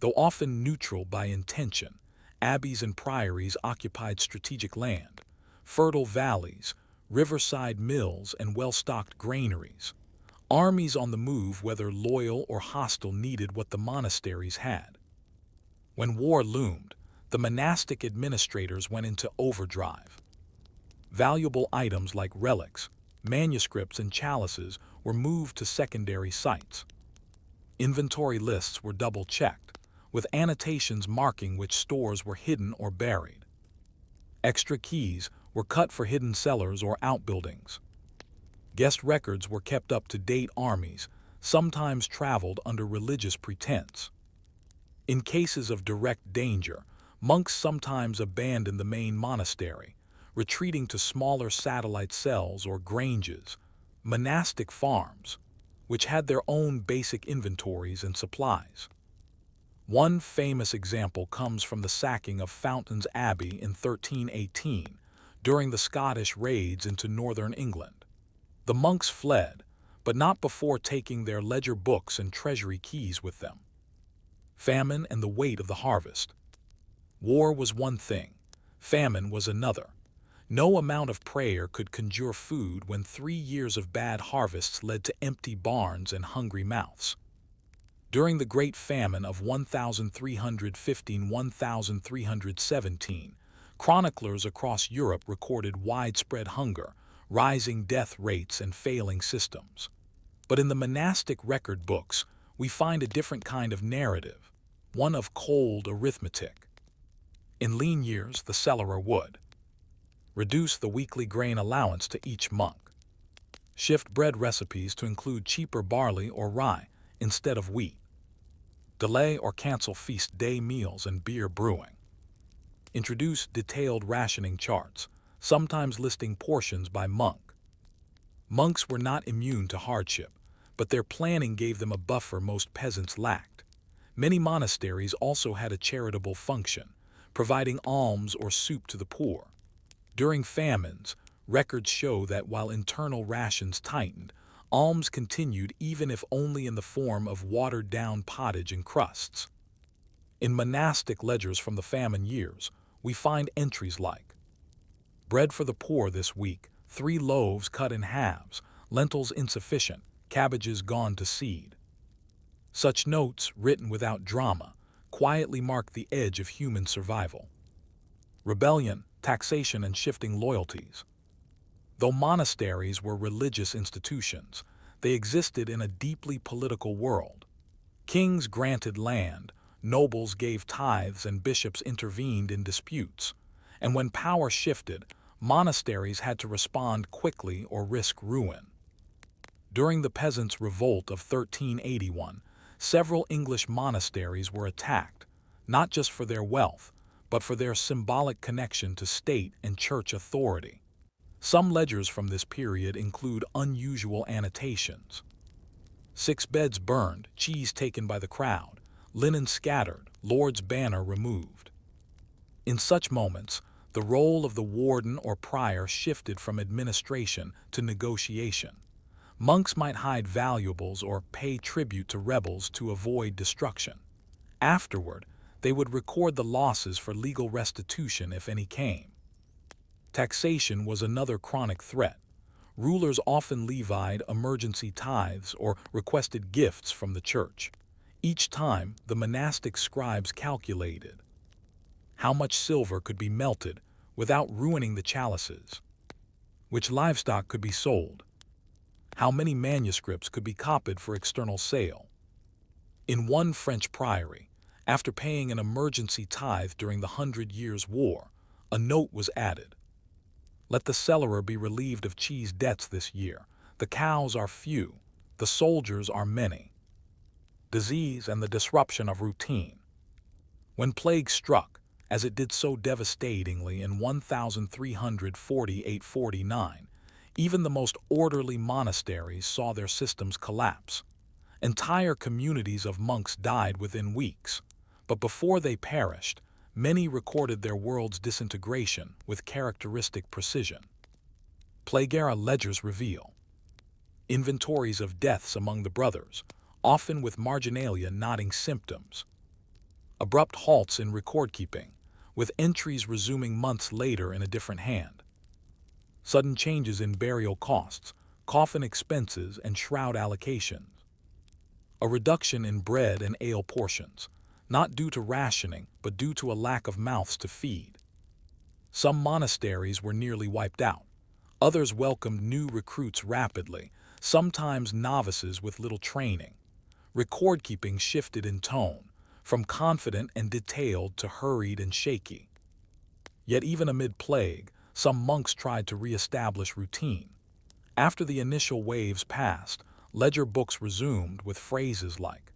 Though often neutral by intention, abbeys and priories occupied strategic land, fertile valleys, riverside mills, and well-stocked granaries. Armies on the move, whether loyal or hostile, needed what the monasteries had. When war loomed, the monastic administrators went into overdrive. Valuable items like relics, manuscripts, and chalices were moved to secondary sites. Inventory lists were double-checked, with annotations marking which stores were hidden or buried. Extra keys were cut for hidden cellars or outbuildings. Guest records were kept up to date. Armies sometimes traveled under religious pretense. In cases of direct danger, monks sometimes abandoned the main monastery, retreating to smaller satellite cells or granges, monastic farms, which had their own basic inventories and supplies. One famous example comes from the sacking of Fountains Abbey in 1318 during the Scottish raids into northern England. The monks fled, but not before taking their ledger books and treasury keys with them. Famine and the weight of the harvest. War was one thing, famine was another. No amount of prayer could conjure food when 3 years of bad harvests led to empty barns and hungry mouths. During the Great Famine of 1315–1317, chroniclers across Europe recorded widespread hunger, rising death rates, and failing systems. But in the monastic record books, we find a different kind of narrative, one of cold arithmetic. In lean years, the cellarer would reduce the weekly grain allowance to each monk, shift bread recipes to include cheaper barley or rye instead of wheat, delay or cancel feast day meals and beer brewing, introduce detailed rationing charts, sometimes listing portions by monk. Monks were not immune to hardship, but their planning gave them a buffer most peasants lacked. Many monasteries also had a charitable function, providing alms or soup to the poor. During famines, records show that while internal rations tightened, alms continued, even if only in the form of watered-down pottage and crusts. In monastic ledgers from the famine years, we find entries like, bread for the poor this week, 3 loaves cut in halves, lentils insufficient, cabbages gone to seed. Such notes, written without drama, quietly mark the edge of human survival. Rebellion, taxation, and shifting loyalties. Though monasteries were religious institutions, they existed in a deeply political world. Kings granted land, nobles gave tithes, and bishops intervened in disputes. and when power shifted, monasteries had to respond quickly or risk ruin. During the Peasants' Revolt of 1381, several English monasteries were attacked, not just for their wealth, but for their symbolic connection to state and church authority. Some ledgers from this period include unusual annotations. 6 beds burned, cheese taken by the crowd, linen scattered, Lord's banner removed. In such moments, the role of the warden or prior shifted from administration to negotiation. Monks might hide valuables or pay tribute to rebels to avoid destruction. Afterward, they would record the losses for legal restitution if any came. Taxation was another chronic threat. Rulers often levied emergency tithes or requested gifts from the church. Each time, the monastic scribes calculated how much silver could be melted without ruining the chalices, which livestock could be sold, how many manuscripts could be copied for external sale. In one French priory, after paying an emergency tithe during the 100 Years' War, a note was added. Let the cellarer be relieved of cheese debts this year. The cows are few, the soldiers are many. Disease and the disruption of routine. When plague struck, as it did so devastatingly in 1348-49, even the most orderly monasteries saw their systems collapse. Entire communities of monks died within weeks, but before they perished, many recorded their world's disintegration with characteristic precision. Plague-era ledgers reveal inventories of deaths among the brothers, often with marginalia nodding symptoms. Abrupt halts in record-keeping, with entries resuming months later in a different hand. Sudden changes in burial costs, coffin expenses, and shroud allocations. A reduction in bread and ale portions, not due to rationing, but due to a lack of mouths to feed. Some monasteries were nearly wiped out. Others welcomed new recruits rapidly, sometimes novices with little training. Record-keeping shifted in tone, from confident and detailed to hurried and shaky. Yet even amid plague, some monks tried to re-establish routine. After the initial waves passed, ledger books resumed with phrases like,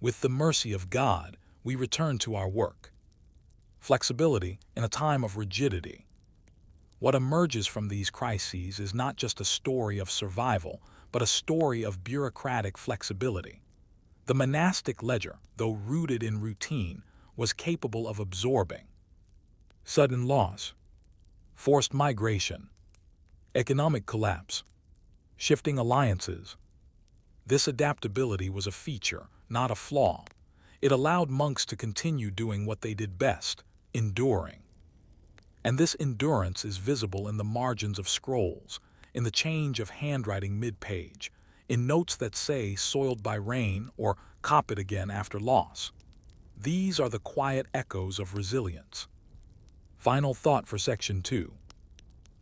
"With the mercy of God, we return to our work." Flexibility in a time of rigidity. What emerges from these crises is not just a story of survival, but a story of bureaucratic flexibility. The monastic ledger, though rooted in routine, was capable of absorbing sudden loss, forced migration, economic collapse, shifting alliances. This adaptability was a feature, not a flaw. It allowed monks to continue doing what they did best, enduring. And this endurance is visible in the margins of scrolls, in the change of handwriting mid-page, in notes that say soiled by rain or copied again after loss. These are the quiet echoes of resilience. Final thought for Section 2.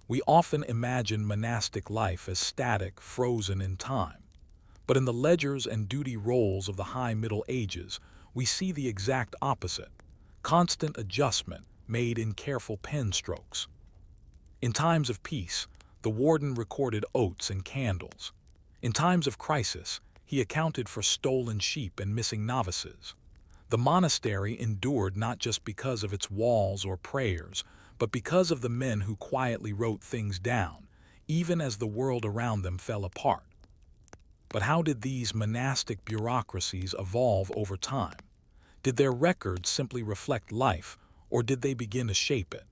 We often imagine monastic life as static, frozen in time. But in the ledgers and duty rolls of the High Middle Ages, we see the exact opposite: constant adjustment made in careful pen strokes. In times of peace, the warden recorded oaths and candles. In times of crisis, he accounted for stolen sheep and missing novices. The monastery endured not just because of its walls or prayers, but because of the men who quietly wrote things down, even as the world around them fell apart. But how did these monastic bureaucracies evolve over time? Did their records simply reflect life, or did they begin to shape it?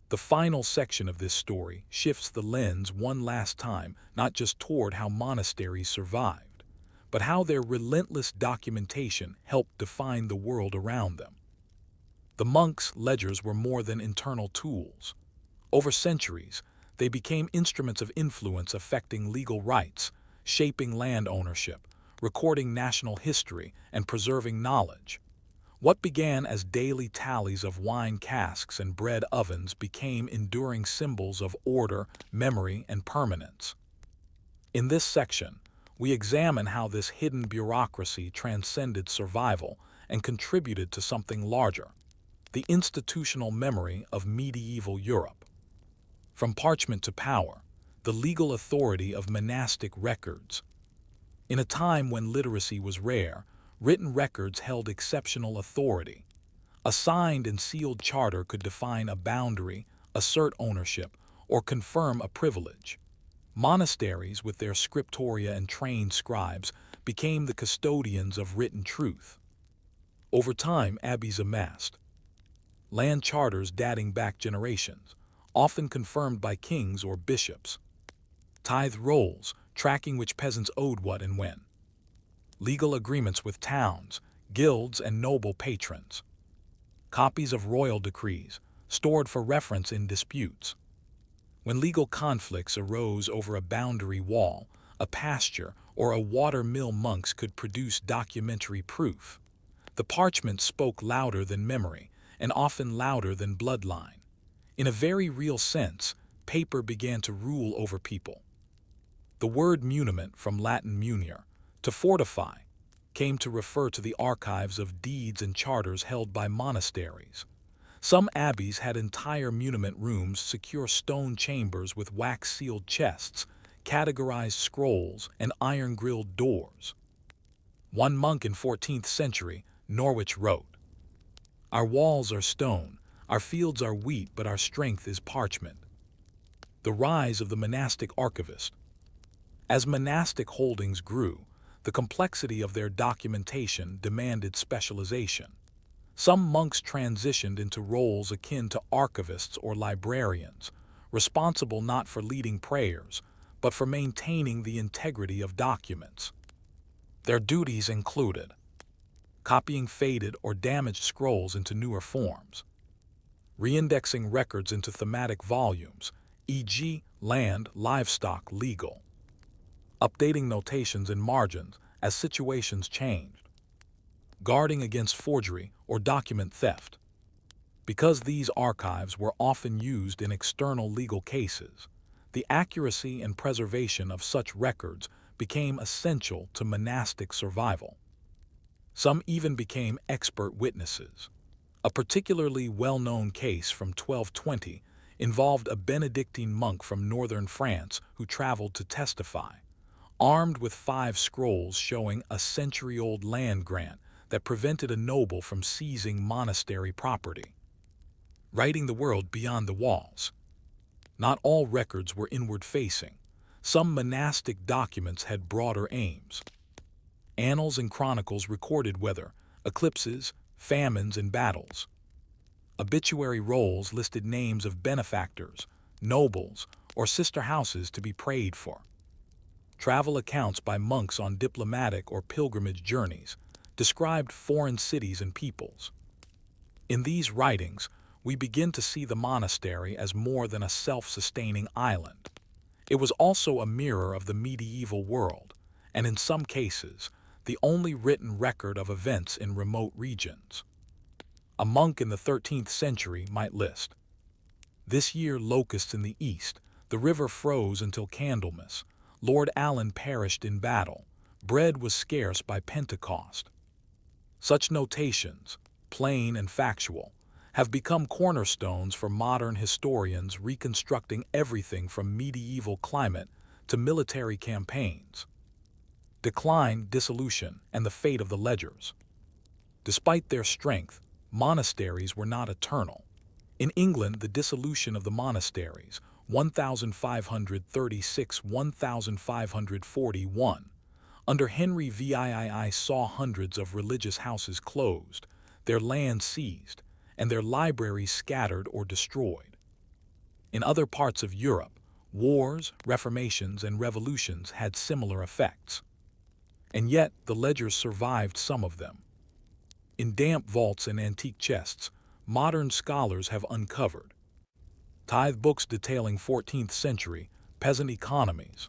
The final section of this story shifts the lens one last time, not just toward how monasteries survived, but how their relentless documentation helped define the world around them. The monks' ledgers were more than internal tools. Over centuries, they became instruments of influence affecting legal rights, shaping land ownership, recording national history, and preserving knowledge. What began as daily tallies of wine casks and bread ovens became enduring symbols of order, memory, and permanence. In this section, we examine how this hidden bureaucracy transcended survival and contributed to something larger: The institutional memory of medieval Europe. From parchment to power, the legal authority of monastic records. In a time when literacy was rare, written records held exceptional authority. A signed and sealed charter could define a boundary, assert ownership, or confirm a privilege. Monasteries, with their scriptoria and trained scribes, became the custodians of written truth. Over time, abbeys amassed land charters dating back generations, often confirmed by kings or bishops. Tithe rolls, tracking which peasants owed what and when. Legal agreements with towns, guilds, and noble patrons. Copies of royal decrees, stored for reference in disputes. When legal conflicts arose over a boundary wall, a pasture, or a water mill, monks could produce documentary proof. The parchment spoke louder than memory, and often louder than bloodline. In a very real sense, paper began to rule over people. The word muniment, from Latin munere, to fortify, came to refer to the archives of deeds and charters held by monasteries. Some abbeys had entire muniment rooms, secure stone chambers with wax-sealed chests, categorized scrolls, and iron-grilled doors. One monk in 14th century, Norwich, wrote, "Our walls are stone, our fields are wheat, but our strength is parchment." The rise of the monastic archivist. As monastic holdings grew, the complexity of their documentation demanded specialization. Some monks transitioned into roles akin to archivists or librarians, responsible not for leading prayers, but for maintaining the integrity of documents. Their duties included copying faded or damaged scrolls into newer forms, reindexing records into thematic volumes, e.g., land, livestock, legal, updating notations and margins as situations changed, guarding against forgery or document theft. Because these archives were often used in external legal cases, the accuracy and preservation of such records became essential to monastic survival. Some even became expert witnesses. A particularly well-known case from 1220 involved a Benedictine monk from northern France who traveled to testify, armed with 5 scrolls showing a century-old land grant that prevented a noble from seizing monastery property. Writing the world beyond the walls. Not all records were inward-facing. Some monastic documents had broader aims. Annals and chronicles recorded weather, eclipses, famines, and battles. Obituary rolls listed names of benefactors, nobles, or sister houses to be prayed for. Travel accounts by monks on diplomatic or pilgrimage journeys described foreign cities and peoples. In these writings, we begin to see the monastery as more than a self-sustaining island. It was also a mirror of the medieval world, and in some cases, the only written record of events in remote regions. A monk in the 13th century might list, "This year locusts in the east, the river froze until Candlemas, Lord Allen perished in battle, bread was scarce by Pentecost." Such notations, plain and factual, have become cornerstones for modern historians reconstructing everything from medieval climate to military campaigns. Decline, dissolution, and the fate of the ledgers. Despite their strength, monasteries were not eternal. In England, the dissolution of the monasteries, 1536–1541, under Henry VIII saw hundreds of religious houses closed, their land seized, and their libraries scattered or destroyed. In other parts of Europe, wars, reformations, and revolutions had similar effects. And yet, the ledgers survived some of them. In damp vaults and antique chests, modern scholars have uncovered tithe books detailing 14th century peasant economies,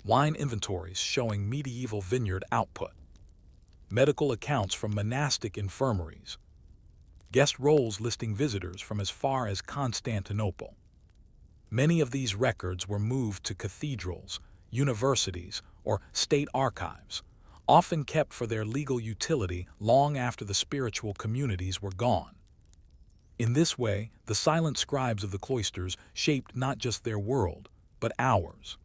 wine inventories showing medieval vineyard output, medical accounts from monastic infirmaries, guest rolls listing visitors from as far as Constantinople. Many of these records were moved to cathedrals, universities, or state archives, often kept for their legal utility long after the spiritual communities were gone. In this way, the silent scribes of the cloisters shaped not just their world, but ours.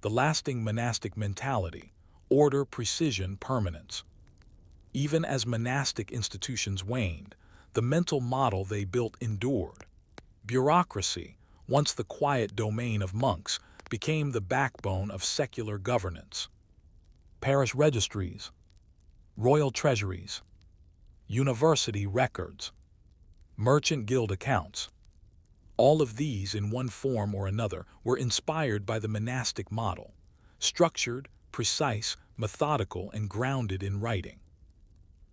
The lasting monastic mentality, order, precision, permanence. Even as monastic institutions waned, the mental model they built endured. Bureaucracy, once the quiet domain of monks, became the backbone of secular governance. Parish registries, royal treasuries, university records, merchant guild accounts. All of these, in one form or another, were inspired by the monastic model, structured, precise, methodical, and grounded in writing.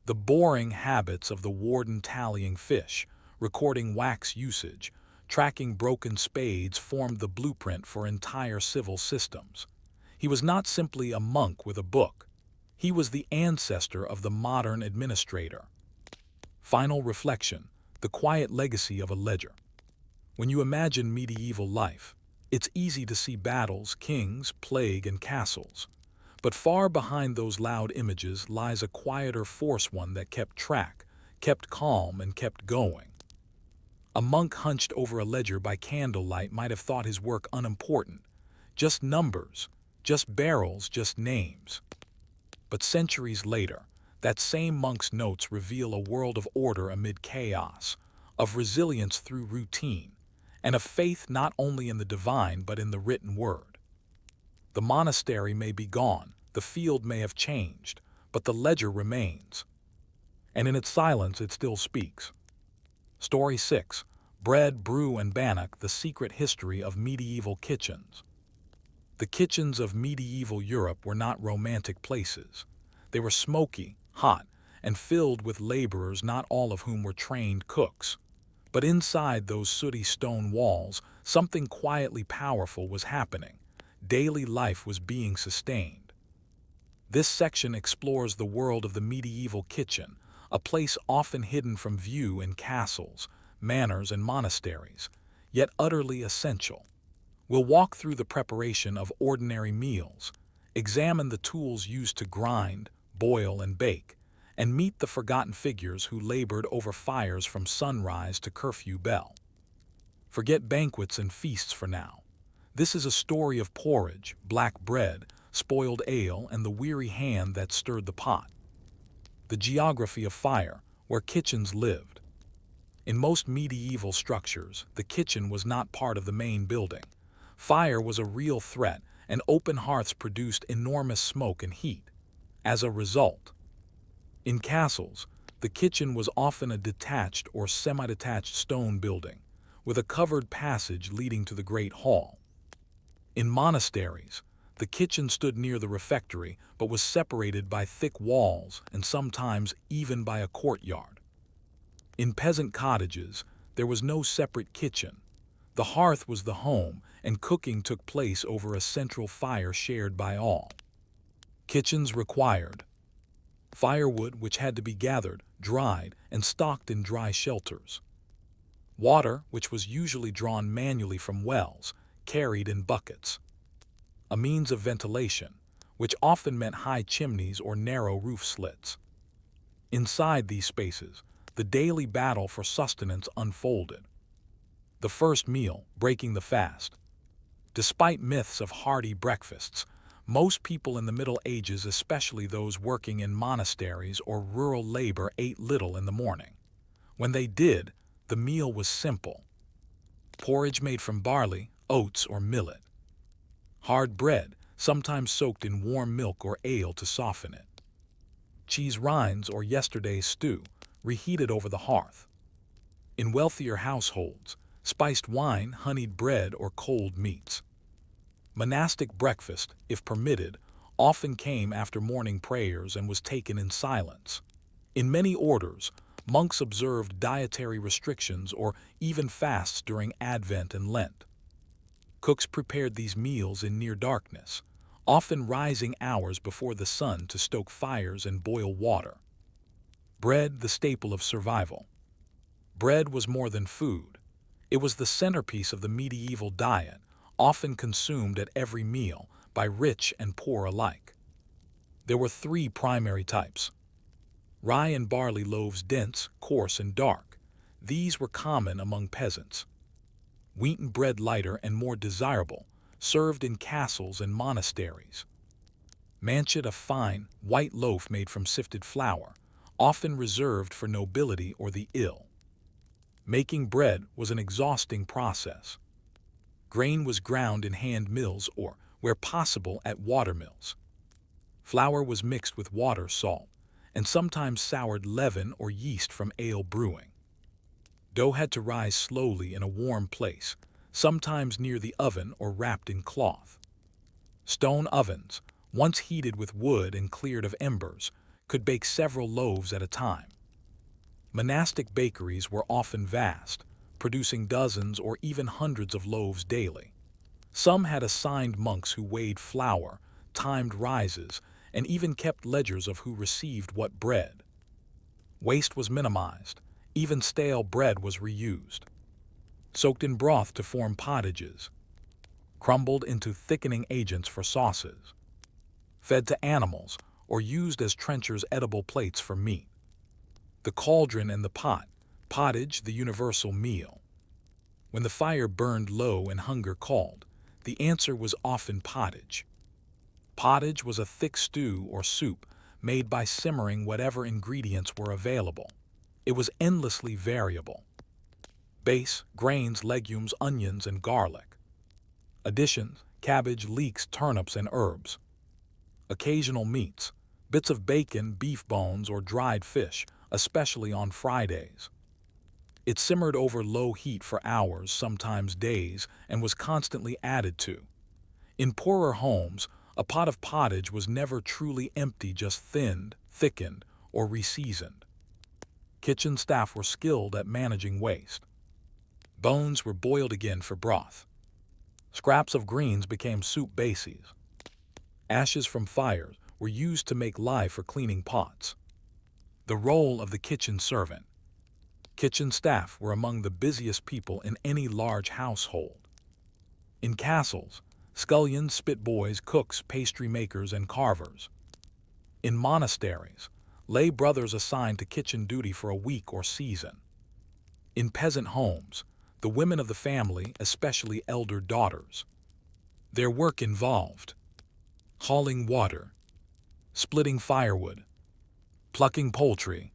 The boring habits of the warden tallying fish, recording wax usage, tracking broken spades formed the blueprint for entire civil systems. He was not simply a monk with a book. He was the ancestor of the modern administrator. Final reflection, the quiet legacy of a ledger. When you imagine medieval life, it's easy to see battles, kings, plague, and castles. But far behind those loud images lies a quieter force, one that kept track, kept calm, and kept going. A monk hunched over a ledger by candlelight might have thought his work unimportant. Just numbers, just barrels, just names. But centuries later, that same monk's notes reveal a world of order amid chaos, of resilience through routine, and of faith not only in the divine but in the written word. The monastery may be gone, the field may have changed, but the ledger remains. And in its silence it still speaks. Story 6. Bread, Brew, and Bannock, the Secret History of Medieval Kitchens. The kitchens of medieval Europe were not romantic places. They were smoky, hot, and filled with laborers, not all of whom were trained cooks. But inside those sooty stone walls, something quietly powerful was happening. Daily life was being sustained. This section explores the world of the medieval kitchen, a place often hidden from view in castles, manors, and monasteries, yet utterly essential. We'll walk through the preparation of ordinary meals, examine the tools used to grind, boil, and bake, and meet the forgotten figures who labored over fires from sunrise to curfew bell. Forget banquets and feasts for now. This is a story of porridge, black bread, spoiled ale, and the weary hand that stirred the pot. The geography of fire, where kitchens lived. In most medieval structures, the kitchen was not part of the main building. Fire was a real threat, and open hearths produced enormous smoke and heat. As a result, in castles, the kitchen was often a detached or semi-detached stone building, with a covered passage leading to the great hall. In monasteries, the kitchen stood near the refectory but was separated by thick walls and sometimes even by a courtyard. In peasant cottages, there was no separate kitchen. The hearth was the home, and cooking took place over a central fire shared by all. Kitchens required firewood, which had to be gathered, dried, and stocked in dry shelters. Water, which was usually drawn manually from wells, carried in buckets. A means of ventilation, which often meant high chimneys or narrow roof slits. Inside these spaces, the daily battle for sustenance unfolded. The first meal, breaking the fast. Despite myths of hearty breakfasts, most people in the Middle Ages, especially those working in monasteries or rural labor, ate little in the morning. When they did, the meal was simple. Porridge made from barley, oats, or millet. Hard bread, sometimes soaked in warm milk or ale to soften it. Cheese rinds or yesterday's stew, reheated over the hearth. In wealthier households, spiced wine, honeyed bread, or cold meats. Monastic breakfast, if permitted, often came after morning prayers and was taken in silence. In many orders, monks observed dietary restrictions or even fasts during Advent and Lent. Cooks prepared these meals in near darkness, often rising hours before the sun to stoke fires and boil water. Bread, the staple of survival. Bread was more than food. It was the centerpiece of the medieval diet, often consumed at every meal by rich and poor alike. There were three primary types. Rye and barley loaves, dense, coarse, and dark. These were common among peasants. Wheaten bread, lighter and more desirable, served in castles and monasteries. Manchet, a fine, white loaf made from sifted flour, often reserved for nobility or the ill. Making bread was an exhausting process. Grain was ground in hand mills or, where possible, at watermills. Flour was mixed with water, salt, and sometimes soured leaven or yeast from ale brewing. Dough had to rise slowly in a warm place, sometimes near the oven or wrapped in cloth. Stone ovens, once heated with wood and cleared of embers, could bake several loaves at a time. Monastic bakeries were often vast, producing dozens or even hundreds of loaves daily. Some had assigned monks who weighed flour, timed rises, and even kept ledgers of who received what bread. Waste was minimized. Even stale bread was reused. Soaked in broth to form pottages. Crumbled into thickening agents for sauces. Fed to animals or used as trenchers' edible plates for meat. The cauldron and the pot, pottage the universal meal. When the fire burned low and hunger called, the answer was often pottage. Pottage was a thick stew or soup made by simmering whatever ingredients were available. It was endlessly variable. Base, grains, legumes, onions, and garlic. Additions, cabbage, leeks, turnips, and herbs. Occasional meats, bits of bacon, beef bones, or dried fish, especially on Fridays. It simmered over low heat for hours, sometimes days, and was constantly added to. In poorer homes, a pot of pottage was never truly empty, just thinned, thickened, or reseasoned. Kitchen staff were skilled at managing waste. Bones were boiled again for broth. Scraps of greens became soup bases. Ashes from fires were used to make lye for cleaning pots. The role of the kitchen servant. Kitchen staff were among the busiest people in any large household. In castles, scullions, spit boys, cooks, pastry makers, and carvers. In monasteries, lay brothers assigned to kitchen duty for a week or season. In peasant homes, the women of the family, especially elder daughters. Their work involved hauling water, splitting firewood, plucking poultry,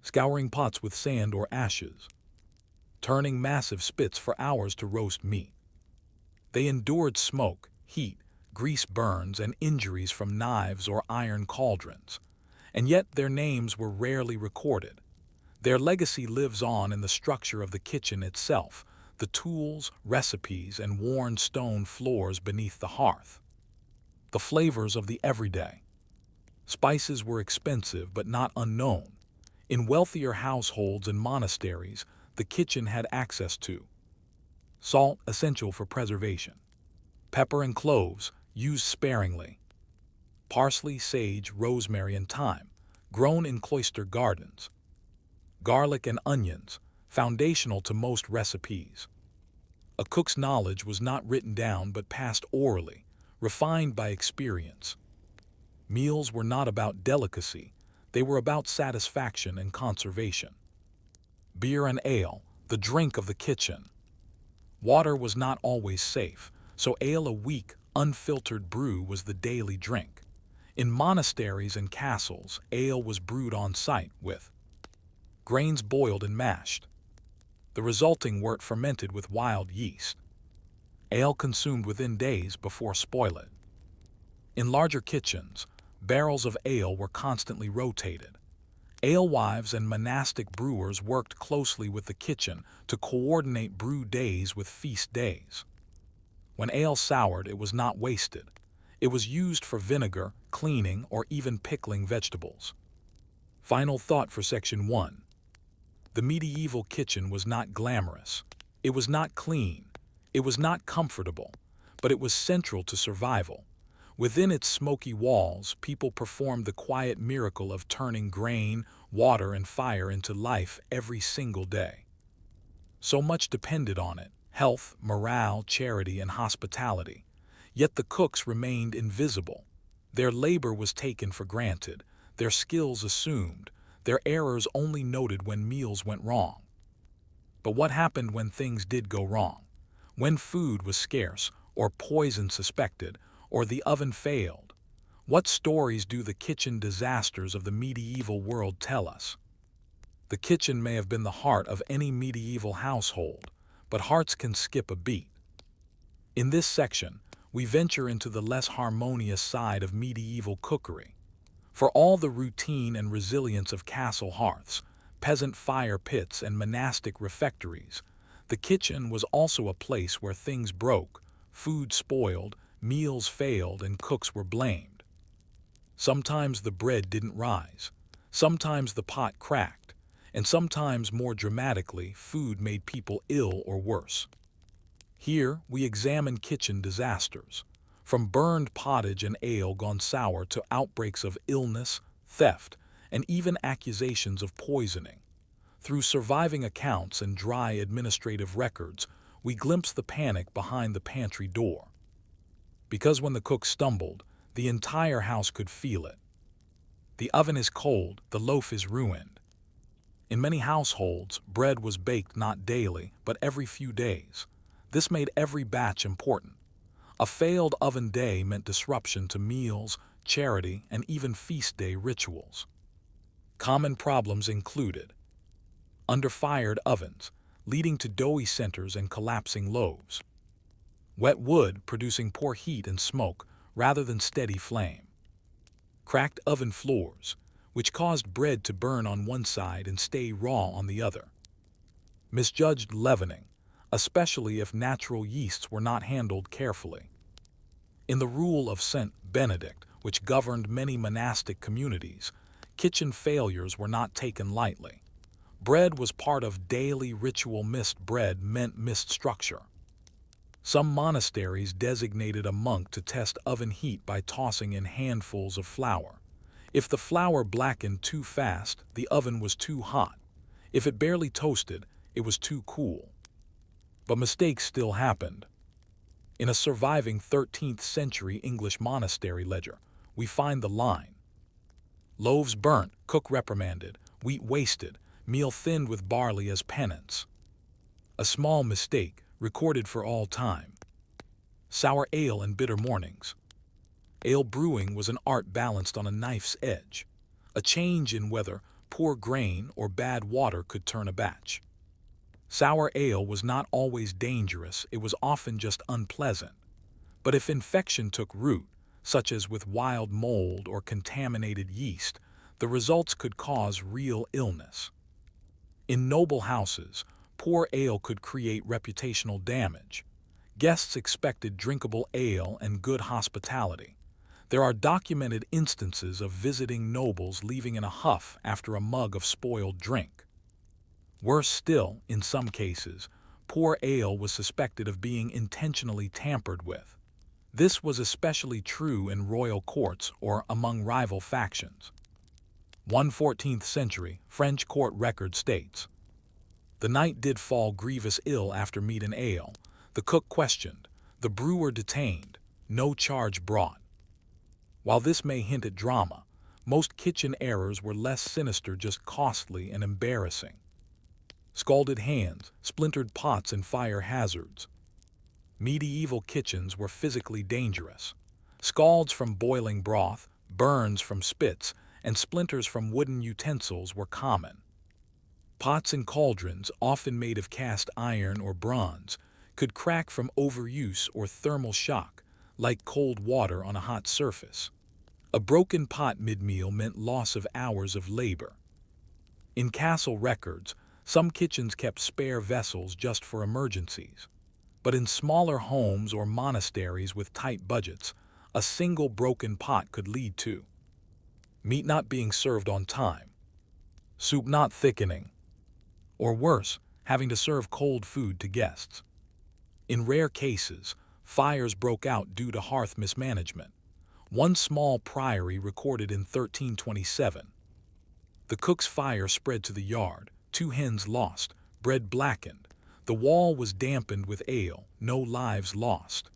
scouring pots with sand or ashes, turning massive spits for hours to roast meat. They endured smoke, heat, grease burns, and injuries from knives or iron cauldrons, and yet their names were rarely recorded. Their legacy lives on in the structure of the kitchen itself, the tools, recipes, and worn stone floors beneath the hearth. The flavors of the everyday. Spices were expensive but not unknown. In wealthier households and monasteries, the kitchen had access to salt, essential for preservation. Pepper and cloves, used sparingly. Parsley, sage, rosemary, and thyme, grown in cloister gardens. Garlic and onions, foundational to most recipes. A cook's knowledge was not written down but passed orally, refined by experience. Meals were not about delicacy, they were about satisfaction and conservation. Beer and ale, the drink of the kitchen. Water was not always safe, so ale, a weak, unfiltered brew, was the daily drink. In monasteries and castles, ale was brewed on site with grains boiled and mashed. The resulting wort fermented with wild yeast. Ale consumed within days before spoilage. In larger kitchens, barrels of ale were constantly rotated. Alewives and monastic brewers worked closely with the kitchen to coordinate brew days with feast days. When ale soured, it was not wasted. It was used for vinegar, cleaning, or even pickling vegetables. Final thought for Section 1. The medieval kitchen was not glamorous. It was not clean. It was not comfortable, but it was central to survival. Within its smoky walls, people performed the quiet miracle of turning grain, water, and fire into life every single day. So much depended on it: health, morale, charity, and hospitality. Yet the cooks remained invisible. Their labor was taken for granted, their skills assumed, their errors only noted when meals went wrong. But what happened when things did go wrong? When food was scarce, or poison suspected, or the oven failed? What stories do the kitchen disasters of the medieval world tell us? The kitchen may have been the heart of any medieval household, but hearts can skip a beat. In this section, we venture into the less harmonious side of medieval cookery. For all the routine and resilience of castle hearths, peasant fire pits, and monastic refectories, the kitchen was also a place where things broke, food spoiled, meals failed, and cooks were blamed. Sometimes the bread didn't rise, sometimes the pot cracked, and sometimes, more dramatically, food made people ill or worse. Here we examine kitchen disasters, from burned pottage and ale gone sour to outbreaks of illness, theft, and even accusations of poisoning. Through surviving accounts and dry administrative records, we glimpse the panic behind the pantry door. Because when the cook stumbled, the entire house could feel it. The oven is cold, the loaf is ruined. In many households, bread was baked not daily, but every few days. This made every batch important. A failed oven day meant disruption to meals, charity, and even feast day rituals. Common problems included underfired ovens, leading to doughy centers and collapsing loaves. Wet wood producing poor heat and smoke rather than steady flame. Cracked oven floors, which caused bread to burn on one side and stay raw on the other. Misjudged leavening, especially if natural yeasts were not handled carefully. In the rule of St. Benedict, which governed many monastic communities, kitchen failures were not taken lightly. Bread was part of daily ritual. Missed bread meant missed structure. Some monasteries designated a monk to test oven heat by tossing in handfuls of flour. If the flour blackened too fast, the oven was too hot. If it barely toasted, it was too cool. But mistakes still happened. In a surviving 13th century English monastery ledger, we find the line: loaves burnt, cook reprimanded, wheat wasted, meal thinned with barley as penance. A small mistake, recorded for all time. Sour ale and bitter mornings. Ale brewing was an art balanced on a knife's edge. A change in weather, poor grain, or bad water could turn a batch. Sour ale was not always dangerous, it was often just unpleasant. But if infection took root, such as with wild mold or contaminated yeast, the results could cause real illness. In noble houses, poor ale could create reputational damage. Guests expected drinkable ale and good hospitality. There are documented instances of visiting nobles leaving in a huff after a mug of spoiled drink. Worse still, in some cases, poor ale was suspected of being intentionally tampered with. This was especially true in royal courts or among rival factions. One 14th century French court record states, "The knight did fall grievous ill after meat and ale. The cook questioned, the brewer detained, no charge brought." While this may hint at drama, most kitchen errors were less sinister, just costly and embarrassing. Scalded hands, splintered pots, and fire hazards. Medieval kitchens were physically dangerous. Scalds from boiling broth, burns from spits, and splinters from wooden utensils were common. Pots and cauldrons, often made of cast iron or bronze, could crack from overuse or thermal shock, like cold water on a hot surface. A broken pot mid-meal meant loss of hours of labor. In castle records, some kitchens kept spare vessels just for emergencies. But in smaller homes or monasteries with tight budgets, a single broken pot could lead to meat not being served on time, soup not thickening, or worse, having to serve cold food to guests. In rare cases, fires broke out due to hearth mismanagement. One small priory recorded in 1327. The cook's fire spread to the yard, 2 hens lost, bread blackened. The wall was dampened with ale, no lives lost.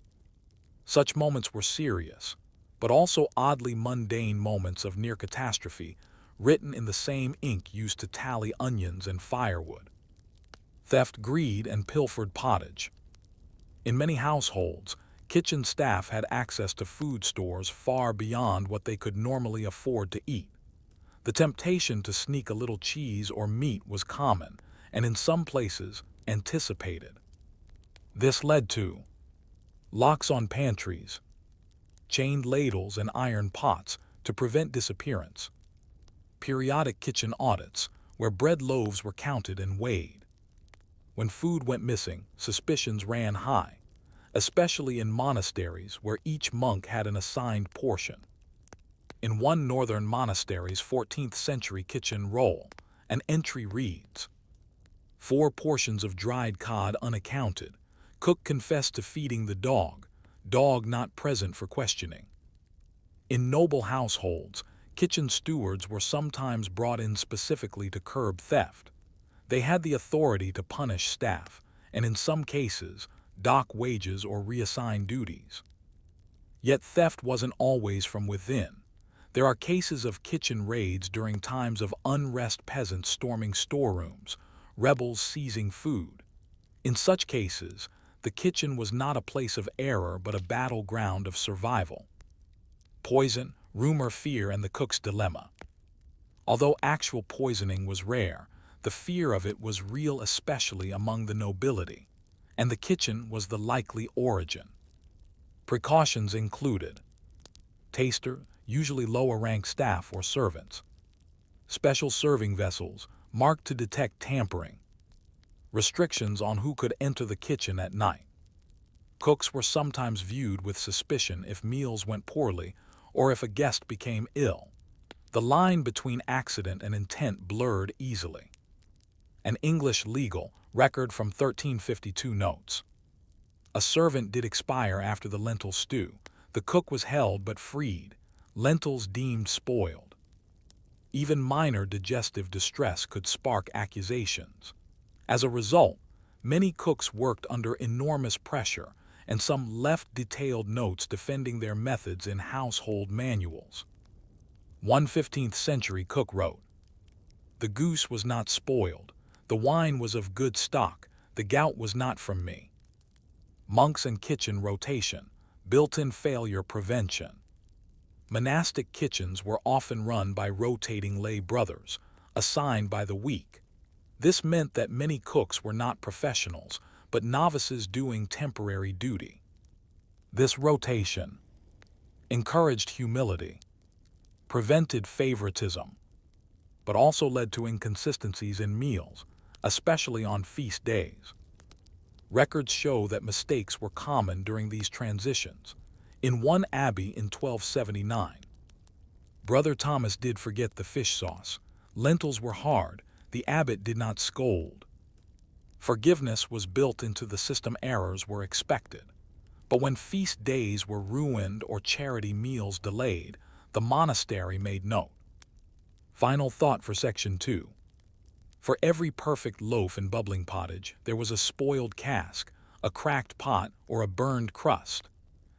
Such moments were serious, but also oddly mundane moments of near catastrophe, written in the same ink used to tally onions and firewood. theft, greed, and pilfered pottage. In many households, kitchen staff had access to food stores far beyond what they could normally afford to eat. The temptation to sneak a little cheese or meat was common, and in some places, anticipated. This led to locks on pantries, chained ladles and iron pots to prevent disappearance, periodic kitchen audits where bread loaves were counted and weighed. When food went missing, suspicions ran high, especially in monasteries where each monk had an assigned portion. In one northern monastery's 14th century kitchen roll, an entry reads, 4 portions of dried cod unaccounted. Cook confessed to feeding the dog not present for questioning. In noble households, kitchen stewards were sometimes brought in specifically to curb theft. They had the authority to punish staff, and in some cases, dock wages or reassign duties. Yet theft wasn't always from within. There are cases of kitchen raids during times of unrest, peasants storming storerooms, rebels seizing food. In such cases, the kitchen was not a place of error but a battleground of survival. Poison, rumor, fear, and the cook's dilemma. Although actual poisoning was rare, the fear of it was real, especially among the nobility, and the kitchen was the likely origin. Precautions included taster, usually lower-ranked staff or servants, special serving vessels marked to detect tampering, restrictions on who could enter the kitchen at night. Cooks were sometimes viewed with suspicion if meals went poorly or if a guest became ill. The line between accident and intent blurred easily. An English legal record from 1352 notes, a servant did expire after the lentil stew. The cook was held but freed, lentils deemed spoiled. Even minor digestive distress could spark accusations. As a result, many cooks worked under enormous pressure, and some left detailed notes defending their methods in household manuals. One 15th century cook wrote, "The goose was not spoiled, the wine was of good stock, the gout was not from me." Monks and kitchen rotation, built-in failure prevention. Monastic kitchens were often run by rotating lay brothers, assigned by the week. This meant that many cooks were not professionals, but novices doing temporary duty. This rotation encouraged humility, prevented favoritism, but also led to inconsistencies in meals, especially on feast days. Records show that mistakes were common during these transitions. In one abbey in 1279, Brother Thomas did forget the fish sauce. Lentils were hard, the abbot did not scold. Forgiveness was built into the system, errors were expected. But when feast days were ruined or charity meals delayed, the monastery made note. Final thought for Section 2. For every perfect loaf and bubbling pottage, there was a spoiled cask, a cracked pot, or a burned crust.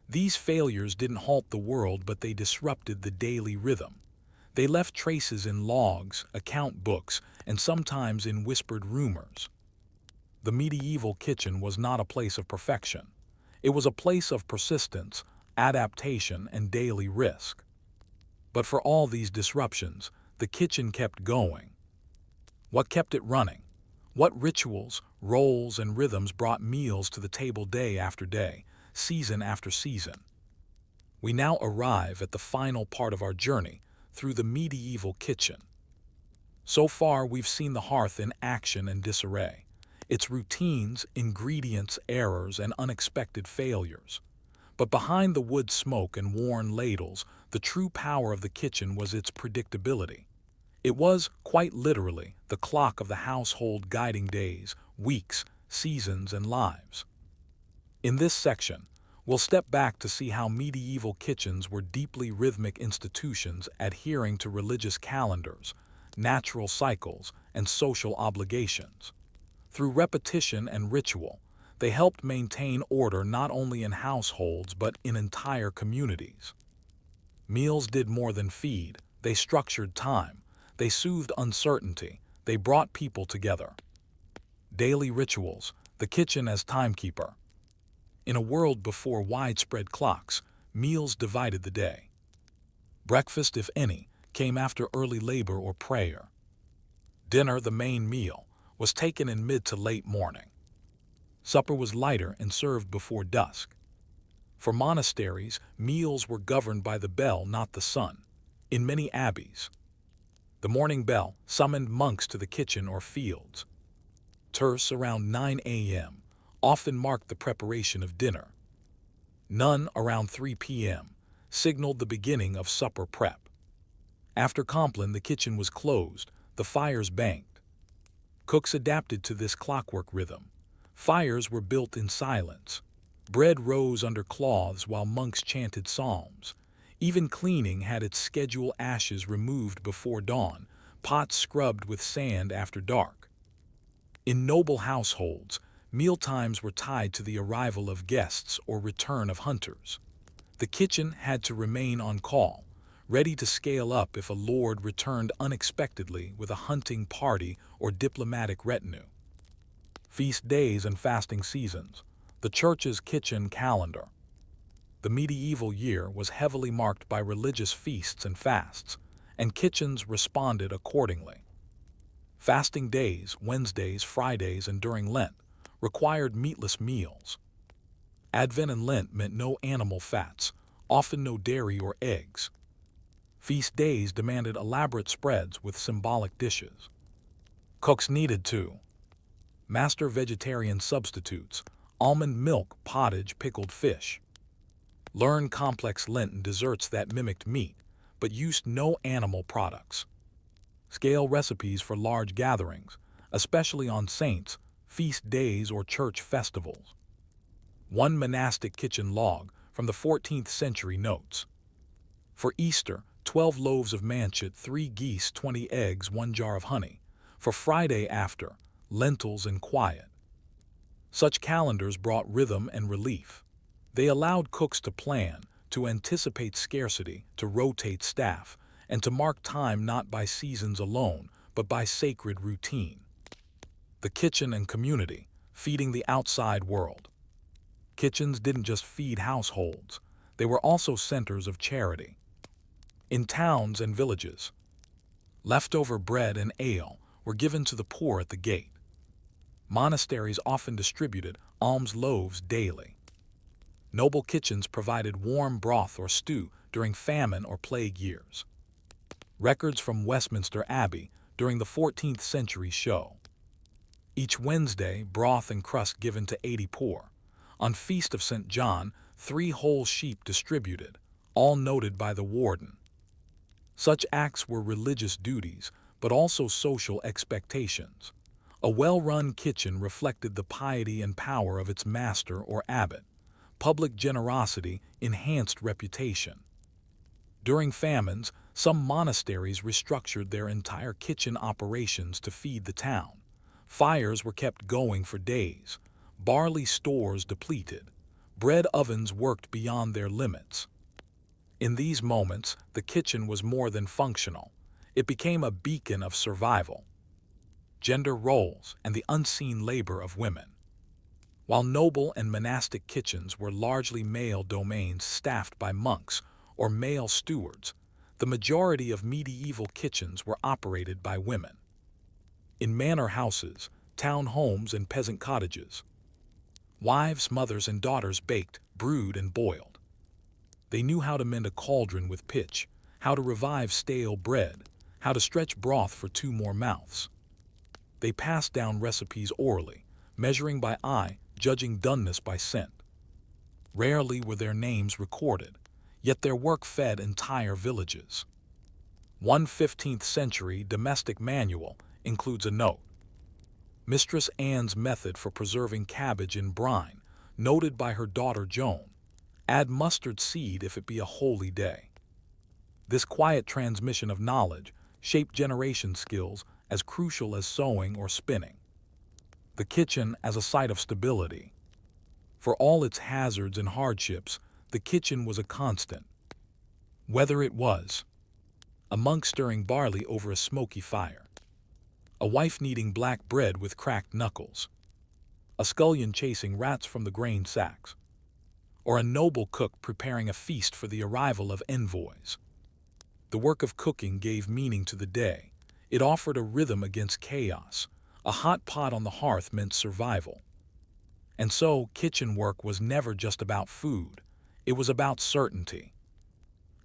These failures didn't halt the world, but they disrupted the daily rhythm. They left traces in logs, account books, and sometimes in whispered rumors. The medieval kitchen was not a place of perfection. It was a place of persistence, adaptation, and daily risk. But for all these disruptions, the kitchen kept going. What kept it running? What rituals, roles, and rhythms brought meals to the table day after day, season after season? We now arrive at the final part of our journey through the medieval kitchen. So far, we've seen the hearth in action and disarray, its routines, ingredients, errors, and unexpected failures. But behind the wood smoke and worn ladles, the true power of the kitchen was its predictability. It was, quite literally, the clock of the household, guiding days, weeks, seasons, and lives. In this section, we'll step back to see how medieval kitchens were deeply rhythmic institutions adhering to religious calendars, natural cycles, and social obligations. Through repetition and ritual, they helped maintain order not only in households but in entire communities. Meals did more than feed, they structured time, they soothed uncertainty, they brought people together. Daily rituals, the kitchen as timekeeper. In a world before widespread clocks, meals divided the day. Breakfast, if any, came after early labor or prayer. Dinner, the main meal, was taken in mid to late morning. Supper was lighter and served before dusk. For monasteries, meals were governed by the bell, not the sun. In many abbeys, the morning bell summoned monks to the kitchen or fields. Terce around 9 a.m. often marked the preparation of dinner. None around 3 p.m. signaled the beginning of supper prep. After Compline, the kitchen was closed, the fires banked. Cooks adapted to this clockwork rhythm. Fires were built in silence. Bread rose under cloths while monks chanted psalms. Even cleaning had its schedule: ashes removed before dawn, pots scrubbed with sand after dark. In noble households, mealtimes were tied to the arrival of guests or return of hunters. The kitchen had to remain on call, ready to scale up if a lord returned unexpectedly with a hunting party or diplomatic retinue. Feast days and fasting seasons, the church's kitchen calendar. The medieval year was heavily marked by religious feasts and fasts, and kitchens responded accordingly. Fasting days, Wednesdays, Fridays, and during Lent, required meatless meals. Advent and Lent meant no animal fats, often no dairy or eggs. Feast days demanded elaborate spreads with symbolic dishes. Cooks needed to master vegetarian substitutes, almond milk, pottage, pickled fish. Learn complex Lenten desserts that mimicked meat, but used no animal products. Scale recipes for large gatherings, especially on saints, feast days, or church festivals. One monastic kitchen log from the 14th century notes: for Easter, 12 loaves of manchet, 3 geese, 20 eggs, 1 jar of honey. For Friday after, lentils and quiet. Such calendars brought rhythm and relief. They allowed cooks to plan, to anticipate scarcity, to rotate staff, and to mark time not by seasons alone, but by sacred routine. The kitchen and community, feeding the outside world. Kitchens didn't just feed households, they were also centers of charity. In towns and villages, leftover bread and ale were given to the poor at the gate. Monasteries often distributed alms loaves daily. Noble kitchens provided warm broth or stew during famine or plague years. Records from Westminster Abbey during the 14th century show each Wednesday broth and crust given to 80 poor. On Feast of St. John, 3 whole sheep distributed, all noted by the warden. Such acts were religious duties, but also social expectations. A well-run kitchen reflected the piety and power of its master or abbot. Public generosity enhanced reputation. During famines, some monasteries restructured their entire kitchen operations to feed the town. Fires were kept going for days. Barley stores depleted. Bread ovens worked beyond their limits. In these moments, the kitchen was more than functional. It became a beacon of survival. Gender roles and the unseen labor of women. While noble and monastic kitchens were largely male domains staffed by monks or male stewards, the majority of medieval kitchens were operated by women. In manor houses, town homes, and peasant cottages, wives, mothers, and daughters baked, brewed, and boiled. They knew how to mend a cauldron with pitch, how to revive stale bread, how to stretch broth for 2 more mouths. They passed down recipes orally, measuring by eye, judging doneness by scent. Rarely were their names recorded, yet their work fed entire villages. One 15th century domestic manual includes a note. Mistress Anne's method for preserving cabbage in brine, noted by her daughter Joan. Add mustard seed if it be a holy day. This quiet transmission of knowledge shaped generation skills as crucial as sewing or spinning. The kitchen as a site of stability. For all its hazards and hardships, the kitchen was a constant. Whether it was a monk stirring barley over a smoky fire, a wife kneading black bread with cracked knuckles, a scullion chasing rats from the grain sacks, or a noble cook preparing a feast for the arrival of envoys. The work of cooking gave meaning to the day. It offered a rhythm against chaos. A hot pot on the hearth meant survival. And so, kitchen work was never just about food. It was about certainty.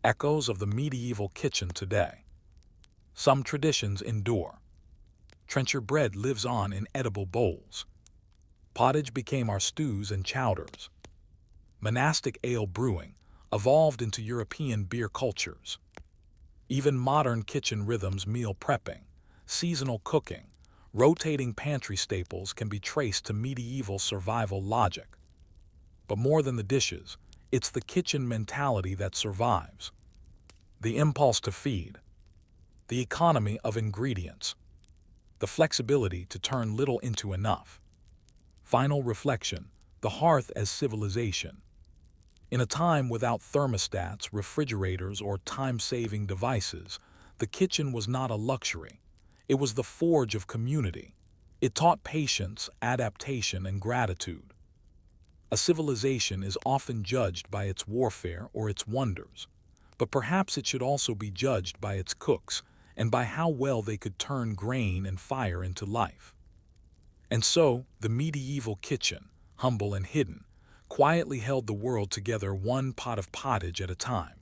Echoes of the medieval kitchen today. Some traditions endure. Trencher bread lives on in edible bowls. Pottage became our stews and chowders. Monastic ale brewing evolved into European beer cultures. Even modern kitchen rhythms, meal prepping, seasonal cooking, rotating pantry staples can be traced to medieval survival logic. But more than the dishes, it's the kitchen mentality that survives. The impulse to feed, the economy of ingredients, the flexibility to turn little into enough. Final reflection, the hearth as civilization. In a time without thermostats, refrigerators, or time-saving devices, the kitchen was not a luxury. It was the forge of community. It taught patience, adaptation, and gratitude. A civilization is often judged by its warfare or its wonders, but perhaps it should also be judged by its cooks and by how well they could turn grain and fire into life. And so, the medieval kitchen, humble and hidden, quietly held the world together, one pot of pottage at a time.